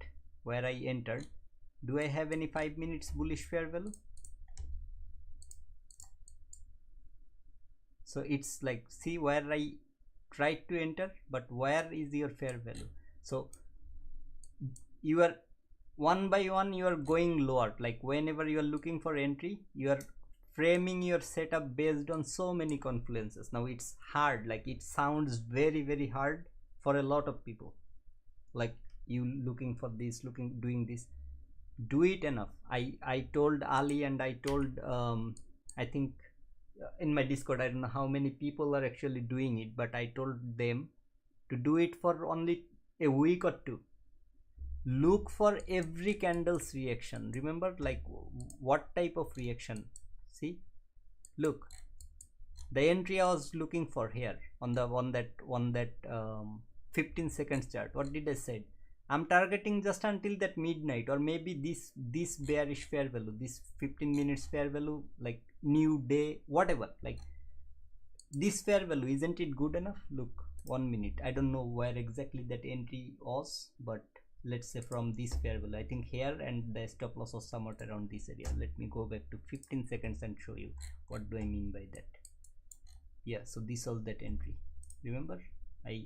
where I entered, do I have any 5 minutes bullish fair value? So it's like, see where I tried to enter, but where is your fair value? So you are one by one, you are going lower. Like whenever you are looking for entry, you are framing your setup based on so many confluences. Now it's hard, like it sounds very very hard for a lot of people, like you looking for this, doing this. Do it enough. I told Ali and I told I think in my Discord, I don't know how many people are actually doing it, but I told them to do it for only a week or two. Look for every candle's reaction. Remember, like what type of reaction? See, look, the entry I was looking for here on that 15 seconds chart. What did I say? I'm targeting just until that midnight, or maybe this bearish fair value, this 15 minutes fair value, like new day, whatever. Like this fair value, isn't it good enough? Look, 1 minute. I don't know where exactly that entry was, but let's say from this fair value, I think here, and the stop loss was somewhat around this area. Let me go back to 15 seconds and show you what do I mean by that. Yeah, so this was that entry. Remember, I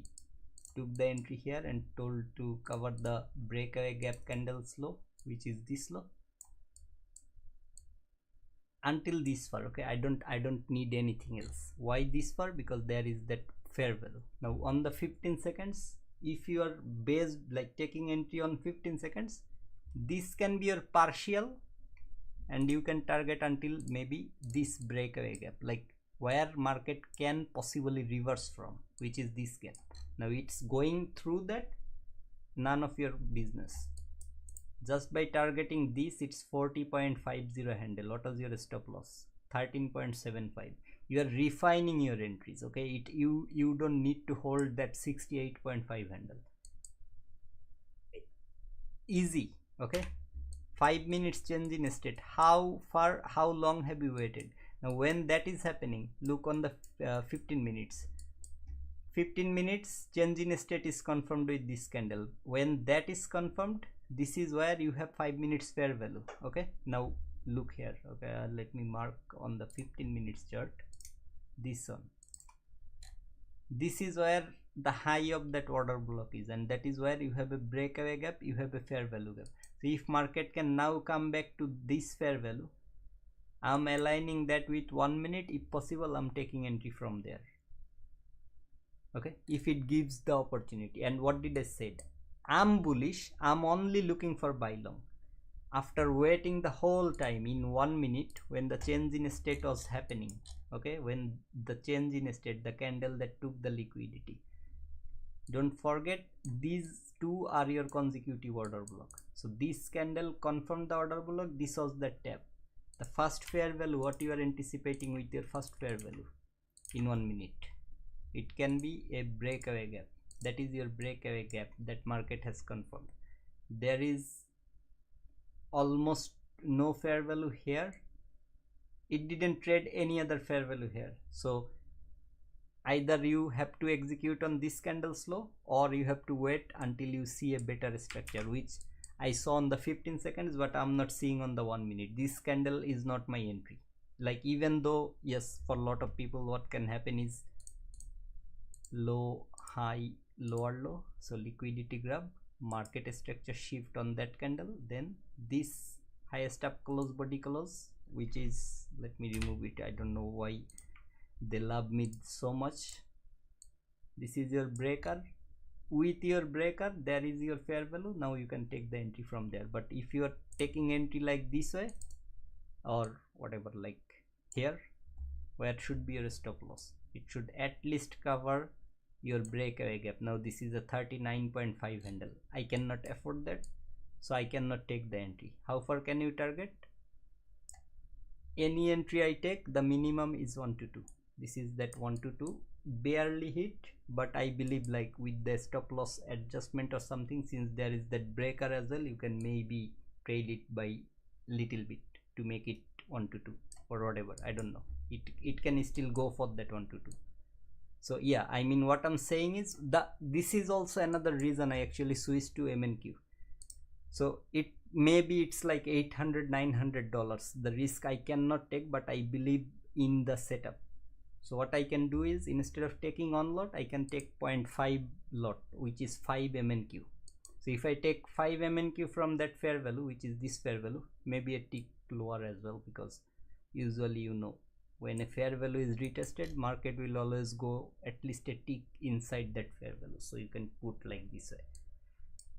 took the entry here and told to cover the breakaway gap candles low, which is this low, until this far. Okay, I don't need anything else. Why this far? Because there is that fair value. Now on the 15 seconds, if you are based like taking entry on 15 seconds, this can be your partial, and you can target until maybe this breakaway gap, like where market can possibly reverse from, which is this gap. Now it's going through that, none of your business. Just by targeting this, it's 40.50 handle. What was your stop loss? 13.75. You are refining your entries. Okay, you don't need to hold that 68.5 handle. Easy. Okay, 5 minutes change in state. How far, how long have you waited? Now when that is happening, look on the 15 minutes. 15 minutes change in state is confirmed with this candle. When that is confirmed, this is where you have 5 minutes fair value. Okay, now look here. Okay, let me mark on the 15 minutes chart this one. This is where the high of that order block is, and that is where you have a breakaway gap, you have a fair value gap. So if market can now come back to this fair value, I'm aligning that with 1 minute. If possible, I'm taking entry from there. Okay, if it gives the opportunity. And what did I say? I'm bullish, I'm only looking for buy long. After waiting the whole time in 1 minute, when the change in state was happening, okay, when the change in state, the candle that took the liquidity, don't forget these two are your consecutive order block. So this candle confirmed the order block. This was the tap. The first fair value, what you are anticipating with your first fair value in 1 minute, it can be a breakaway gap. That is your breakaway gap that market has confirmed. There is almost no fair value here. It didn't trade any other fair value here. So either you have to execute on this candle slow, or you have to wait until you see a better structure, which I saw on the 15 seconds, but I'm not seeing on the 1 minute. This candle is not my entry. Like, even though, yes, for a lot of people, what can happen is low, high, lower low. So liquidity grab, market structure shift on that candle, then this highest up close, body close, which is, let me remove it. I don't know why they love me so much. This is your breaker. With your breaker, there is your fair value. Now you can take the entry from there. But if you are taking entry like this way, or whatever, like here, where should be your stop loss? It should at least cover your breakaway gap. Now this is a 39.5 handle. I cannot afford that. so I cannot take the entry. How far can you target? Any entry I take, the minimum is 1 to 2. This is that 1 to 2, barely hit, but I believe like with the stop loss adjustment or something, since there is that breaker as well, you can maybe trade it by little bit to make it 1 to 2 or whatever. I don't know, it can still go for that 1 to 2. So yeah, I mean, what I'm saying is this is also another reason I actually switched to MNQ. So maybe it's like $800-900, the risk I cannot take, but I believe in the setup. So what I can do is, instead of taking on lot, I can take 0.5 lot, which is 5 MNQ. So if I take 5 MNQ from that fair value, which is this fair value, maybe a tick lower as well, because usually, you know, when a fair value is retested, market will always go at least a tick inside that fair value. So you can put like this way.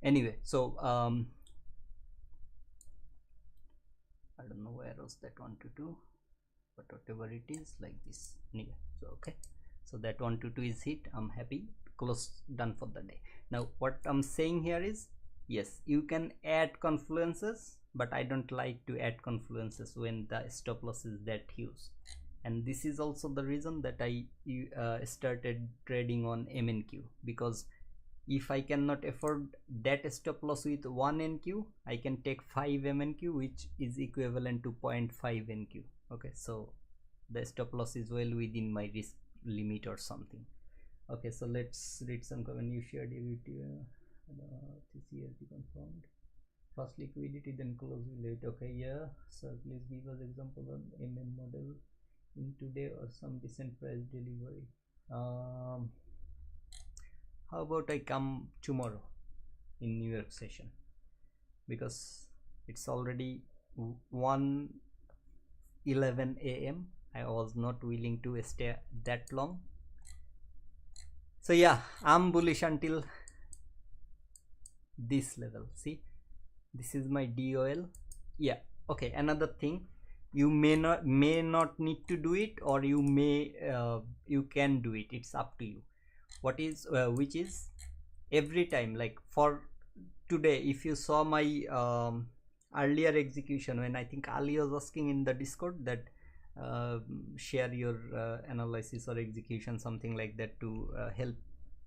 Anyway, so I don't know where was that 1 to 2, but whatever it is, like this. Anyway, so okay, so that 1 to 2 is hit. I'm happy, close, done for the day. Now what I'm saying here is, yes, you can add confluences, but I don't like to add confluences when the stop loss is that huge. And this is also the reason that I started trading on MNQ, because if I cannot afford that stop loss with 1 NQ, I can take 5 MNQ, which is equivalent to 0.5 NQ. Okay, so the stop loss is well within my risk limit or something. Okay, so let's read some comment. You shared CISD confirmed. First liquidity, then close late. Okay, yeah. So please give us example on MM model in today or some decent price delivery. How about I come tomorrow in New York session, because it's already 1:11 AM. I was not willing to stay that long. So yeah, I'm bullish until this level. See, this is my DOL. Yeah, okay, another thing, you may not need to do it, or you can do it. It's up to you. What is which is, every time, like for today, if you saw my earlier execution, when I think Ali was asking in the Discord that share your analysis or execution, something like that, to help,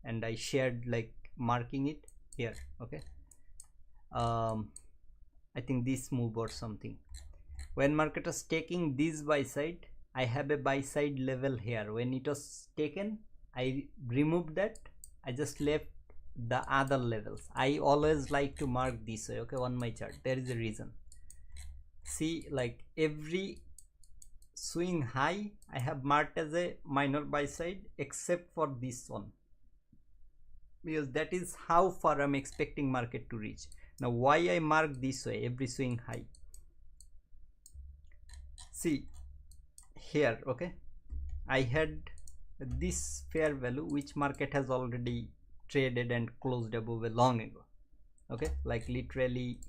and I shared like marking it here. Okay, I think this move or something, when market was taking this buy side, I have a buy side level here. When it was taken, I removed that, I just left the other levels. I always like to mark this way, okay, on my chart. There is a reason. See, like every swing high I have marked as a minor buy side, except for this one, because that is how far I'm expecting market to reach. Now why I mark this way every swing high? See here, okay, I had this fair value which market has already traded and closed above a long ago. Okay, like literally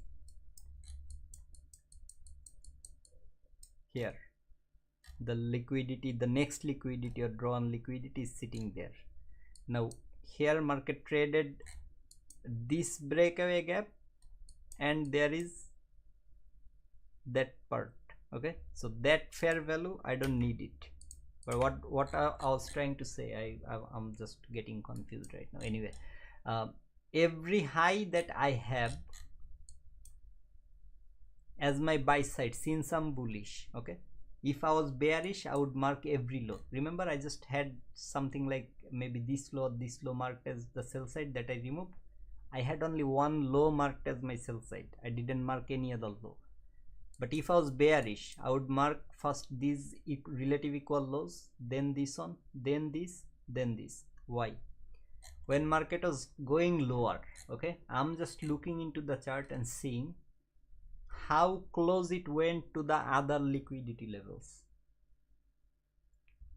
here, the liquidity, the next liquidity or drawn liquidity is sitting there. Now here market traded this breakaway gap, and there is that part. Okay, so that fair value I don't need it. But what I was trying to say, I'm just getting confused right now. Anyway, every high that I have as my buy side, since I'm bullish, okay, if I was bearish, I would mark every low. Remember, I just had something like maybe this low marked as the sell side that I removed. I had only one low marked as my sell side. I didn't mark any other low. But if I was bearish, I would mark first these relative equal lows, then this one, then this, then this. Why? When market was going lower, okay, I'm just looking into the chart and seeing how close it went to the other liquidity levels.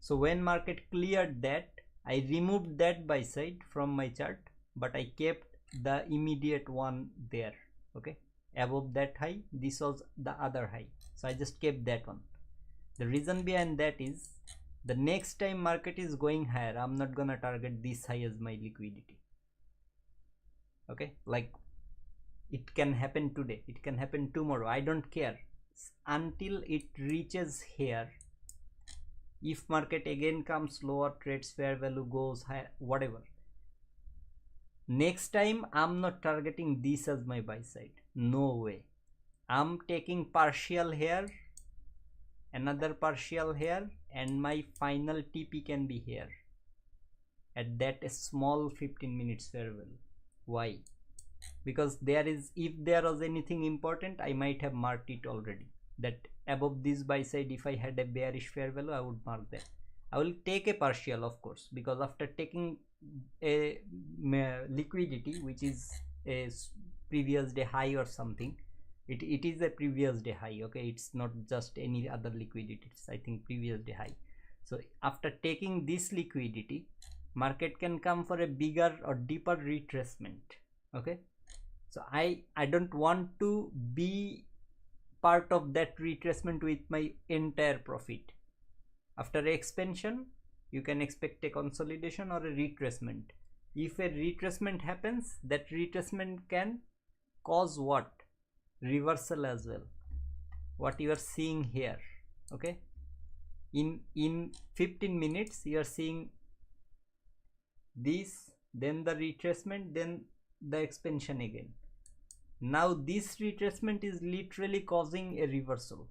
So when market cleared that, I removed that buy side from my chart, but I kept the immediate one there. Okay, above that high, this was the other high, so I just kept that one. The reason behind that is, the next time market is going higher, I'm not gonna target this high as my liquidity. Okay, like It can happen today, it can happen tomorrow, I don't care, until it reaches here. If market again comes lower, trades fair value, goes higher, whatever, next time I'm not targeting this as my buy side, no way. I'm taking partial here, another partial here, and my final TP can be here at that small 15 minutes fair value. Why? Because there is, if there was anything important, I might have marked it already, that above this buy side, if I had a bearish fair value, I would mark that. I will take a partial, of course, because after taking a liquidity which is a previous day high or something, it is a previous day high, okay, it's not just any other liquidity, it's I think previous day high. So after taking this liquidity, market can come for a bigger or deeper retracement, okay. So I don't want to be part of that retracement with my entire profit. After expansion, you can expect a consolidation or a retracement. If a retracement happens, that retracement can cause what? Reversal as well, what you are seeing here, okay. In 15 minutes you are seeing this, then the retracement, then the expansion again. Now this retracement is literally causing a reversal.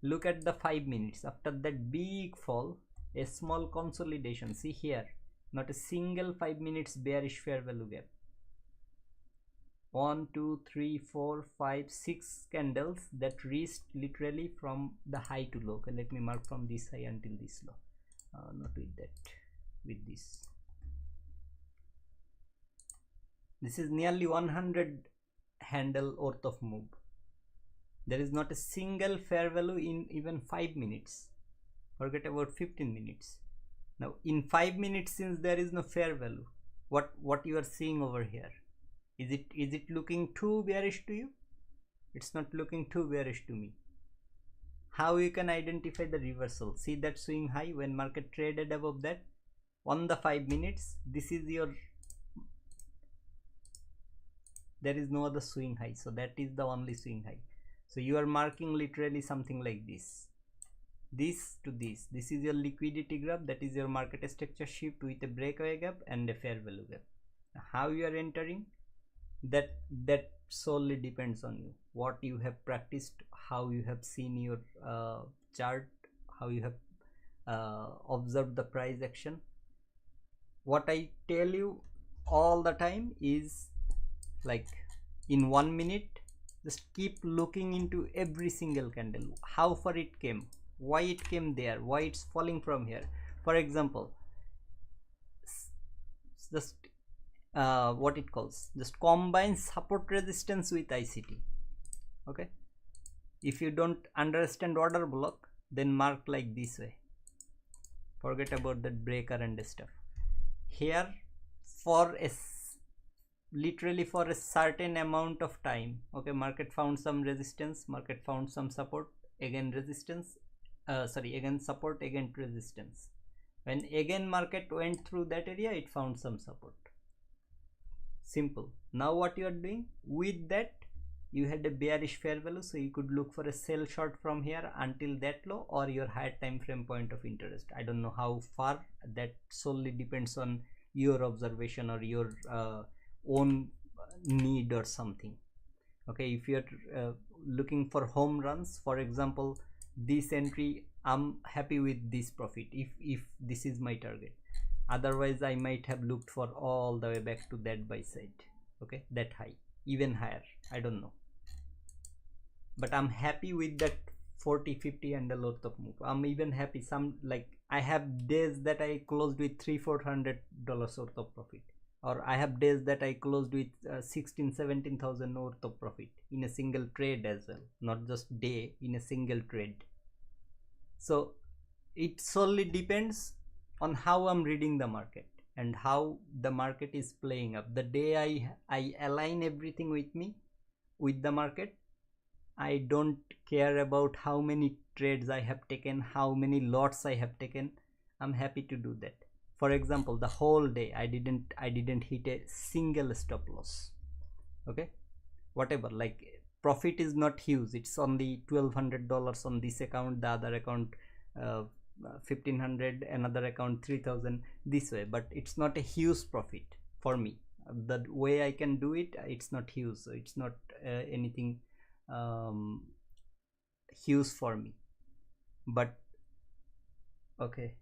Look at the 5 minutes, after that big fall, a small consolidation. See here, not a single 5 minutes bearish fair value gap. 1 2 3 4 5 6 candles that reached literally from the high to low. Okay, let me mark from this high until this low, not with that, with this. This is nearly 100 handle worth of move. There is not a single fair value in even 5 minutes, forget about 15 minutes. Now in 5 minutes, since there is no fair value, what you are seeing over here, is it looking too bearish to you? It's not looking too bearish to me. How you can identify the reversal? See that swing high when market traded above that on the 5 minutes, this is your, there is no other swing high, so that is the only swing high. So you are marking literally something like this to this is your liquidity graph, that is your market structure shift with a breakaway gap and a fair value gap. How you are entering, that solely depends on you, what you have practiced, how you have seen your chart, how you have observed the price action. What I tell you all the time is, like, in 1 minute, just keep looking into every single candle, how far it came, why it came there, why it's falling from here. For example, just what it calls, just combine support resistance with ICT, okay. If you don't understand order block, then mark like this way, forget about that breaker and stuff. Here, for a literally for a certain amount of time, okay, market found some resistance, market found some support, again resistance, again support, again resistance. When again market went through that area, it found some support. Simple. Now what you are doing with that, you had a bearish fair value, so you could look for a sell short from here until that low, or your higher time frame point of interest. I don't know how far, that solely depends on your observation or your own need or something, okay. If you are looking for home runs, for example, this entry, I'm happy with this profit if this is my target. Otherwise I might have looked for all the way back to that buy side, okay, that high, even higher, I don't know, but I'm happy with that 40-50 and a lot of move. I'm even happy, some, like, I have days that I closed with $300-400 worth of profit, or I have days that I closed with 16,000-17,000 worth of profit in a single trade as well, not just day, in a single trade. So it solely depends on how I'm reading the market and how the market is playing up. The day I align everything with me, with the market, I don't care about how many trades I have taken, how many lots I have taken. I'm happy to do that. For example, the whole day I didn't hit a single stop loss. Okay, whatever, like profit is not huge, it's only $1,200 on this account, the other account 1,500, another account 3,000, this way, but it's not a huge profit for me. The way I can do it, it's not huge, so it's not anything huge for me. But okay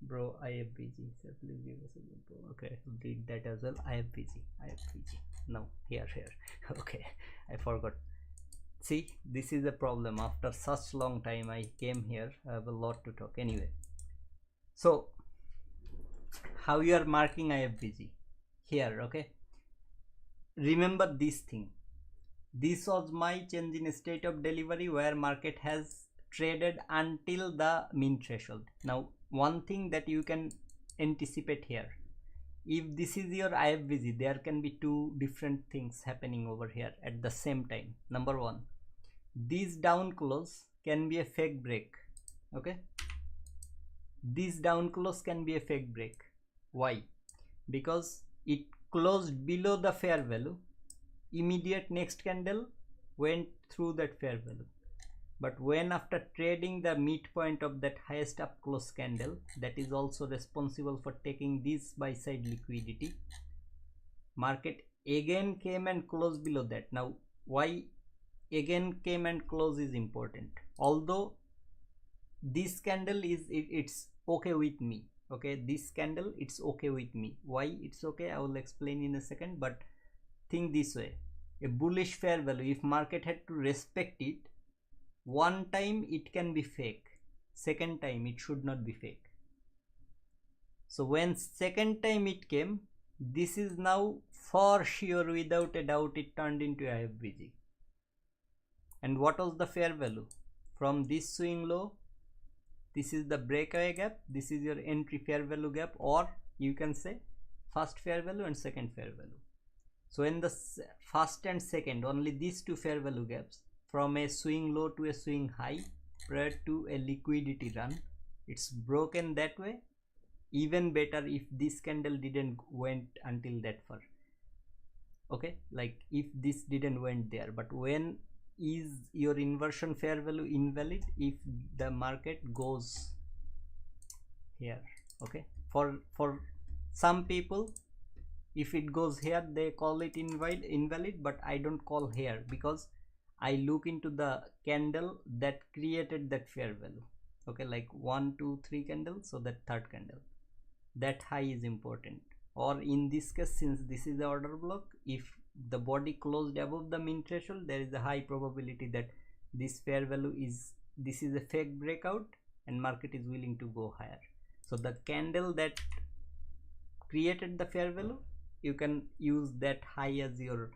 bro, IFBG, so please give us a good, okay, read that as well. IFBG, no, here okay, I forgot. See, this is a problem, after such long time I came here, I have a lot to talk anyway. So how you are marking IFBG here, okay, remember this thing, this was my change in state of delivery where market has traded until the mean threshold. Now one thing that you can anticipate here, if this is your IFBG, there can be two different things happening over here at the same time. Number one, this down close can be a fake break. Okay, this down close can be a fake break. Why? Because it closed below the fair value, immediate next candle went through that fair value, but when after trading the midpoint of that highest up close candle, that is also responsible for taking this buy side liquidity, market again came and closed below that. Now why again came and close is important, although this candle is it's okay with me. Okay, this candle, it's okay with me. Why it's okay, I will explain in a second, but think this way, a bullish fair value, if market had to respect it, one time it can be fake, second time it should not be fake. So when second time it came, this is now for sure, without a doubt, it turned into IFBG. And what was the fair value? From this swing low, this is the breakaway gap, this is your entry fair value gap, or you can say first fair value and second fair value. So in the first and second, only these two fair value gaps, from a swing low to a swing high prior to a liquidity run, it's broken that way. Even better if this candle didn't went until that far. Okay, like if this didn't went there, but when is your inversion fair value invalid? If the market goes here. Okay, for some people, if it goes here, they call it invalid, but I don't call here, because I look into the candle that created that fair value. Okay, like 1 2 3 candles, so that third candle, that high is important. Or in this case, since this is the order block, if the body closed above the mean threshold, there is a high probability that this fair value is, this is a fake breakout and market is willing to go higher. So the candle that created the fair value, you can use that high as your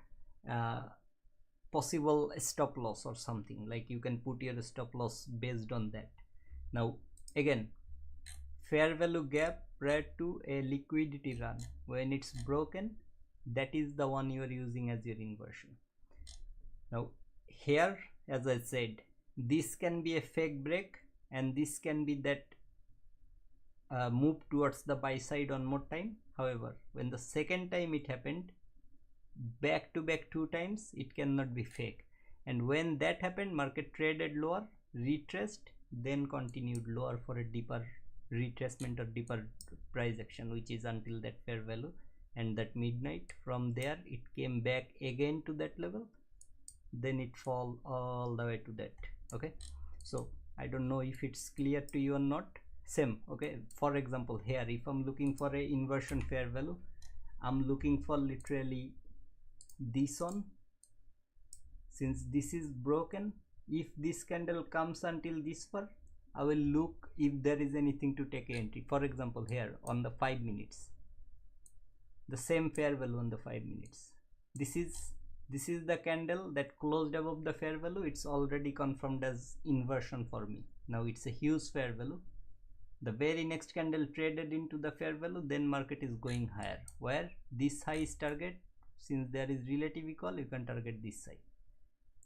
possible stop loss or something, like you can put your stop loss based on that. Now again, fair value gap prior to a liquidity run, when it's broken, that is the one you are using as your inversion. Now here, as I said, this can be a fake break and this can be that move towards the buy side one more time. However, when the second time it happened, back to back two times, it cannot be fake. And when that happened, market traded lower, retraced, then continued lower for a deeper retracement or deeper price action, which is until that fair value and that midnight. From there it came back again to that level, then it fall all the way to that. Okay, so I don't know if it's clear to you or not. Same. Okay, for example, here if I'm looking for a inversion fair value, I'm looking for literally this one. Since this is broken, if this candle comes until this far, I will look if there is anything to take entry. For example, here on the 5 minutes, the same fair value on the 5 minutes, this is the candle that closed above the fair value. It's already confirmed as inversion for me. Now it's a huge fair value. The very next candle traded into the fair value, then market is going higher, where this high is target. Since there is relative equal, you can target this side.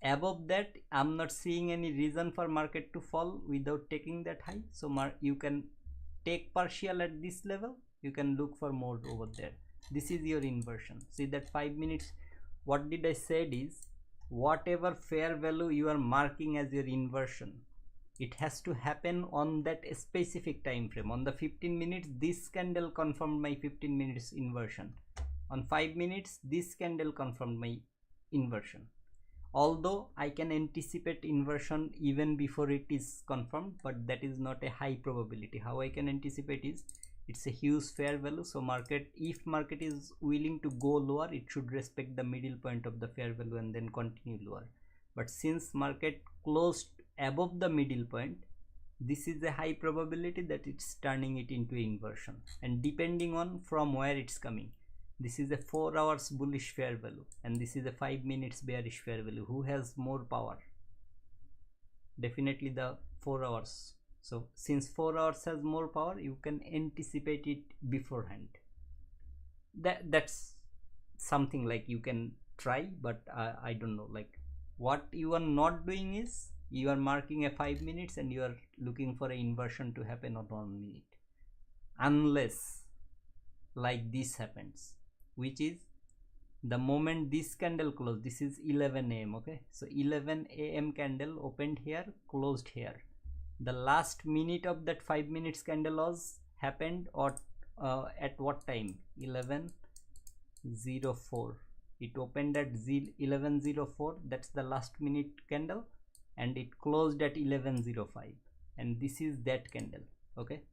Above that, I'm not seeing any reason for market to fall without taking that high. So you can take partial at this level, you can look for more over there. This is your inversion. See that 5 minutes, what did I said is, whatever fair value you are marking as your inversion, it has to happen on that specific time frame. On the 15 minutes, this candle confirmed my 15 minutes inversion. On 5 minutes, this candle confirmed my inversion. Although I can anticipate inversion even before it is confirmed, but that is not a high probability. How I can anticipate is, it's a huge fair value, so if market is willing to go lower, it should respect the middle point of the fair value and then continue lower. But since market closed above the middle point, this is a high probability that it's turning it into inversion, and depending on from where it's coming. This is a 4 hours bullish fair value and this is a 5 minutes bearish fair value. Who has more power? Definitely the 4 hours. So since 4 hours has more power, you can anticipate it beforehand. That's something like you can try, but I don't know. Like, what you are not doing is, you are marking a 5 minutes and you are looking for an inversion to happen on 1 minute, unless like this happens, which is the moment this candle closed. This is 11 AM, okay? So 11 AM candle opened here, closed here. The last minute of that 5 minutes candle was happened or at what time? 11:04. It opened at 11:04. That's the last minute candle, and it closed at 11:05. And this is that candle, okay?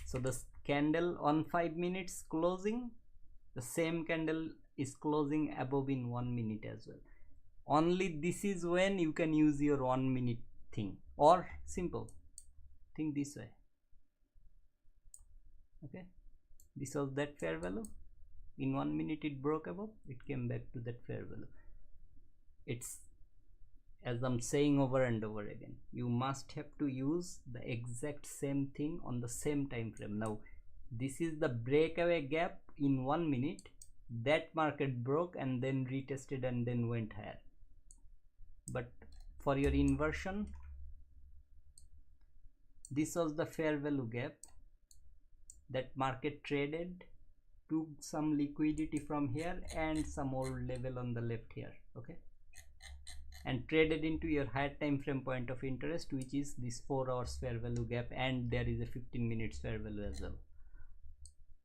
So the candle on 5 minutes closing, the same candle is closing above in 1 minute as well. Only this is when you can use your 1 minute thing, or simple think this way, okay? This was that fair value. In 1 minute it broke above, it came back to that fair value. It's, as I'm saying over and over again, you must have to use the exact same thing on the same time frame. Now this is the breakaway gap in 1 minute. That market broke and then retested and then went higher. But for your inversion, this was the fair value gap that market traded, took some liquidity from here and some old level on the left here, okay, and traded into your higher time frame point of interest, which is this 4 hours fair value gap, and there is a 15 minutes fair value as well.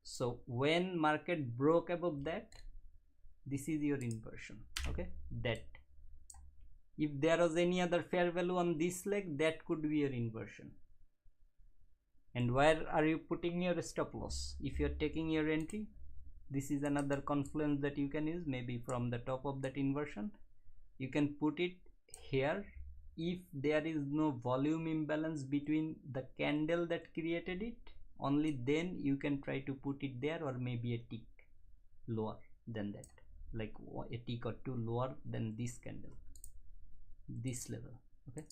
So when market broke above that, this is your inversion, okay? That if there was any other fair value on this leg, that could be your inversion. And where are you putting your stop loss? If you're taking your entry, this is another confluence that you can use. Maybe from the top of that inversion, you can put it here. If there is no volume imbalance between the candle that created it, only then you can try to put it there, or maybe a tick lower than that, like a tick or two lower than this candle, this level, okay?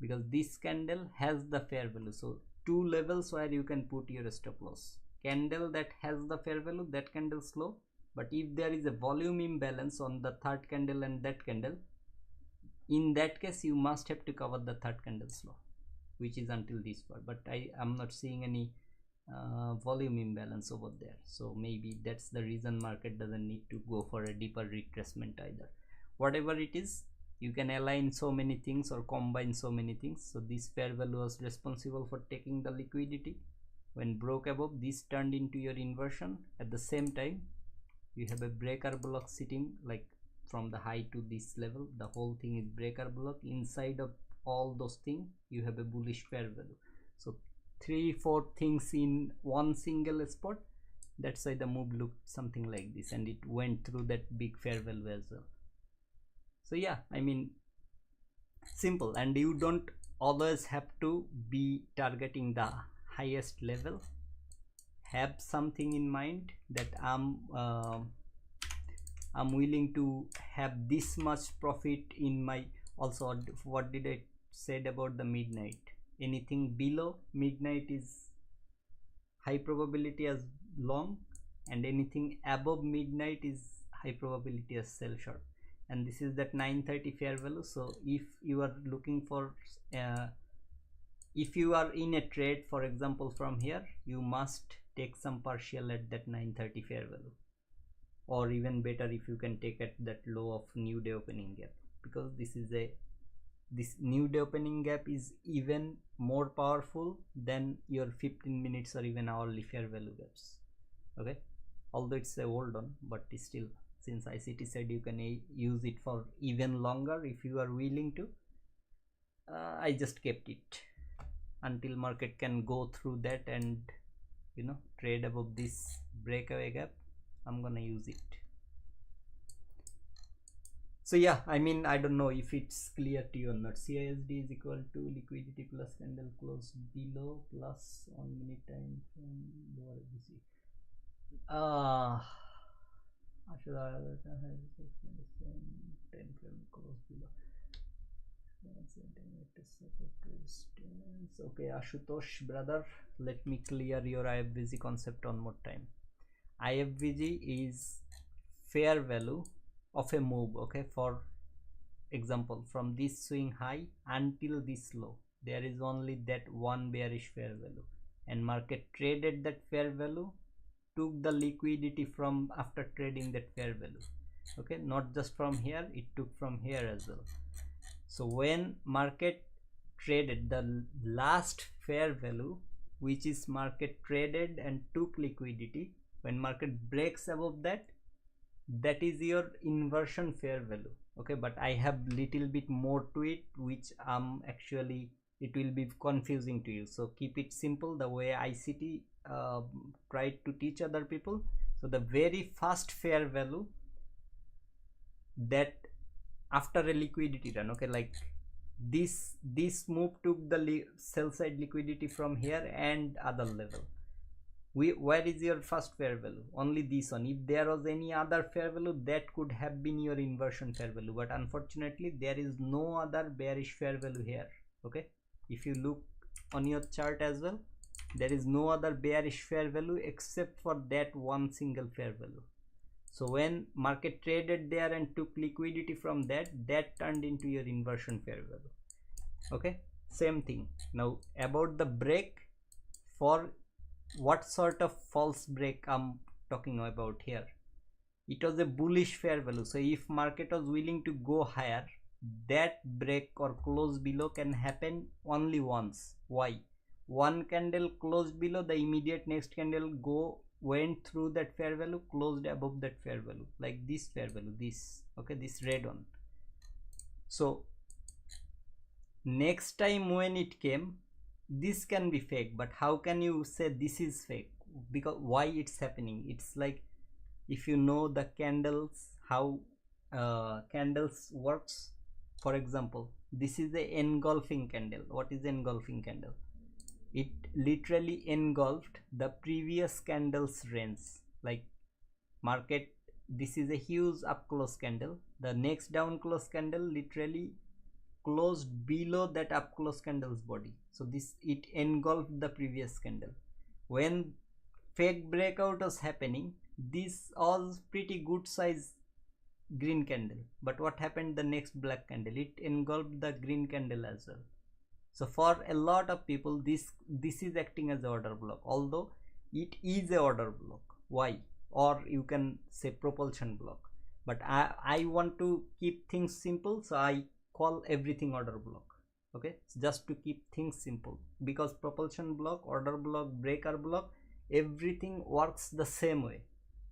Because this candle has the fair value. So 2 levels where you can put your stop loss. Candle that has the fair value, that candle slow, but if there is a volume imbalance on the third candle and that candle, in that case you must have to cover the third candle slow, which is until this far. But I am not seeing any volume imbalance over there, so maybe that's the reason market doesn't need to go for a deeper retracement either. Whatever it is, you can align so many things or combine so many things. So this fair value was responsible for taking the liquidity. When broke above, this turned into your inversion. At the same time, you have a breaker block sitting, like from the high to this level, the whole thing is breaker block. Inside of all those things, you have a bullish fair value. So 3-4 things in one single spot. That's why the move looked something like this, and it went through that big fair value as well. So yeah, I mean, simple. And you don't always have to be targeting the highest level. Have something in mind that I'm willing to have this much profit in my. Also, what did I said about the midnight? Anything below midnight is high probability as long, and anything above midnight is high probability as sell short. And this is that 930 fair value. So if you are looking for if you are in a trade, for example, from here, you must take some partial at that 930 fair value. or even better if you can take at that low of new day opening gap, because this new day opening gap is even more powerful than your 15 minutes or even hourly fair value gaps. Okay, although it's a old one, but still, since ICT said you can use it for even longer if you are willing to, I just kept it until market can go through that and trade above this breakaway gap. I'm gonna use it. So yeah, I mean, I don't know if it's clear to you or not. CISD is equal to liquidity plus candle close below plus 1 minute time from lower FVC. I should have time frame close below. Okay, Ashutosh brother, let me clear your IFVG concept one more time. IFVG is fair value of a move. Okay, for example, from this swing high until this low, there is only that one bearish fair value, and market traded that fair value, took the liquidity from after trading that fair value. Okay, not just from here, it took from here as well. So when market traded the last fair value, which is market traded and took liquidity, when market breaks above that, that is your inversion fair value. Okay, but I have little bit more to it, which actually it will be confusing to you, so keep it simple the way ICT tried to teach other people. So the very first fair value that after a liquidity run, okay, like this move took the sell side liquidity from here and other level. Where is your first fair value? Only this one. If there was any other fair value, that could have been your inversion fair value, but unfortunately there is no other bearish fair value here. Okay, if you look on your chart as well, there is no other bearish fair value except for that one single fair value. So when market traded there and took liquidity from that turned into your inversion fair value. Okay, same thing. Now about the break, for what sort of false break I'm talking about here? It was a bullish fair value. So if market was willing to go higher, that break or close below can happen only once. Why? One candle closed below, the immediate next candle went through that fair value, closed above that fair value, like this fair value, this, okay, this red one. So next time when it came, this can be fake, but how can you say this is fake? Because why it's happening? It's like, if you know the candles, how candles works. For example, this is the engulfing candle. What is engulfing candle? It literally engulfed the previous candle's range. Like market, this is a huge up close candle, the next down close candle literally closed below that up close candle's body. So this, it engulfed the previous candle. When fake breakout was happening, this was pretty good size green candle, but what happened? The next black candle, it engulfed the green candle as well. So for a lot of people, this is acting as an order block, although it is a order block. Why? Or you can say propulsion block, but I want to keep things simple, so I call everything order block. Okay, so just to keep things simple, because propulsion block, order block, breaker block, everything works the same way.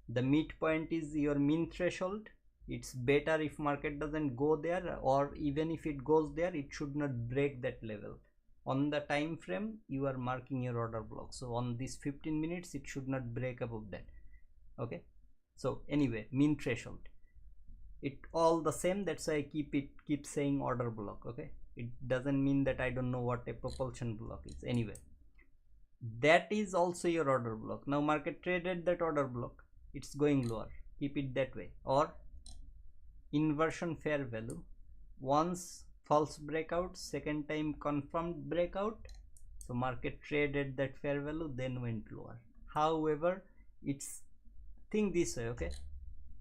The midpoint is your mean threshold. It's better if market doesn't go there, or even if it goes there, it should not break that level. On the time frame, you are marking your order block, so on this 15 minutes it should not break above that. Okay, so anyway, mean threshold, it all the same. That's why I keep saying order block. Okay, it doesn't mean that I don't know what a propulsion block is. Anyway, that is also your order block. Now market traded that order block, it's going lower, keep it that way. Or inversion fair value, once false breakout, second time confirmed breakout, so market traded that fair value, then went lower. However, it's think this way. Okay,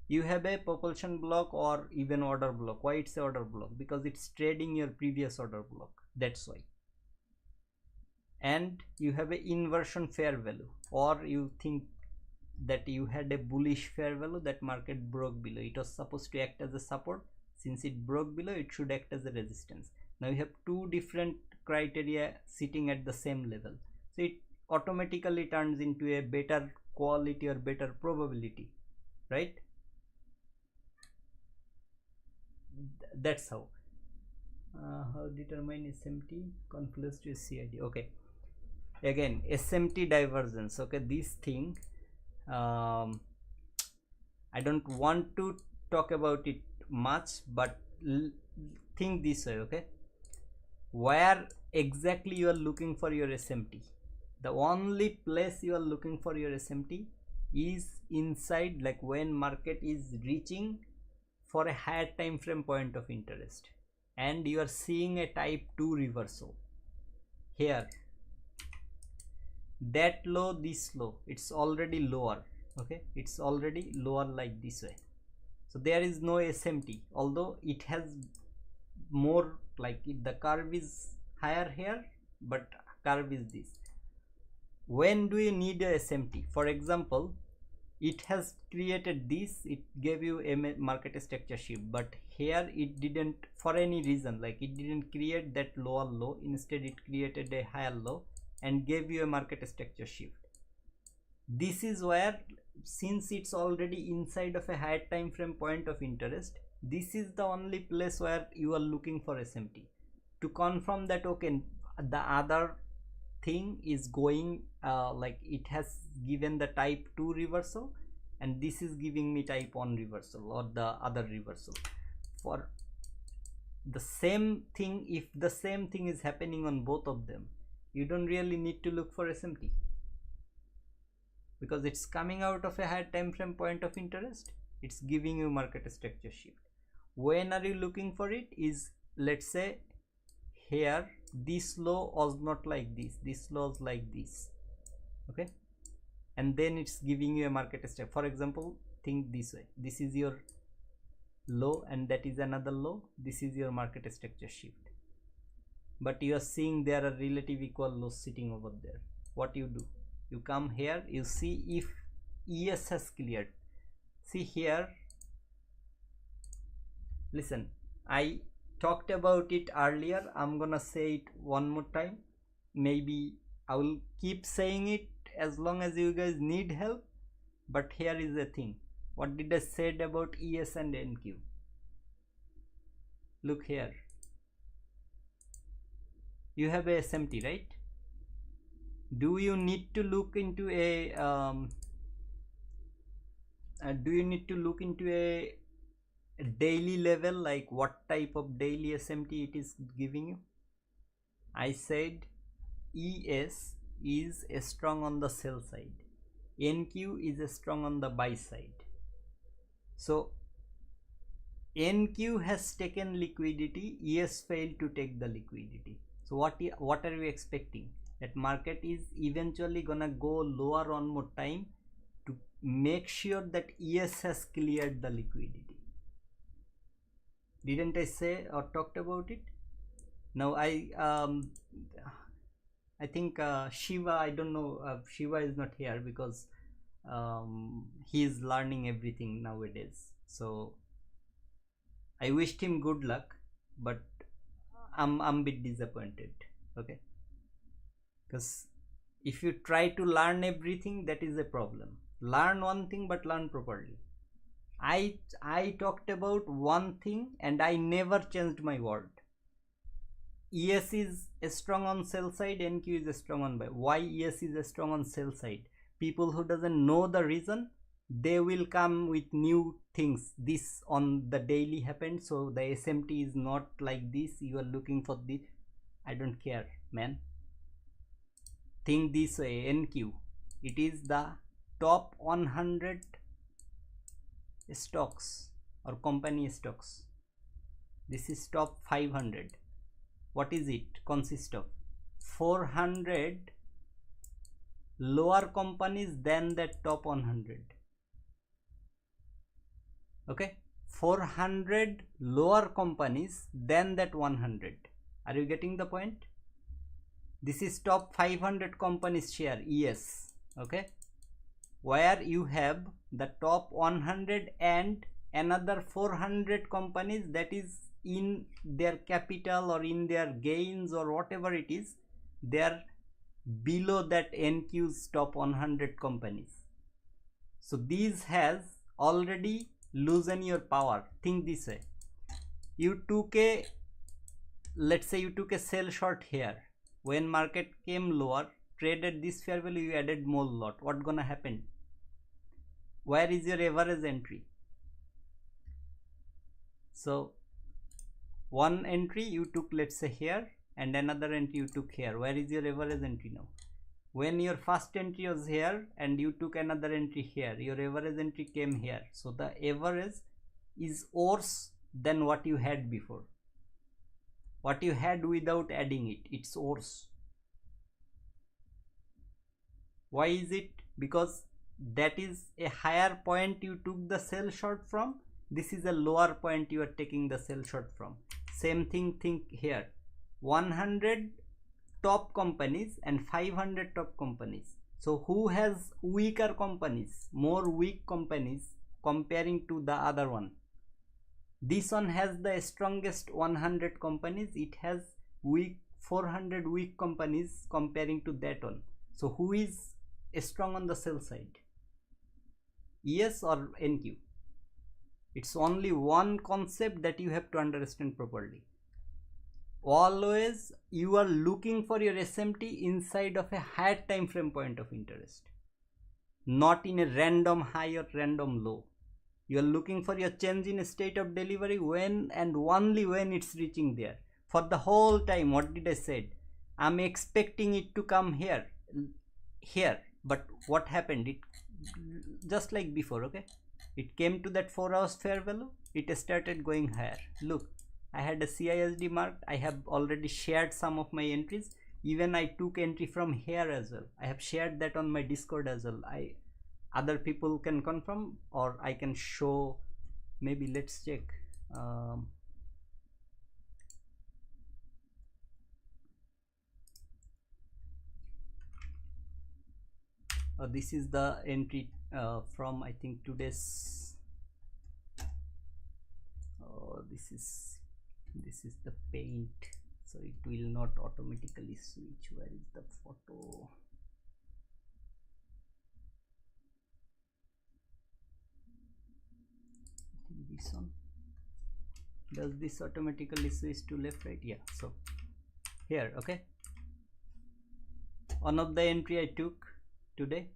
you have a propulsion block or even order block. Why it's a order block? Because it's trading your previous order block, that's why. And you have a inversion fair value, or you think that you had a bullish fair value, that market broke below. It was supposed to act as a support. Since it broke below, it should act as a resistance. Now you have two different criteria sitting at the same level, so it automatically turns into a better quality or better probability, right? That's how. How determine SMT confluence to CID? Okay, again SMT divergence. Okay, this thing I don't want to talk about it much, but think this way. Okay, where exactly you are looking for your SMT? The only place you are looking for your SMT is inside, like when market is reaching for a higher time frame point of interest and you are seeing a type 2 reversal here, that low, this low, it's already lower. Okay, it's already lower like this way, so there is no SMT, although it has more, like the curve is higher here, but curve is this. When do you need a SMT? For example, it has created this, it gave you a market structure shift, but here it didn't, for any reason, like it didn't create that lower low, instead it created a higher low and gave you a market structure shift. This is where, since it's already inside of a higher time frame point of interest, this is the only place where you are looking for SMT to confirm that okay, the other thing is going like it has given the type 2 reversal and this is giving me type 1 reversal or the other reversal. For the same thing, if the same thing is happening on both of them, you don't really need to look for SMT, because it's coming out of a higher time frame point of interest, it's giving you market structure shift. When are you looking for it? Is, let's say here this low was not like this low was like this. Okay, and then it's giving you a market structure. For example, think this way, this is your low and that is another low, this is your market structure shift, but you are seeing there are relative equal lows sitting over there. What you do, you come here, you see if ES has cleared. See here, listen, I talked about it earlier, I'm gonna say it one more time, maybe I will keep saying it as long as you guys need help, but here is the thing. What did I said about ES and NQ? Look here, you have a SMT, right? Do you need to look into a daily level, like what type of daily SMT it is giving you? I said ES is strong on the sell side, NQ is strong on the buy side. So NQ has taken liquidity, ES failed to take the liquidity. So what are we expecting? That market is eventually gonna go lower one more time to make sure that ES has cleared the liquidity. Didn't I say or talked about it? Now I think Shiva, I don't know, Shiva is not here because he is learning everything nowadays, so I wished him good luck, but I'm a bit disappointed. Okay, because if you try to learn everything, that is a problem. Learn one thing but learn properly. I talked about one thing and I never changed my word. ES is strong on sell side, NQ is strong on buy. Why ES is strong on sell side? People who doesn't know the reason, they will come with new things. This on the daily happened, so the SMT is not like this, you are looking for this. I don't care, man. Think this way, NQ, it is the top 100 stocks or company stocks. This is top 500. What is it consist of? 400 lower companies than that top 100. Okay, 400 lower companies than that 100. Are you getting the point? This is top 500 companies share, ES. Okay, where you have the top 100 and another 400 companies that is in their capital or in their gains or whatever it is, they are below that NQ's top 100 companies. So these has already loosened your power. Think this way: you took a, let's say you took a sell short here, when market came lower, traded this fair value, you added more lot. What gonna happen? Where is your average entry? So one entry you took, let's say here, and another entry you took here. Where is your average entry now? When your first entry was here and you took another entry here, your average entry came here. So the average is worse than what you had before. What you had without adding it, it's worse. Why is it? Because that is a higher point you took the sell short from. This is a lower point you are taking the sell short from. Same thing, think here. 100 top companies and 500 top companies. So who has weaker companies, more weak companies comparing to the other one? This one has the strongest 100 companies. It has weak 400 weak companies comparing to that one. So who is strong on the sell side? ES or NQ? It's only one concept that you have to understand properly. Always you are looking for your SMT inside of a higher time frame point of interest, not in a random high or random low. You are looking for your change in state of delivery when and only when it's reaching there. For the whole time, what did I say? I'm expecting it to come here, but what happened? It just like before, okay? It came to that 4 hours fair value, it started going higher. Look, I had a CISD marked. I have already shared some of my entries. Even I took entry from here as well. I have shared that on my Discord as well. Other people can confirm, or I can show. Maybe let's check. This is the entry from, I think, today's. This is the paint, so it will not automatically switch. Where is the photo? I think this one. Does this automatically switch to left, right? Yeah. So here, okay, one of the entry I took today.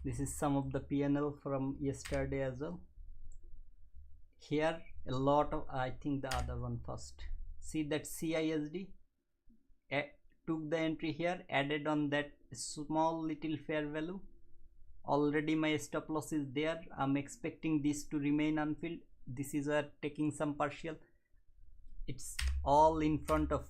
This is some of the PNL from yesterday as well. Here a lot of, I think the other one first. See that CISD, took the entry here, added on that small little fair value. Already my stop loss is there. I'm expecting this to remain unfilled. This is where taking some partial. It's all in front of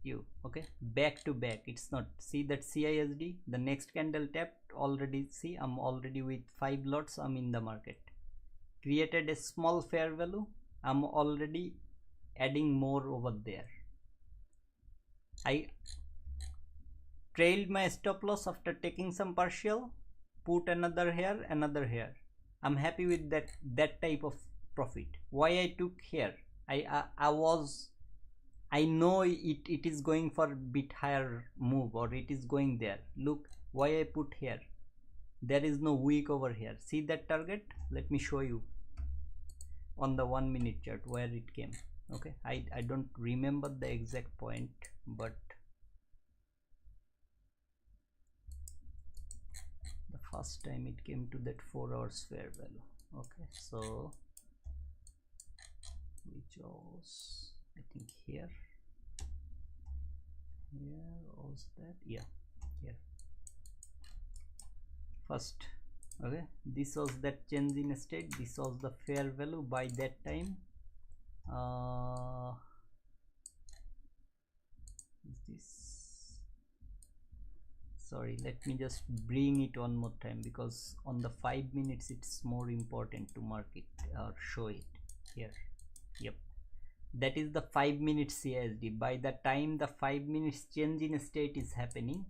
you, okay, back to back. It's not. See that CISD, the next candle tapped already. See, I'm already with 5 lots. I'm in the market. Created a small fair value. I'm already adding more over there. I trailed my stop loss after taking some partial, put another here, another here. I'm happy with that type of profit. Why I took here? I know it is going for a bit higher move, or it is going there. Look why I put here. There is no wick over here. See that target? Let me show you on the 1 minute chart where it came. Okay, I don't remember the exact point, but the first time it came to that 4 hours fair value. Okay, so which was, I think, here was that, yeah, here first. Okay, this was that change in state. This was the fair value by that time. Is this, sorry, let me just bring it one more time, because on the 5 minutes it's more important to mark it or show it here. Yep, that is the 5 minutes CISD. By the time the 5 minutes change in state is happening,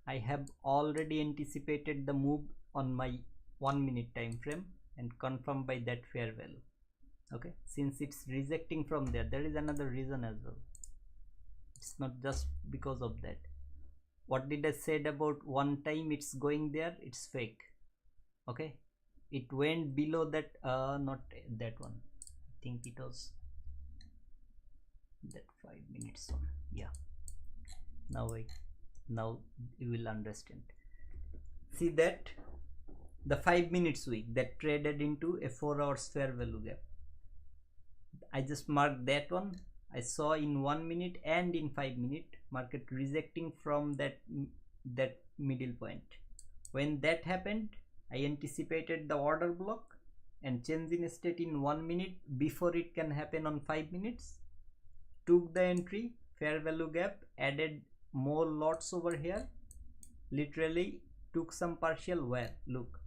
I have already anticipated the move on my 1 minute time frame and confirmed by that fair value. Okay, since it's rejecting from there, there is another reason as well. It's not just because of that. What did I said about one time it's going there? It's fake. Okay, it went below that, not that one. I think it was that 5 minutes on. Yeah, now you will understand. See that the 5 minutes week that traded into a 4 hours fair value gap. I just marked that one. I saw in 1 minute and in 5 minute market rejecting from that middle point. When that happened, I anticipated the order block and change in state in 1 minute before it can happen on 5 minutes. Took the entry, fair value gap, added more lots over here, literally took some partial where, look,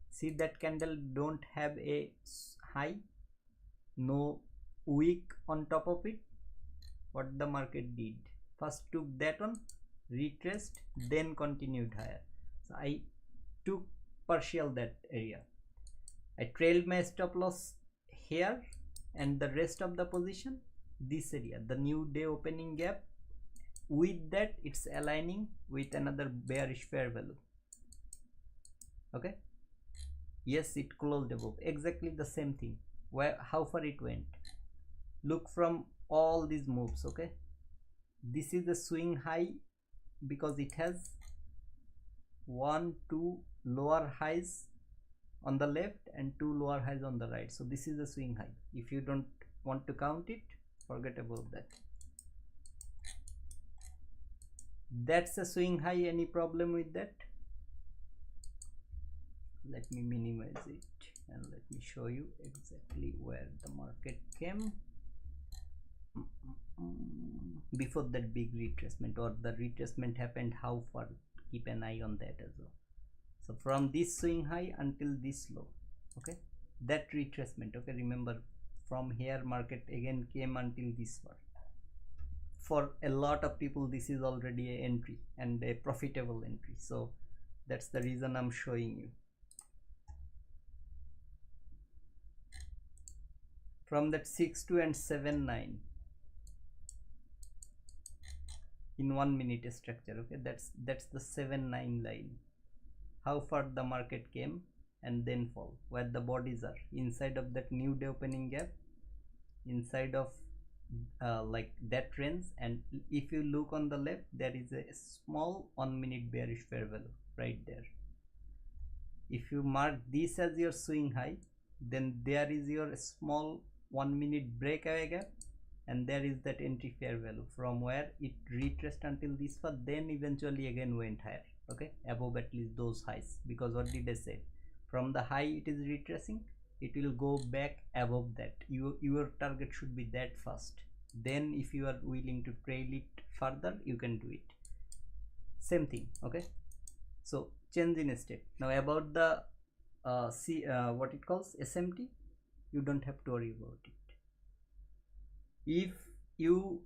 see that candle don't have a high, no wick on top of it. What the market did, first took that one, retraced, then continued higher. So I took partial that area. I trailed my stop loss here and the rest of the position this area, the new day opening gap. With that, it's aligning with another bearish fair value. Okay, yes, it closed above, exactly the same thing. Where, how far it went, look from all these moves. Okay, this is the swing high because it has 1 2 lower highs on the left and 2 lower highs on the right. So this is the swing high. If you don't want to count it, forget about that. That's a swing high. Any problem with that? Let me minimize it and let me show you exactly where the market came before that big retracement, or the retracement happened, how far. Keep an eye on that as well. So from this swing high until this low, okay, that retracement, okay, remember from here market again came until this far. For a lot of people this is already an entry and a profitable entry, so that's the reason I'm showing you. From that 6.2 and 7.9 in 1 minute structure, okay, that's the 7.9 line. How far the market came and then fall, where the bodies are inside of that new day opening gap, inside of like that range. And if you look on the left, there is a small 1 minute bearish fair value right there. If you mark this as your swing high, then there is your small 1 minute breakaway gap, and there is that entry fair value from where it retraced until this far, then eventually again went higher, okay, above at least those highs. Because what did I say, from the high it is retracing, it will go back above that. Your target should be that first, then if you are willing to trail it further, you can do it. Same thing, okay. So change in state. Now about the what it calls SMT, you don't have to worry about it. If you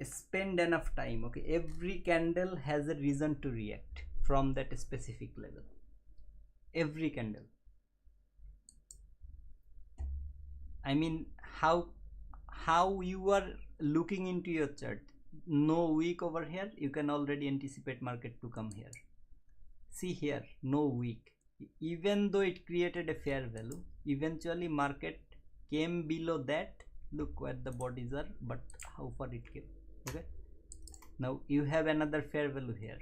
spend enough time, okay, every candle has a reason to react from that specific level. Every candle, I mean, how you are looking into your chart, no wick over here, you can already anticipate market to come here. See here, no wick, even though it created a fair value, eventually market came below that. Look where the bodies are, but how far it came. Okay, now you have another fair value here.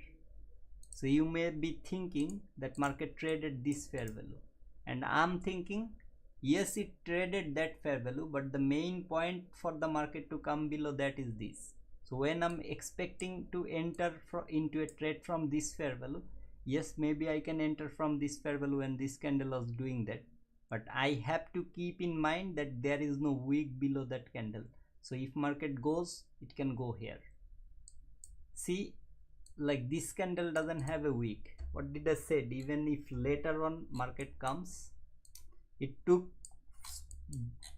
So you may be thinking that market traded this fair value, and I'm thinking yes, it traded that fair value, but the main point for the market to come below that is this. So when I'm expecting to enter into a trade from this fair value, yes, maybe I can enter from this fair value when this candle was doing that, but I have to keep in mind that there is no wick below that candle. So if market goes, it can go here. See, like this candle doesn't have a wick. What did I say? Even if later on market comes, it took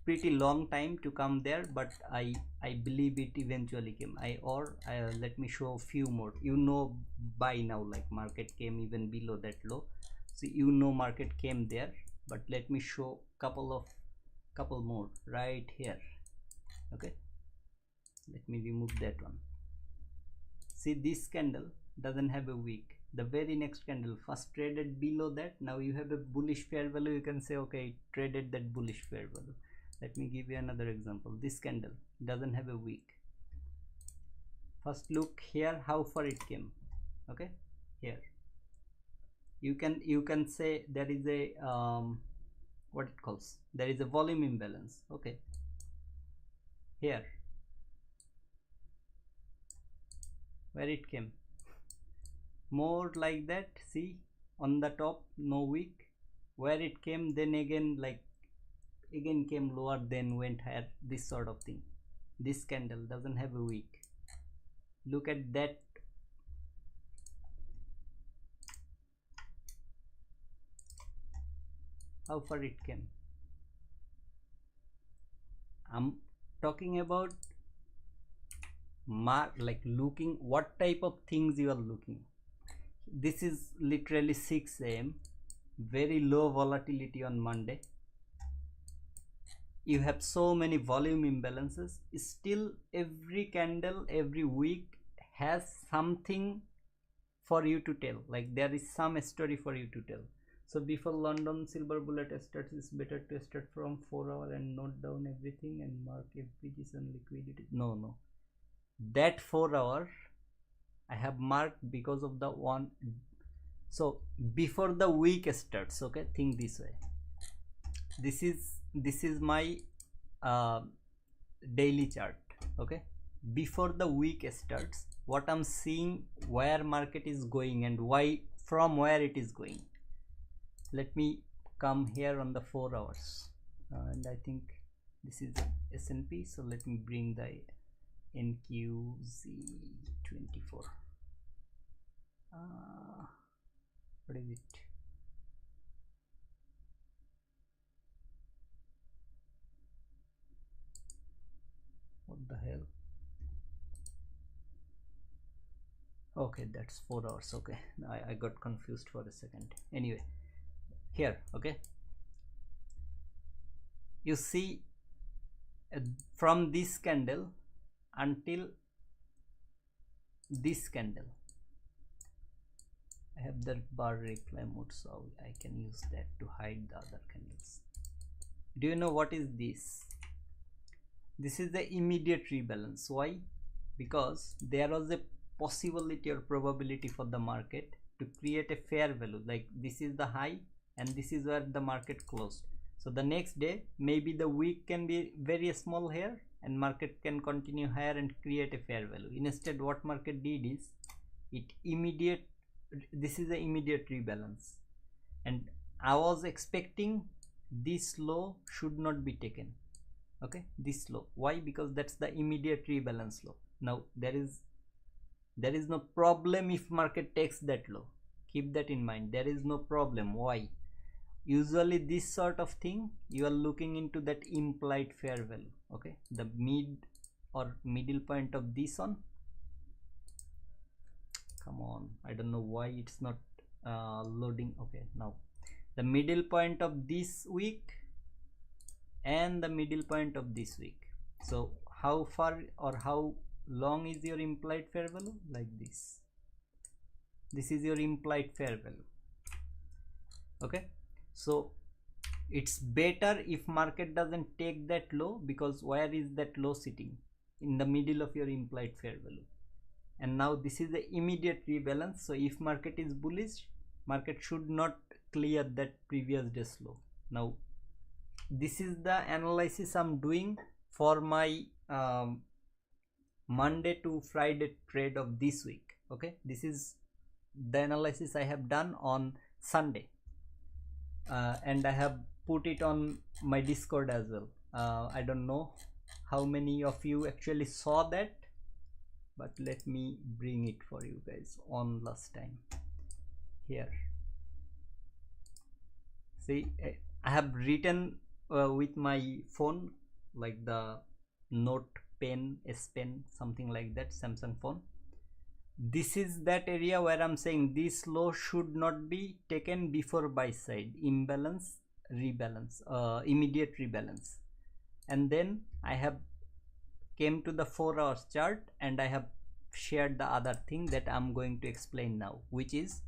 pretty long time to come there, but I believe it eventually came. Let me show a few more. You know by now, like market came even below that low, so you know market came there, but let me show couple more right here. Okay, let me remove that one. See, this candle doesn't have a wick. The very next candle first traded below that. Now you have a bullish fair value. You can say, okay, it traded that bullish fair value. Let me give you another example. This candle doesn't have a wick. First look here how far it came. Okay, here you can say there is a what it calls, there is a volume imbalance. Okay, here where it came, more like that. See, on the top no wick, where it came, then again again came lower, then went higher, this sort of thing. This candle doesn't have a wick. Look at that. How far it came. I'm talking about like looking what type of things you are looking. This is literally 6 a.m. very low volatility on Monday. You have so many volume imbalances. Still every candle every week has something for you to tell, like there is some story for you to tell. So before London silver bullet starts, it's better to start from 4 hour and note down everything and mark every position liquidity. No, that 4 hour I have marked because of the one. So before the week starts, okay, think this way. This is my daily chart. Okay, before the week starts, what I'm seeing, where market is going and why, from where it is going. Let me come here on the 4 hours, and I think this is S&P, so let me bring the NQZ24. What is it? What the hell? Okay, that's 4 hours. Okay, I got confused for a second. Anyway, here, okay, you see from this candle until this candle, I have the bar reply mode, so I can use that to hide the other candles. Do you know what is this? This is the immediate rebalance. Why? Because there was a possibility or probability for the market to create a fair value, like this is the high and this is where the market closed. So the next day maybe the wick can be very small here and market can continue higher and create a fair value. Instead what market did is this is the immediate rebalance, and I was expecting this low should not be taken. Okay, this low. Why? Because that's the immediate rebalance low. Now there is no problem if market takes that low. Keep that in mind. There is no problem. Why? Usually this sort of thing you are looking into that implied fair value. Okay, the mid or middle point of this one. Come on, I don't know why it's not loading. Okay, now the middle point of this week and the middle point of this week. So how far or how long is your implied fair value? Like this. This is your implied fair value. Okay, so it's better if market doesn't take that low, because where is that low sitting? In the middle of your implied fair value. And now this is the immediate rebalance. So if market is bullish, market should not clear that previous day's low. Now this is the analysis I'm doing for my Monday to Friday trade of this week. Okay, this is the analysis I have done on Sunday, and I have put it on my Discord as well. I don't know how many of you actually saw that, but let me bring it for you guys on last time. Here, see, I have written with my phone, like the Note Pen, S Pen, something like that, Samsung phone. This is that area where I'm saying this low should not be taken before buy side, imbalance, rebalance, immediate rebalance. And then I have came to the 4 hours chart and I have shared the other thing that I'm going to explain now, which is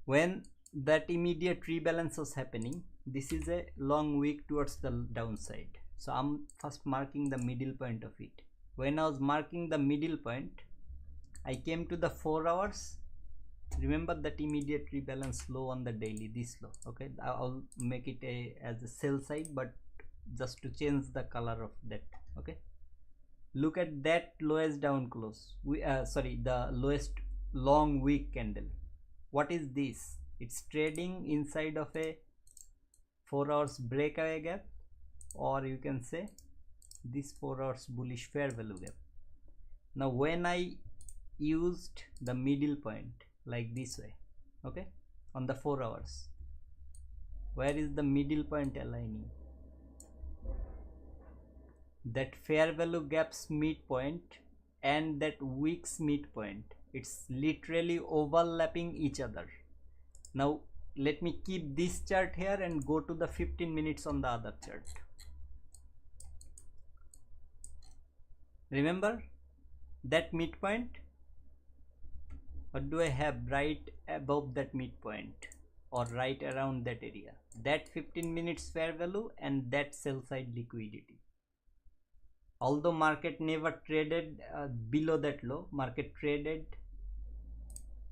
when that immediate rebalance was happening, this is a long wick towards the downside. So I'm first marking the middle point of it. When I was marking the middle point, I came to the 4 hours. Remember that immediate rebalance low on the daily, this low. Okay, I'll make it as a sell side, but just to change the color of that. Okay, look at that lowest down close. The lowest long wick candle. What is this? It's trading inside of a 4 hours breakaway gap, or you can say this 4 hours bullish fair value gap. Now when I used the middle point like this way, okay, on the 4 hours, where is the middle point aligning? That fair value gap's midpoint and that wick's midpoint, it's literally overlapping each other. Now let me keep this chart here and go to the 15 minutes on the other chart. Remember that midpoint? What do I have right above that midpoint or right around that area? That 15 minutes fair value and that sell side liquidity. Although market never traded below that low, market traded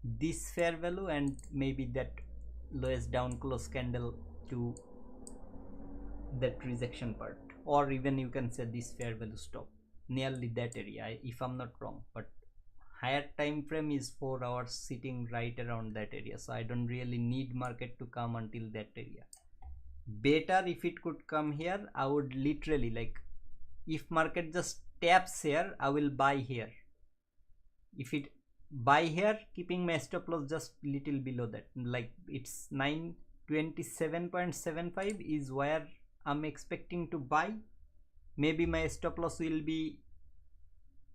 this fair value and maybe that lowest down close candle to that rejection part, or even you can say this fair value stop, nearly that area, if I'm not wrong. But higher time frame is 4 hours sitting right around that area, so I don't really need market to come until that area. Better if it could come here, I would literally, like, if market just taps here, I will buy here. If it buy here, keeping my stop loss just little below that, like it's 927.75 is where I'm expecting to buy. Maybe my stop loss will be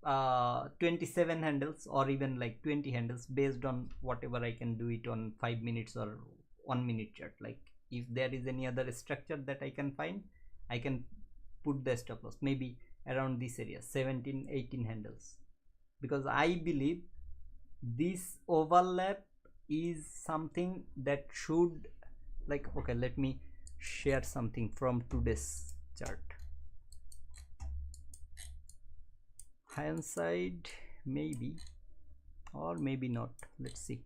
27 handles or even like 20 handles, based on whatever I can do it on 5 minutes or 1 minute chart. Like if there is any other structure that I can find, I can put the stop loss maybe around this area, 17-18 handles, because I believe this overlap is something that should, like, okay, let me share something from today's chart. Hindsight, maybe or maybe not, let's see.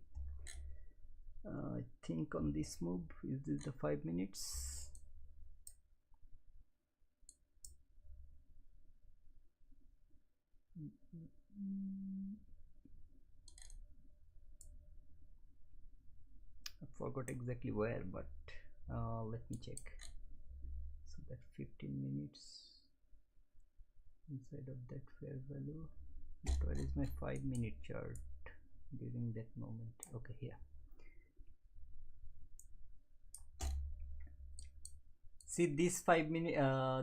I think on this move, is this the 5 minutes? I forgot exactly where, but let me check. So that 15 minutes inside of that fair value, where is my 5 minute chart during that moment? Okay, here. See this 5 minute,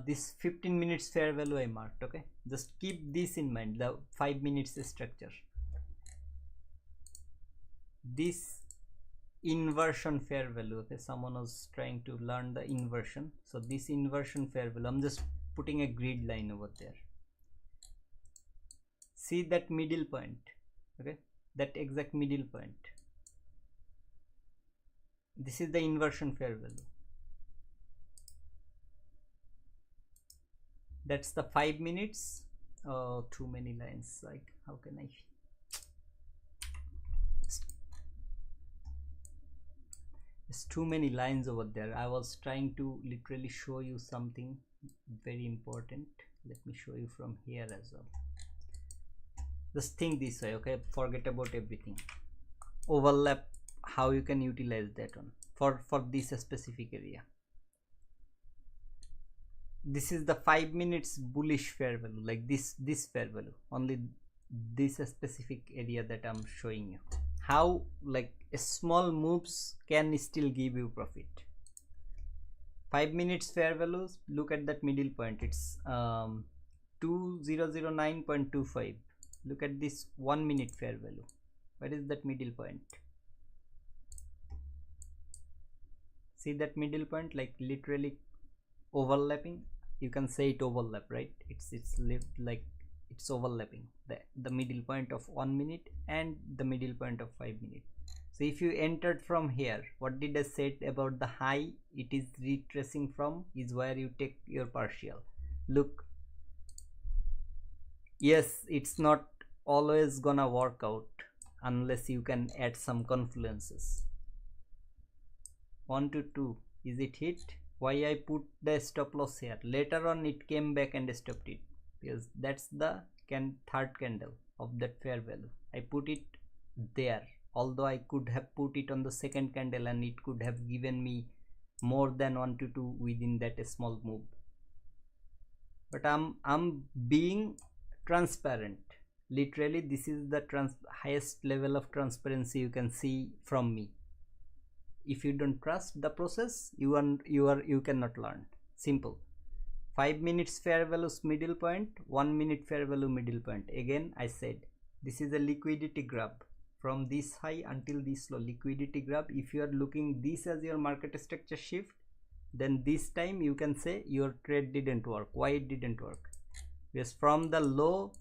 this 15 minutes fair value I marked. Okay, just keep this in mind, the 5 minutes structure. This inversion fair value, okay, someone was trying to learn the inversion, so this inversion fair value, I'm just putting a grid line over there. See that middle point, okay, that exact middle point, this is the inversion fair value. That's the 5 minutes. Oh, too many lines, like how can I, there's too many lines over there. I was trying to literally show you something very important. Let me show you from here as well. Just think this way, okay, forget about everything. Overlap, how you can utilize that one for this specific area. This is the 5 minutes bullish fair value, like this fair value, only this specific area that I'm showing you. How, like, small moves can still give you profit. 5 minutes fair values, look at that middle point, it's 2009.25. look at this 1 minute fair value, where is that middle point? See that middle point, like literally overlapping, you can say it overlap, right? It's like it's overlapping the middle point of 1 minute and the middle point of 5 minutes. So if you entered from here, what did I say about the high it is retracing from is where you take your partial. Look, yes, it's not always gonna work out unless you can add some confluences. 1 to 2, is it hit? Why I put the stop loss here? Later on it came back and stopped it, because that's the third candle of that fair value. I put it there, although I could have put it on the second candle and it could have given me more than 1 to 2 within that small move. But I'm being transparent. Literally, this is the highest level of transparency you can see from me. If you don't trust the process, you cannot learn. Simple. 5 minutes fair values middle point, 1 minute fair value middle point. Again, I said this is a liquidity grab from this high until this low. Liquidity grab. If you are looking this as your market structure shift, then this time you can say your trade didn't work. Why it didn't work? Because from the low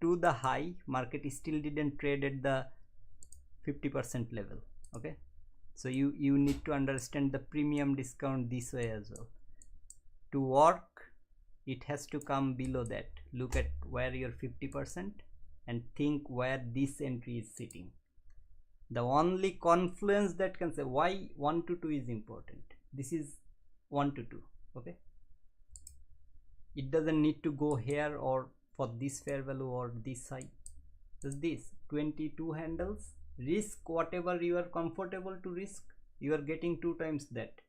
to the high, market still didn't trade at the 50% level. Okay, so you need to understand the premium discount this way as well. To work, it has to come below that. Look at where your 50% and think where this entry is sitting. The only confluence that can say why 1 to 2 is important. This is 1 to 2. Okay, it doesn't need to go here or for this fair value or this high. Just this 22 handles. Risk whatever you are comfortable to risk. You are getting 2 times that.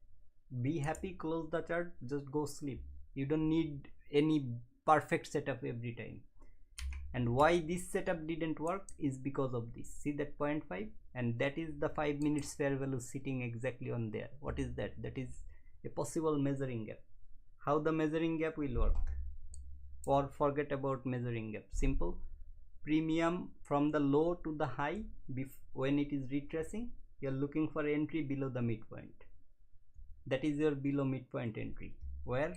Be happy, close the chart, just go sleep. You don't need any perfect setup every time. And why this setup didn't work is because of this. See that 0.5, and that is the 5 minutes fair value sitting exactly on there. What is that? That is a possible measuring gap. How the measuring gap will work? Or forget about measuring gap. Simple. Premium from the low to the high, when it is retracing, you are looking for entry below the midpoint. That is your below midpoint entry, where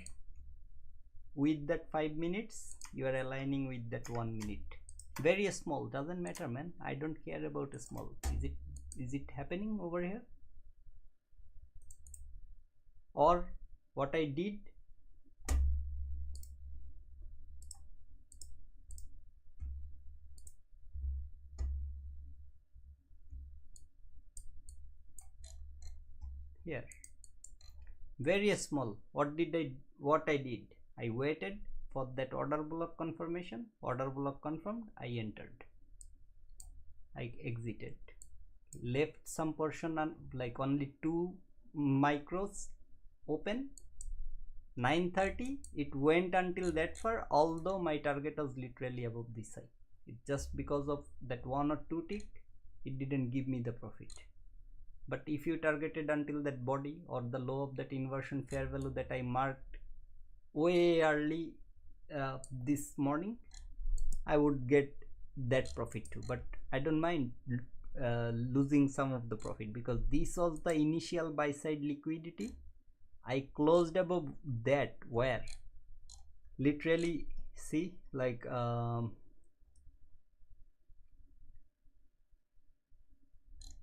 with that 5 minutes you are aligning with that 1 minute. Very small, doesn't matter, man. I don't care about a small. Is it happening over here? Or what I did, here, very small. What I did, I waited for that order block confirmation. Order block confirmed, I entered, I exited, left some portion on, like only 2 micros open. 9:30 it went until that far, although my target was literally above this side. It just because of that 1 or 2 tick, it didn't give me the profit. But if you targeted until that body or the low of that inversion fair value that I marked way early this morning, I would get that profit too. But I don't mind losing some of the profit, because this was the initial buy side liquidity. I closed above that, where literally, see, like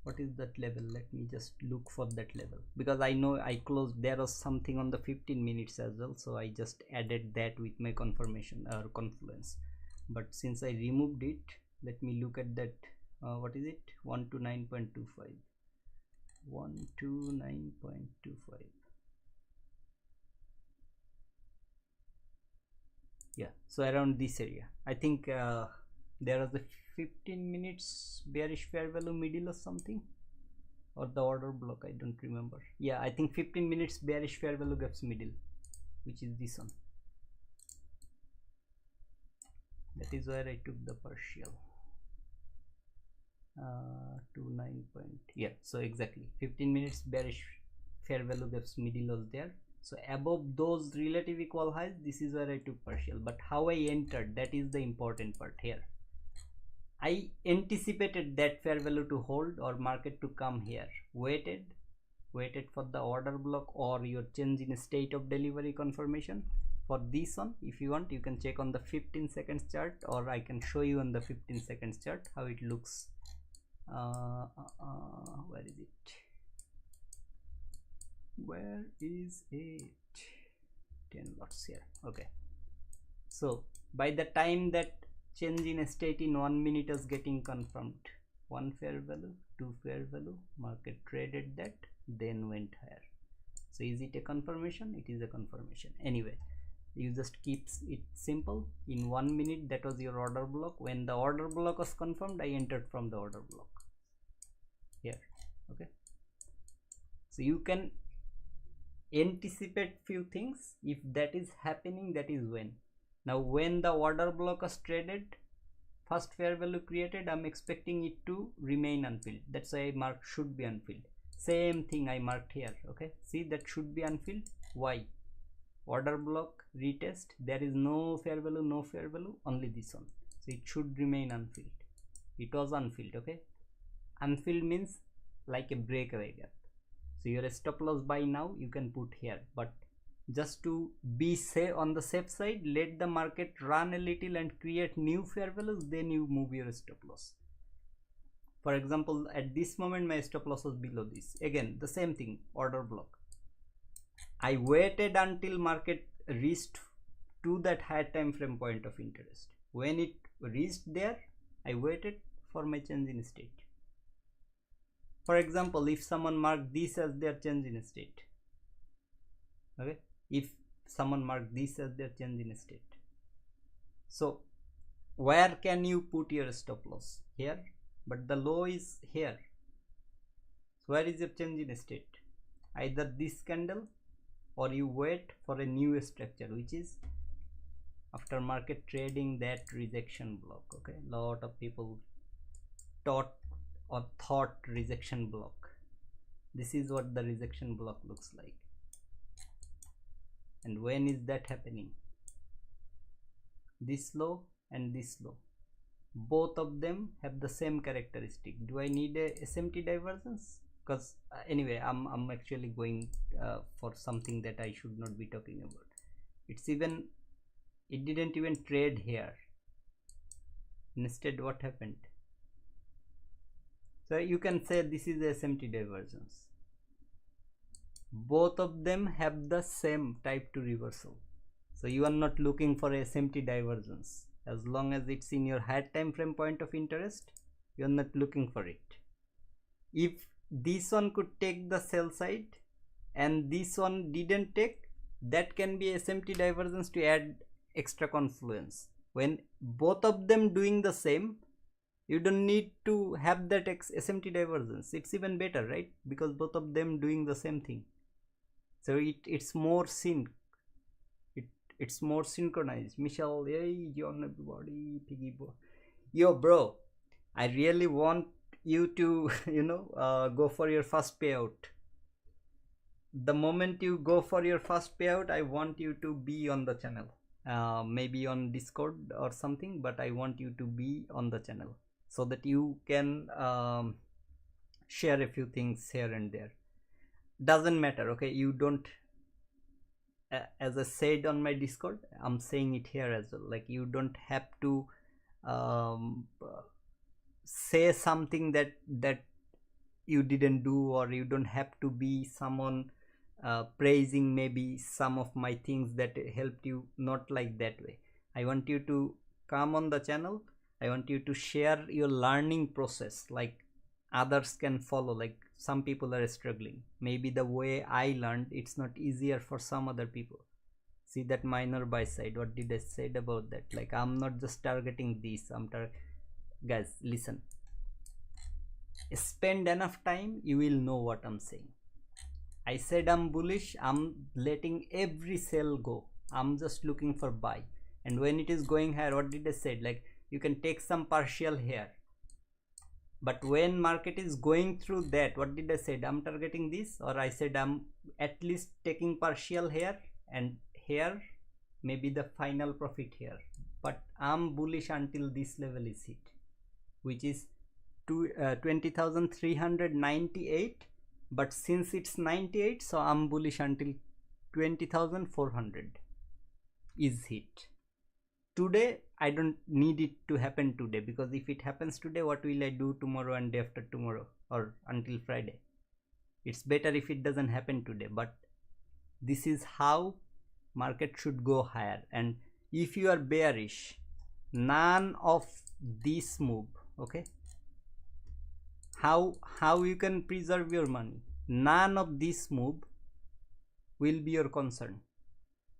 what is that level? Let me just look for that level, because I know I closed, there was something on the 15 minutes as well, so I just added that with my confirmation or confluence. But since I removed it, let me look at that. What is it? 129.25. 129.25. Yeah, so around this area, I think there was a 15 minutes bearish fair value middle or something, or the order block, I don't remember. Yeah, I think 15 minutes bearish fair value gaps middle, which is this one. That is where I took the partial. 29 point, yeah, so exactly 15 minutes bearish fair value gaps middle was there. So above those relative equal highs, this is where I took partial. But how I entered, that is the important part here. I anticipated that fair value to hold or market to come here, waited for the order block or your change in state of delivery confirmation. For this one, if you want, you can check on the 15 seconds chart, or I can show you on the 15 seconds chart how it looks. Where is it? Where is it? 10 lots here. Okay, so by the time that change in state in 1 minute is getting confirmed, one fair value, two fair value, market traded that, then went higher. So is it a confirmation? It is a confirmation. Anyway, you just keep it simple. In 1 minute, that was your order block. When the order block was confirmed, I entered from the order block here. Okay, so you can anticipate few things. If that is happening, that is when. Now when the order block is traded, first fair value created, I'm expecting it to remain unfilled. That's why I marked should be unfilled. Same thing I marked here. Okay, see, that should be unfilled. Why? Order block retest, there is no fair value, only this one, so it should remain unfilled. It was unfilled. Okay, unfilled means like a breakaway gap. So your stop loss by now you can put here, but just to be safe, on the safe side, let the market run a little and create new fair values, then you move your stop loss. For example, at this moment my stop loss was below this. Again the same thing, order block. I waited until market reached to that higher time frame point of interest. When it reached there, I waited for my change in state. For example, if someone marked this as their change in state, okay, if someone marked this as their change in state, so where can you put your stop loss? Here, but the low is here. So where is your change in state? Either this candle, or you wait for a new structure, which is after market trading that rejection block. Okay, lot of people thought rejection block. This is what the rejection block looks like. And when is that happening? This low and this low, both of them have the same characteristic. Do I need a SMT divergence? Because anyway, I'm actually going for something that I should not be talking about. It didn't even trade here. Instead, what happened? So you can say this is a SMT divergence. Both of them have the same type 2 reversal. So you are not looking for a SMT divergence. As long as it's in your higher time frame point of interest, you are not looking for it. If this one could take the sell side and this one didn't take, that can be SMT divergence to add extra confluence. When both of them doing the same, you don't need to have that SMT divergence. It's even better, right? Because both of them doing the same thing. So it's more it's more synchronized. Michelle, hey John, everybody, Piggy boy, yo bro, I really want you to go for your first payout. The moment you go for your first payout, I want you to be on the channel, maybe on Discord or something, but I want you to be on the channel so that you can share a few things here and there. Doesn't matter, okay? You don't, as I said on my Discord, I'm saying it here as well, like you don't have to say something that you didn't do, or you don't have to be someone praising maybe some of my things that helped you. Not like that way. I want you to come on the channel. I want you to share your learning process, like others can follow. Like some people are struggling, maybe the way I learned, it's not easier for some other people. See that minor buy side, what did I say about that? Like I'm not just targeting this, guys, listen, spend enough time, you will know what I'm saying. I said I'm bullish, I'm letting every sell go, I'm just looking for buy. And when it is going higher, what did I say? Like you can take some partial here, But when market is going through that, what did I say? I'm targeting this, or I said I'm at least taking partial here and here, maybe the final profit here, but I'm bullish until this level is hit, which is 20,398. But since it's 98, so I'm bullish until 20,400 is hit. Today I don't need it to happen today, because if it happens today, what will I do tomorrow and day after tomorrow, or until Friday? It's better if it doesn't happen today. But this is how market should go higher. And if you are bearish, none of this move, okay, how you can preserve your money, none of this move will be your concern.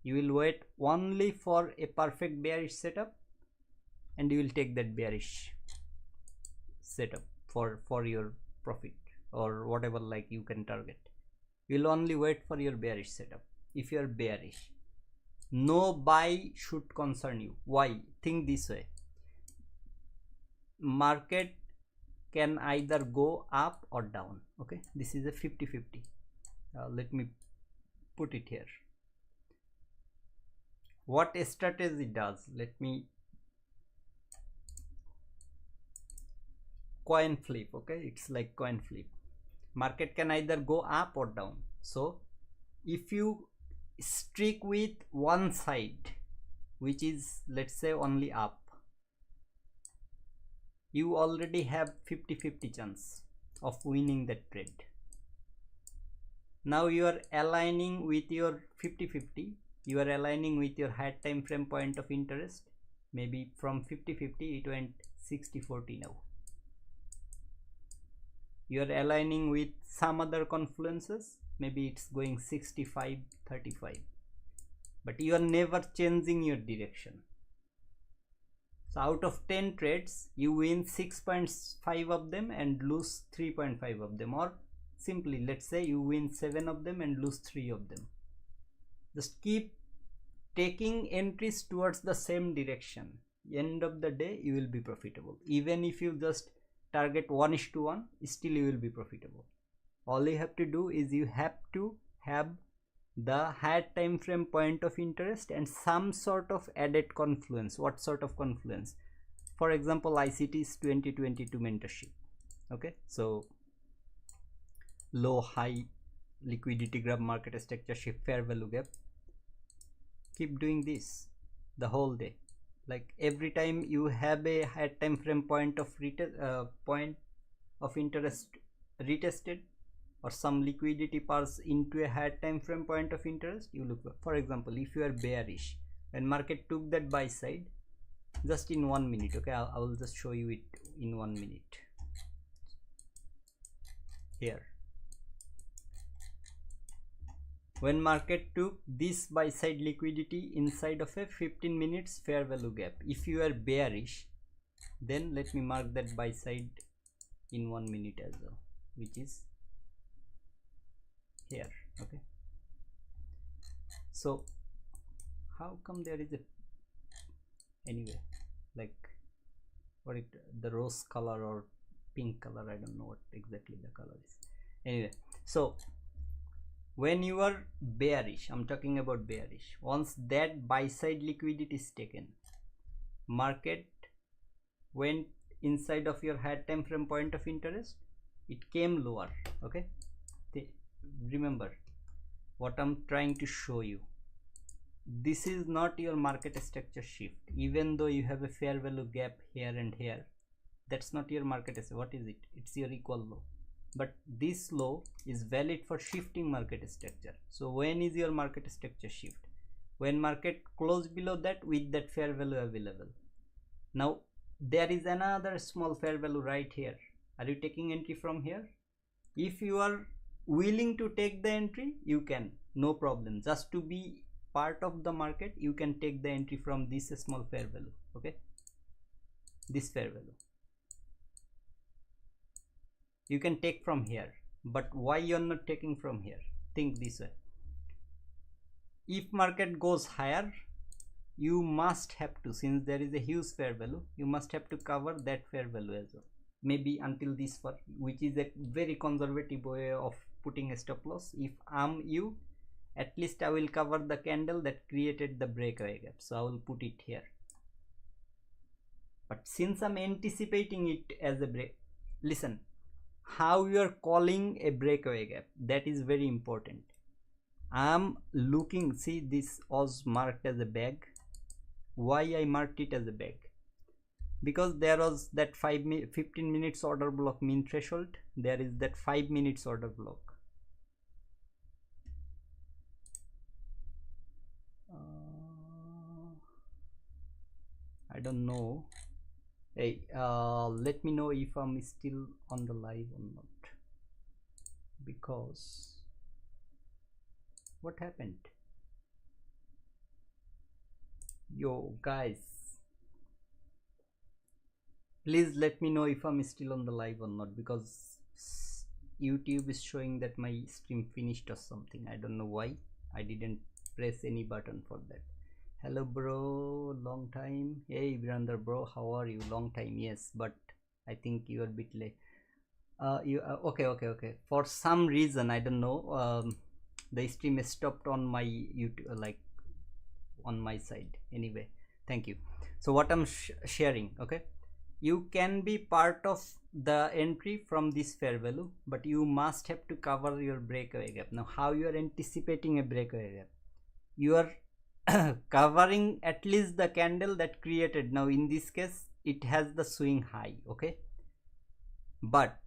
You will wait only for a perfect bearish setup, and you will take that bearish setup for your profit, or whatever like you can target. You will only wait for your bearish setup. If you are bearish, no buy should concern you. Why? Think this way. Market can either go up or down, okay? This is a 50-50. Let me put it here. What a strategy does, let me coin flip, okay? It's like coin flip. Market can either go up or down. So if you stick with one side, which is, let's say, only up, you already have 50-50 chance of winning that trade. Now you are aligning with your 50-50, you are aligning with your higher time frame point of interest. Maybe from 50-50 it went 60-40 now. You are aligning with some other confluences, maybe it's going 65-35, but you are never changing your direction. So out of 10 trades, you win 6.5 of them and lose 3.5 of them, or simply let's say you win 7 of them and lose 3 of them. Just keep taking entries towards the same direction. End of the day, you will be profitable. Even if you just target 1:1, still you will be profitable. All you have to do is you have to have the higher time frame point of interest and some sort of added confluence. What sort of confluence? For example, ICT's 2022 mentorship. Okay, so low, high, liquidity grab, market structure shift, fair value gap. Keep doing this the whole day. Like every time you have a higher time frame point of interest retested, or some liquidity pass into a higher time frame point of interest, you look for example, if you are bearish and market took that buy side, just in 1 minute, okay, I will just show you it in 1 minute. Here, when market took this buy side liquidity inside of a 15 minutes fair value gap, if you are bearish, then let me mark that buy side in 1 minute as well, which is here. Okay, so how come there is a, anyway, like what it, the rose color or pink color, I don't know what exactly the color is. Anyway, so when you are bearish, I'm talking about bearish, once that buy side liquidity is taken, market went inside of your higher time frame point of interest, it came lower. Okay, remember what I'm trying to show you. This is not your market structure shift. Even though you have a fair value gap here and here, that's not your market structure. What is it? It's your equal low. But this low is valid for shifting market structure. So when is your market structure shift? When market close below that with that fair value available. Now there is another small fair value right here. Are you taking entry from here? If you are willing to take the entry, you can, no problem. Just to be part of the market, you can take the entry from this small fair value. Okay, this fair value you can take from here. But why you're not taking from here? Think this way. If market goes higher, you must have to, since there is a huge fair value, you must have to cover that fair value as well. maybe until this far, which is a very conservative way of putting a stop loss. If I'm you, at least I will cover the candle that created the breakaway gap, so I will put it here. But since I'm anticipating it as a break, listen, how you are calling a breakaway gap, that is very important. I'm looking, see, this was marked as a bag. Why I marked it as a bag? Because there was that 15 minutes order block mean threshold, there is that 5 minutes order block. I don't know. Hey, let me know if I'm still on the live or not, because what happened? Yo guys, please let me know if I'm still on the live or not, because YouTube is showing that my stream finished or something. I don't know why. I didn't press any button for that. Hello bro, long time. Hey Virender bro, how are you? Long time. Yes, but I think you are a bit late. Okay. For some reason, I don't know, the stream stopped on my YouTube, like on my side. Anyway, thank you. So what I'm sharing, okay, you can be part of the entry from this fair value, but you must have to cover your breakaway gap. Now how you are anticipating a breakaway gap? You are covering at least the candle that created. Now in this case it has the swing high, okay, but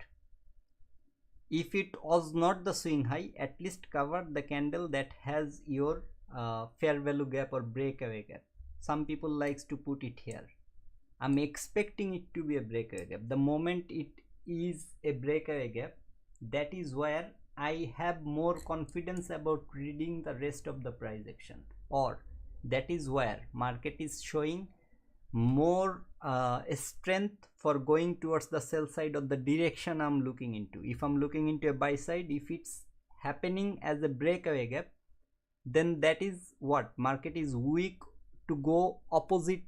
if it was not the swing high, at least cover the candle that has your fair value gap or breakaway gap. Some people likes to put it here. I'm expecting it to be a breakaway gap. The moment it is a breakaway gap, that is where I have more confidence about reading the rest of the price action, or that is where market is showing more strength for going towards the sell side of the direction I'm looking into. If I'm looking into a buy side, if it's happening as a breakaway gap, then that is what market is weak to go opposite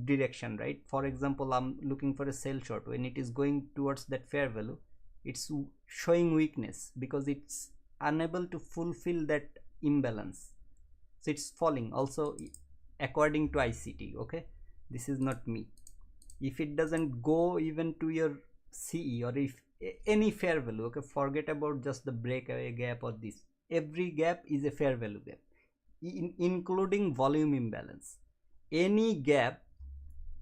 direction, right? For example, I'm looking for a sell short. When it is going towards that fair value, it's showing weakness because it's unable to fulfill that imbalance, so it's falling also according to ICT. Okay, this is not me. If it doesn't go even to your CE, or if any fair value, okay, forget about just the breakaway gap or this, every gap is a fair value gap, including volume imbalance. Any gap,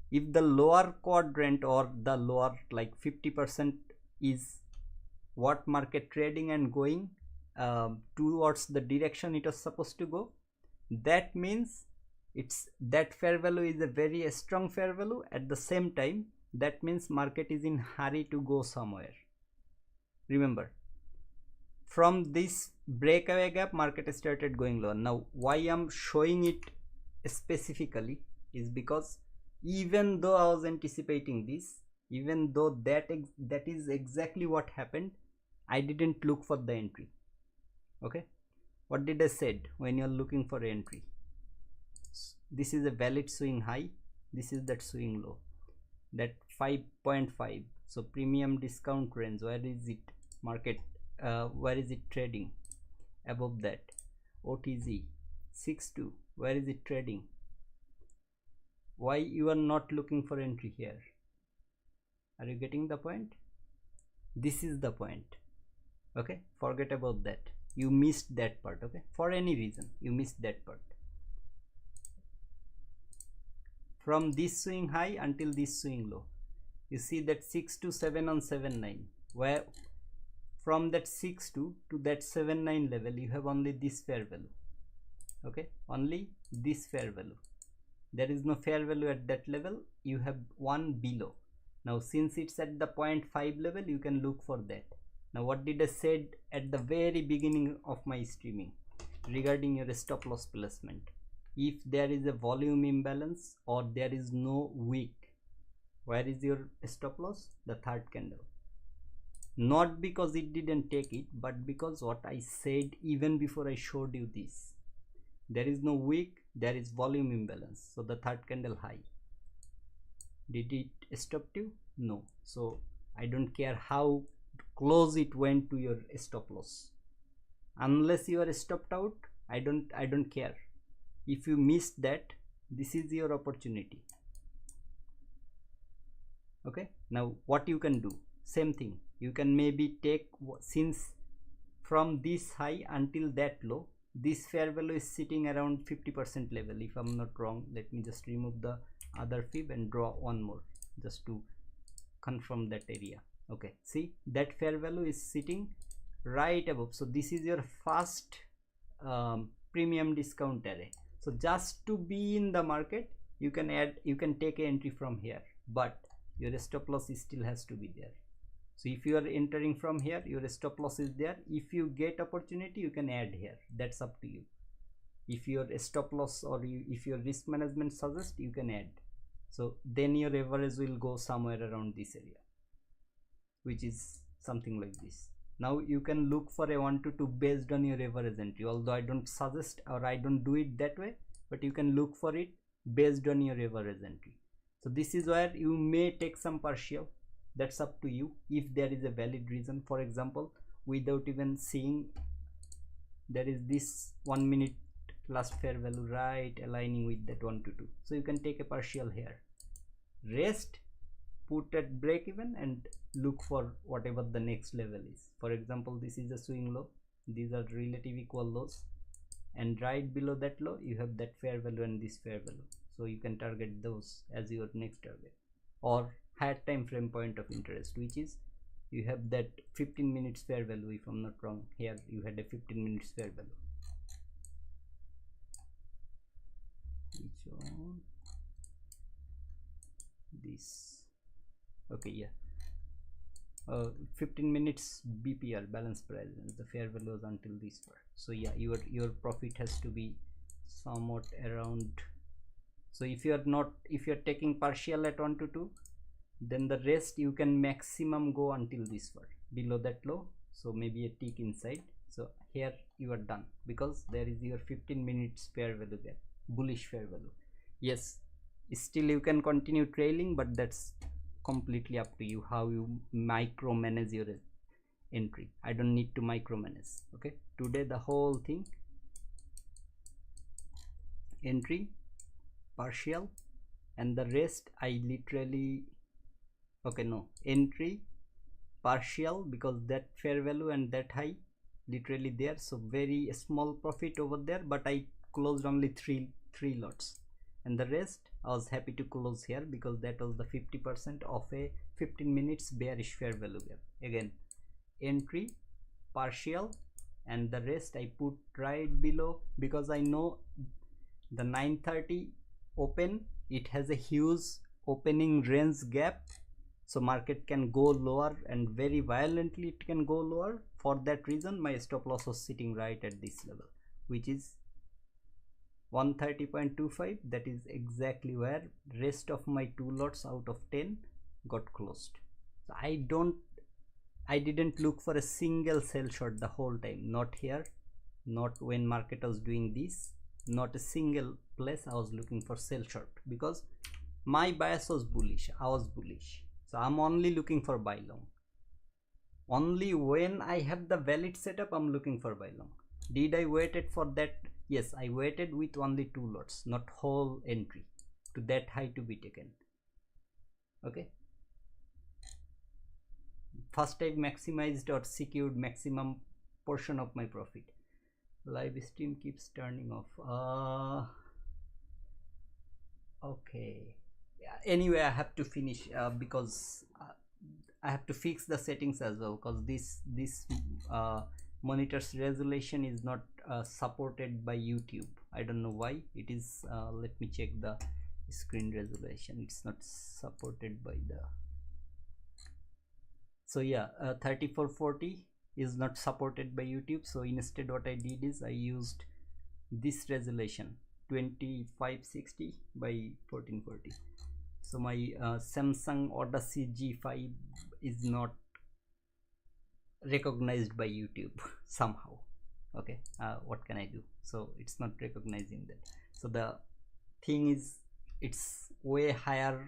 if the lower quadrant or the lower like 50% is what market trading and going towards the direction it was supposed to go, that means it's that fair value is a very strong fair value. At the same time, that means market is in hurry to go somewhere. Remember, from this breakaway gap market started going lower. Now why I'm showing it specifically is because even though I was anticipating this, even though that is exactly what happened, I didn't look for the entry. Okay, what did I said when you're looking for entry? This is a valid swing high, this is that swing low, that 5.5. so premium discount range, where is it market, where is it trading? Above that. OTZ 6.2, where is it trading? Why you are not looking for entry here? Are you getting the point? This is the point. Okay, forget about that. You missed that part. Okay, for any reason you missed that part. From this swing high until this swing low, you see that 6.27 on 7.9, where from that 6.2 to that 7.9 level you have only this fair value. Okay, only this fair value. There is no fair value at that level. You have one below. Now since it's at the 0.5 level, you can look for that. Now what did I said at the very beginning of my streaming regarding your stop loss placement? If there is a volume imbalance or there is no wick, where is your stop loss? The third candle. Not because it didn't take it, but because what I said even before I showed you this. There is no wick, there is volume imbalance, so the third candle high. Did it stop you? No. So I don't care how close it went to your stop loss. Unless you are stopped out, I don't care. If you missed that, this is your opportunity. Okay, now what you can do, same thing, you can maybe take, since from this high until that low, this fair value is sitting around 50% level, if I'm not wrong. Let me just remove the other fib and draw one more just to confirm that area. Okay, see that fair value is sitting right above. So this is your first premium discount array. So just to be in the market, you can take an entry from here, but your stop loss still has to be there. So if you are entering from here, your stop loss is there. If you get opportunity, you can add here. That's up to you. If your stop loss or if your risk management suggests, you can add. So then your average will go somewhere around this area, which is something like this. Now you can look for a 1 to 2 based on your average entry, although I don't suggest or I don't do it that way, but you can look for it based on your average entry. So this is where you may take some partial. That's up to you if there is a valid reason. For example, without even seeing, there is this 1 minute last fair value right aligning with that 1 to 2, so you can take a partial here, rest, put at break even, and look for whatever the next level is. For example, this is a swing low, these are relative equal lows, and right below that low you have that fair value and this fair value, so you can target those as your next target. Or higher time frame point of interest, which is you have that 15 minutes fair value, if I'm not wrong. Here you had a 15 minutes fair value. Which one? This. Okay, yeah. 15 minutes BPR, balance price, and the fair value was until this far. So yeah, your profit has to be somewhat around. So if you are taking partial at 1 to 2, then the rest you can maximum go until this far, below that low, so maybe a tick inside. So here you are done, because there is your 15 minutes fair value there, bullish fair value. Yes, still you can continue trailing, but that's completely up to you how you micromanage your entry. I don't need to micromanage. Okay, today the whole thing, entry, partial, and the rest I literally, okay, no, entry, partial, because that fair value and that high literally there, so very small profit over there, but I closed only three lots, and the rest I was happy to close here because that was the 50% of a 15 minutes bearish fair value gap. Again, entry, partial, and the rest I put right below, because I know the 930 open, it has a huge opening range gap, so market can go lower, and very violently it can go lower. For that reason my stop loss was sitting right at this level, which is 130.25. that is exactly where rest of my 2 lots out of 10 got closed. So I didn't look for a single sell short the whole time, not here, not when market was doing this, not a single place I was looking for sell short, because my bias was bullish, I was bullish. So I'm only looking for buy long. Only when I have the valid setup I'm looking for buy long. Did I waited for that? Yes, I waited with only 2 lots, not whole entry, to that high to be taken. Okay, first I maximized or secured maximum portion of my profit. Live stream keeps turning off. Okay, yeah, anyway I have to finish because I have to fix the settings as well, because this monitor's resolution is not supported by YouTube. I don't know why it is. Let me check the screen resolution. It's not supported by the, so yeah, 3440 is not supported by YouTube. So instead what I did is I used this resolution, 2560 by 1440. So my Samsung Odyssey G5 is not recognized by YouTube somehow. Okay, what can I do? So it's not recognizing that. So the thing is, it's way higher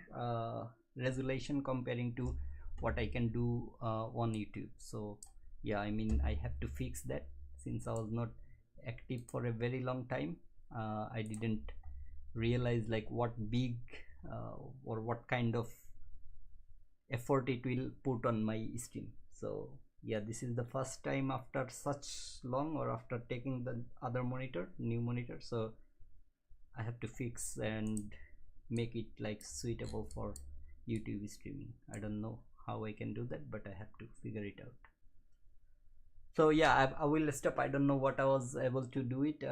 resolution comparing to what I can do on YouTube. So yeah, I mean, I have to fix that. Since I was not active for a very long time, I didn't realize like what big or what kind of effort it will put on my stream. So yeah, this is the first time after such long, or after taking the other monitor, new monitor, so I have to fix and make it like suitable for YouTube streaming. I don't know how I can do that, but I have to figure it out. So yeah, I will stop. I don't know what I was able to do it.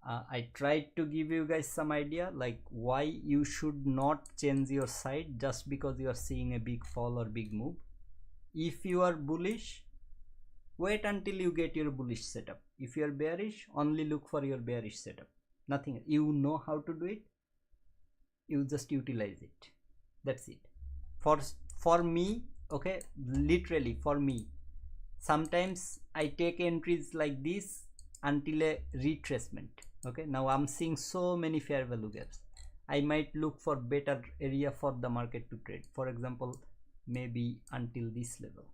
I tried to give you guys some idea like why you should not change your side just because you are seeing a big fall or big move. If you are bullish, wait until you get your bullish setup. If you are bearish, only look for your bearish setup. Nothing else. You know how to do it, you just utilize it. That's it. For me, okay, literally for me, sometimes I take entries like this until a retracement. Okay, now I'm seeing so many fair value gaps. I might look for better area for the market to trade. For example, maybe until this level.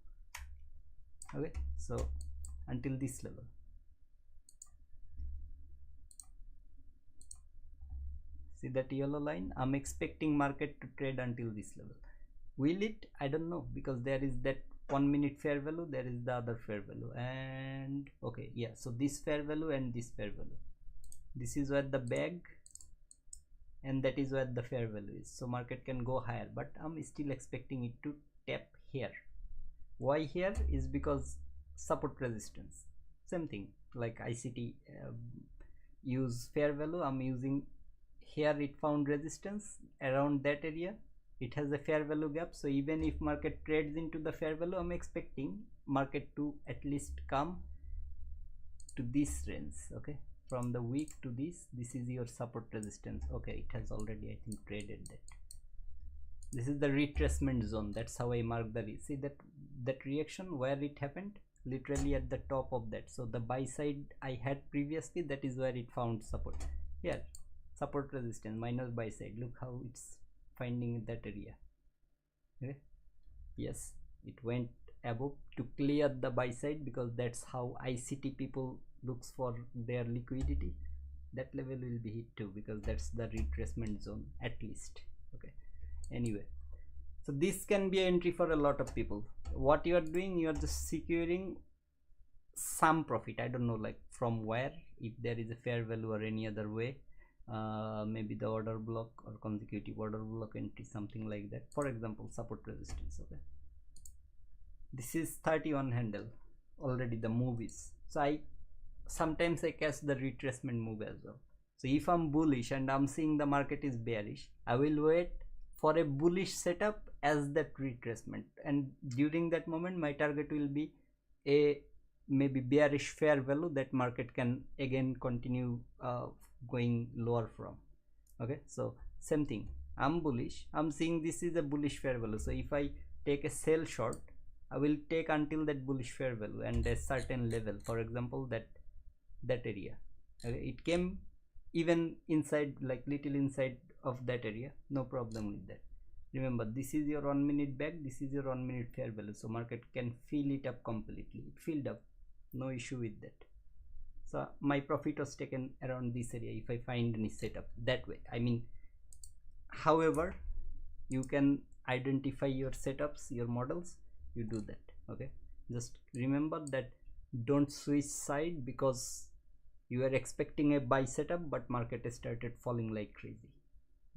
Okay, so until this level. See that yellow line? I'm expecting market to trade until this level. Will it? I don't know, because there is that 1 minute fair value, there is the other fair value, and okay, yeah, so this fair value and this fair value, this is where the bag and that is where the fair value is. So market can go higher, but I'm still expecting it to tap here. Why here is because support resistance, same thing like ICT use fair value. I'm using here, it found resistance around that area, it has a fair value gap. So even if market trades into the fair value, I'm expecting market to at least come to this range. Okay, from the week to this is your support resistance. Okay, it has already, I think, traded that. This is the retracement zone. That's how I mark the see that reaction where it happened, literally at the top of that. So the buy side I had previously, that is where it found support. Here, support resistance minus buy side, look how it's finding that area. Okay, yes, it went above to clear the buy side, because that's how ICT people looks for their liquidity. That level will be hit too, because that's the retracement zone at least. Okay, anyway, so this can be an entry for a lot of people. What you are doing, you are just securing some profit. I don't know like from where, if there is a fair value or any other way. Maybe the order block or consecutive order block entry, something like that. For example, support resistance. Okay, this is 31 handle already, the move is. So I sometimes I catch the retracement move as well. So if I'm bullish and I'm seeing the market is bearish, I will wait for a bullish setup as that retracement, and during that moment my target will be a maybe bearish fair value that market can again continue going lower from. Okay, so same thing, I'm bullish, I'm seeing this is a bullish fair value. So if I take a sell short, I will take until that bullish fair value and a certain level, for example that area. Okay, it came even inside, like little inside of that area, no problem with that. Remember, this is your 1 minute back, this is your 1 minute fair value, so market can fill it up completely. It filled up, no issue with that. So my profit was taken around this area if I find any setup that way. I mean, however you can identify your setups, your models, you do that. Okay, just remember that don't switch side because you are expecting a buy setup but market started falling like crazy.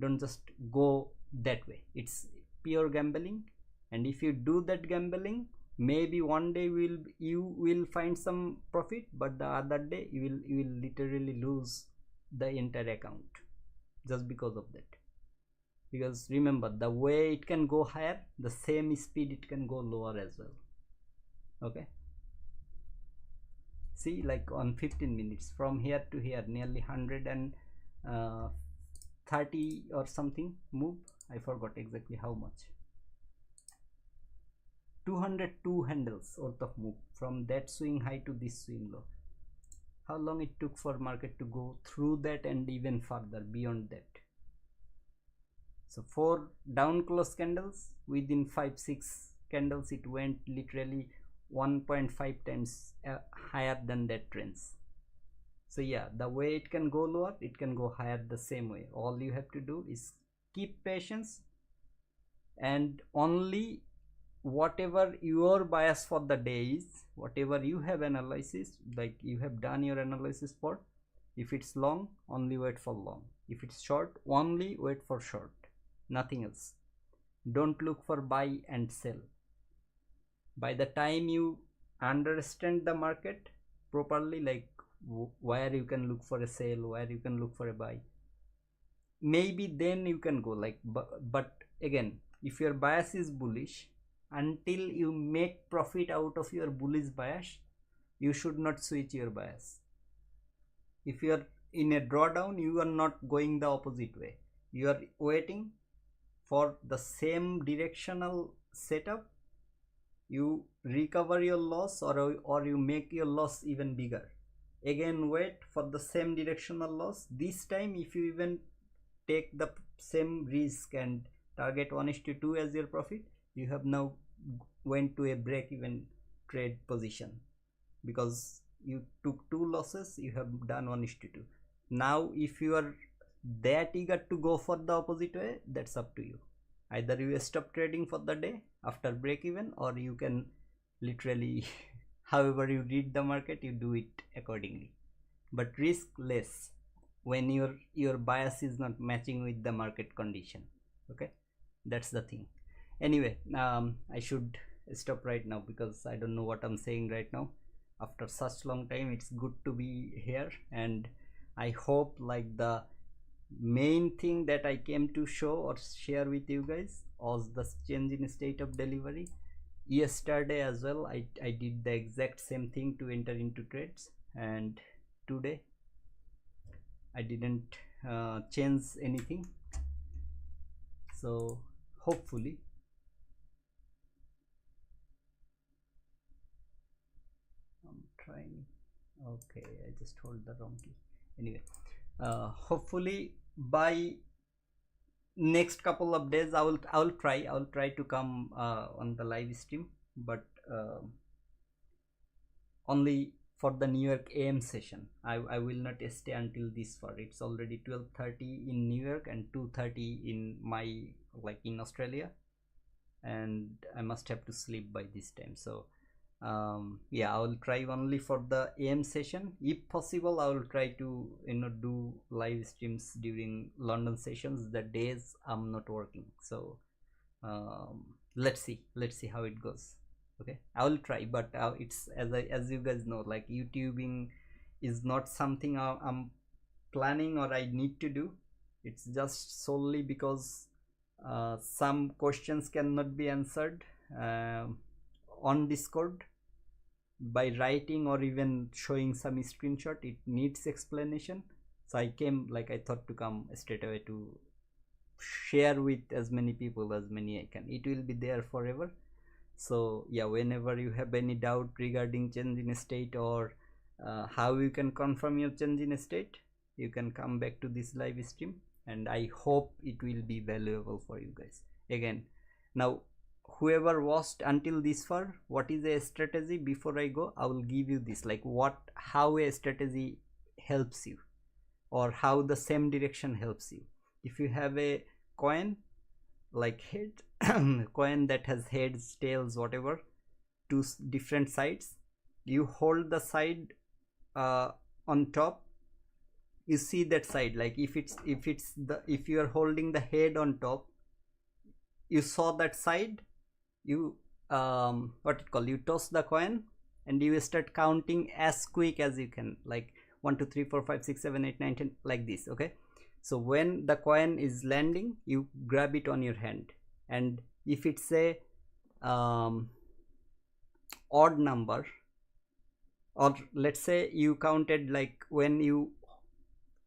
Don't just go that way, it's pure gambling. And if you do that gambling, maybe one day you will find some profit, but the other day you will literally lose the entire account just because of that. Because remember, the way it can go higher, the same speed it can go lower as well. Okay, see, like on 15 minutes from here to here, nearly 130 or something move, I forgot exactly how much, 202 handles worth of move from that swing high to this swing low. How long it took for market to go through that and even further beyond that? So 4 down close candles, within 5-6 candles it went literally 1.5 times higher than that trends. So yeah, the way it can go lower, it can go higher the same way. All you have to do is keep patience, and only whatever your bias for the day is, whatever you have analysis, like you have done your analysis for, if it's long, only wait for long. If it's short, only wait for short, nothing else. Don't look for buy and sell. By the time you understand the market properly, like where you can look for a sell, where you can look for a buy, maybe then you can go like, but again, if your bias is bullish, until you make profit out of your bullish bias, you should not switch your bias. If you are in a drawdown, you are not going the opposite way, you are waiting for the same directional setup, you recover your loss, or you make your loss even bigger, again wait for the same directional loss. This time if you even take the same risk and target 1:2 as your profit, you have now went to a break even trade position, because you took 2 losses, you have done 1:2. Now if you are that eager to go for the opposite way, that's up to you. Either you stop trading for the day after break even, or you can literally however you read the market, you do it accordingly, but risk less when your bias is not matching with the market condition. Okay, that's the thing. Anyway, I should stop right now because I don't know what I'm saying right now. After such long time, it's good to be here, and I hope like the main thing that I came to show or share with you guys was the change in state of delivery. Yesterday as well, I did the exact same thing to enter into trades, and today I didn't change anything. So hopefully I'm trying. Okay, I just hold the wrong key. Anyway, hopefully by next couple of days I will try to come on the live stream, but only for the New York AM session. I will not stay until this far. It's already 12:30 in New York and 2:30 in my, like in Australia, and I must have to sleep by this time. So yeah, I will try only for the AM session. If possible, I will try to do live streams during London sessions, the days I'm not working. So let's see how it goes. Okay, I will try, but it's as you guys know, like YouTubing is not something I'm planning or I need to do. It's just solely because some questions cannot be answered on Discord by writing or even showing some screenshot. It needs explanation, so I thought to come straight away to share with as many people as many I can. It will be there forever. So yeah, whenever you have any doubt regarding change in state or how you can confirm your change in state, you can come back to this live stream, and I hope it will be valuable for you guys. Again, now whoever watched until this far, what is a strategy? Before I go, I will give you this, like how a strategy helps you, or how the same direction helps you. If you have a coin like head coin that has heads, tails, whatever, two different sides, you hold the side on top, you see that side, like if you are holding the head on top, you saw that side, you you toss the coin and you start counting as quick as you can, like 1 2 3 4 5 6 7 8 9 10, like this. Okay, so when the coin is landing, you grab it on your hand, and if it's a odd number, or let's say you counted, like when you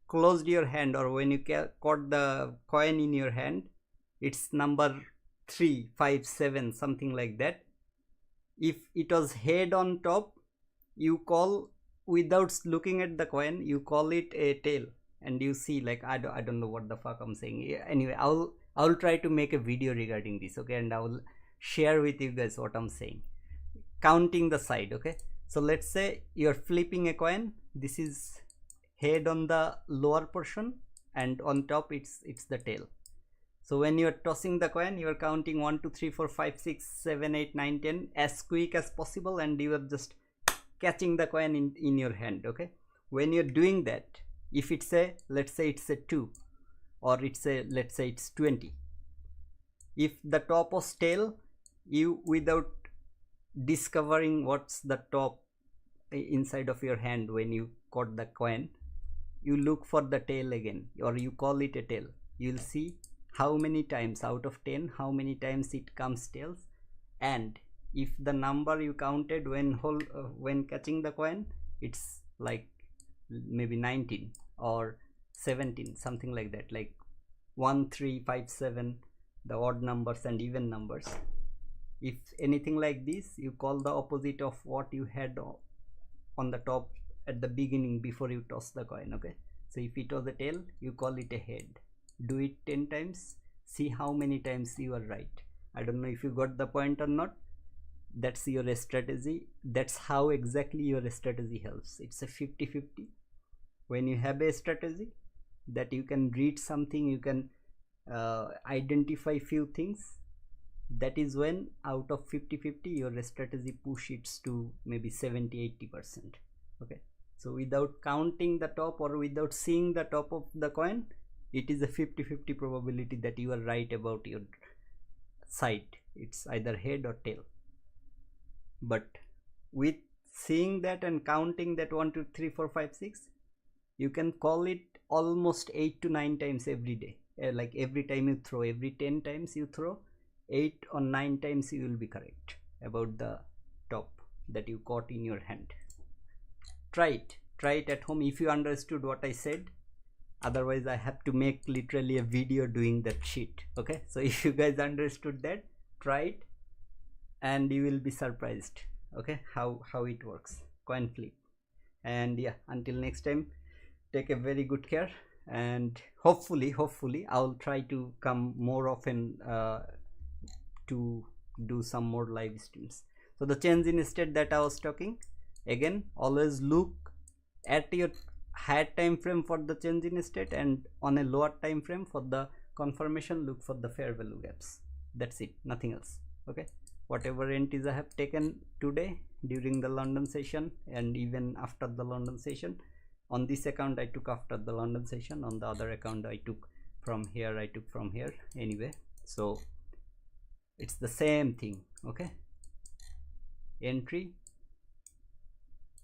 closed your hand or when you caught the coin in your hand, it's number 3 5 7, something like that. If it was head on top, you call, without looking at the coin, you call it a tail, and you see, like I don't know what the fuck I'm saying. Anyway, I will try to make a video regarding this, okay, and I will share with you guys what I'm saying. Counting the side, okay. So let's say you're flipping a coin. This is head on the lower portion, and on top it's the tail. So when you're tossing the coin, you're counting 1 2 3 4 5 6 7 8 9 10 as quick as possible, and you are just catching the coin in your hand, okay. When you're doing that, if it's a, let's say it's a 2, or it's a, let's say it's 20, if the top was tail, you, without discovering what's the top inside of your hand when you caught the coin, you look for the tail again, or you call it a tail. You'll see how many times out of 10 how many times it comes tails, and if the number you counted when catching the coin, it's like maybe 19 or 17, something like that, like 1 3 5 7, the odd numbers and even numbers. If anything like this, you call the opposite of what you had on the top at the beginning before you toss the coin, okay. So if it was a tail, you call it a head. Do it 10 times, see how many times you are right. I don't know if you got the point or not. That's your strategy. That's how exactly your strategy helps. It's a 50-50. When you have a strategy that you can read something, you can identify few things, that is when out of 50-50 your strategy push it to maybe 70-80%, okay. So without counting the top or without seeing the top of the coin, it is a 50-50 probability that you are right about your side. It's either head or tail. But with seeing that and counting that 1 2 3 4 5 6, you can call it almost 8 to 9 times every day. Like every time you throw, every 10 times you throw, 8 or 9 times you will be correct about the top that you caught in your hand. Try it at home if you understood what I said. Otherwise I have to make literally a video doing that shit, okay. So if you guys understood that, try it and you will be surprised, okay, how it works, coin flip. And yeah, until next time, take a very good care, and hopefully I'll try to come more often to do some more live streams. So the change in state that I was talking, again, always look at your higher time frame for the change in state, and on a lower time frame for the confirmation, look for the fair value gaps. That's it, nothing else, okay. Whatever entries I have taken today during the London session and even after the London session, on this account I took after the London session, on the other account I took from here, I took from here, anyway. So it's the same thing, okay. Entry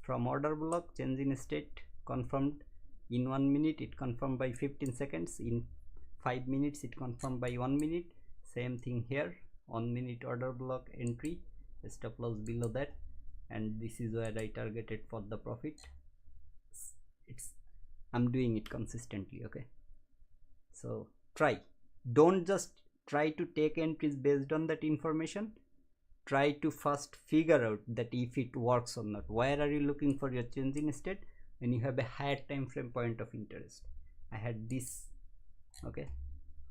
from order block, change in state, confirmed in 1 minute, it confirmed by 15 seconds, in 5 minutes it confirmed by 1 minute. Same thing here, 1 minute order block entry, stop loss below that, and this is where I targeted for the profit. I'm doing it consistently, okay. So don't just try to take entries based on that information. Try to first figure out that if it works or not. Where are you looking for your change in state? When you have a higher time frame point of interest. I had this, okay.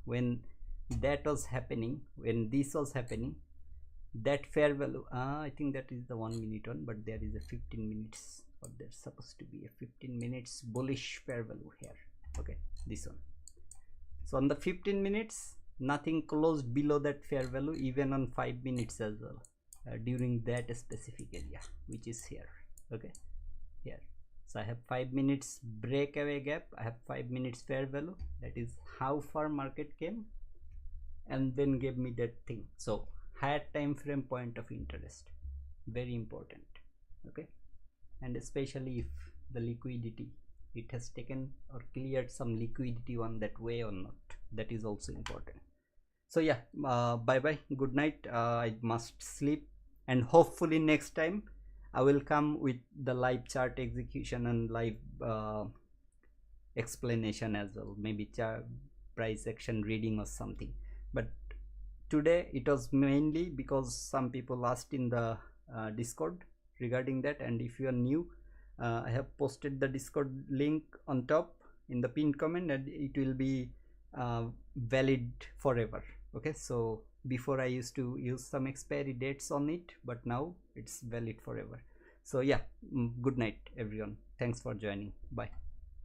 When that was happening, when this was happening, that fair value, I think that is the 1 minute one, but there is a 15 minutes, or there's supposed to be a 15 minutes bullish fair value here, okay, this one. So on the 15 minutes, nothing closed below that fair value, even on 5 minutes as well, during that specific area, which is here, okay, here. So I have 5 minutes breakaway gap, I have 5 minutes fair value, that is how far market came and then gave me that thing. So higher time frame point of interest, very important, okay. And especially if the liquidity, it has taken or cleared some liquidity on that way or not, that is also important. So yeah, bye bye, good night. I must sleep, and hopefully next time I will come with the live chart execution and live explanation as well, maybe chart price action reading or something. But today it was mainly because some people asked in the Discord regarding that, and if you are new, I have posted the Discord link on top in the pinned comment, and it will be valid forever. Okay, so before I used to use some expiry dates on it, but now it's valid forever. So yeah, good night everyone, thanks for joining, bye.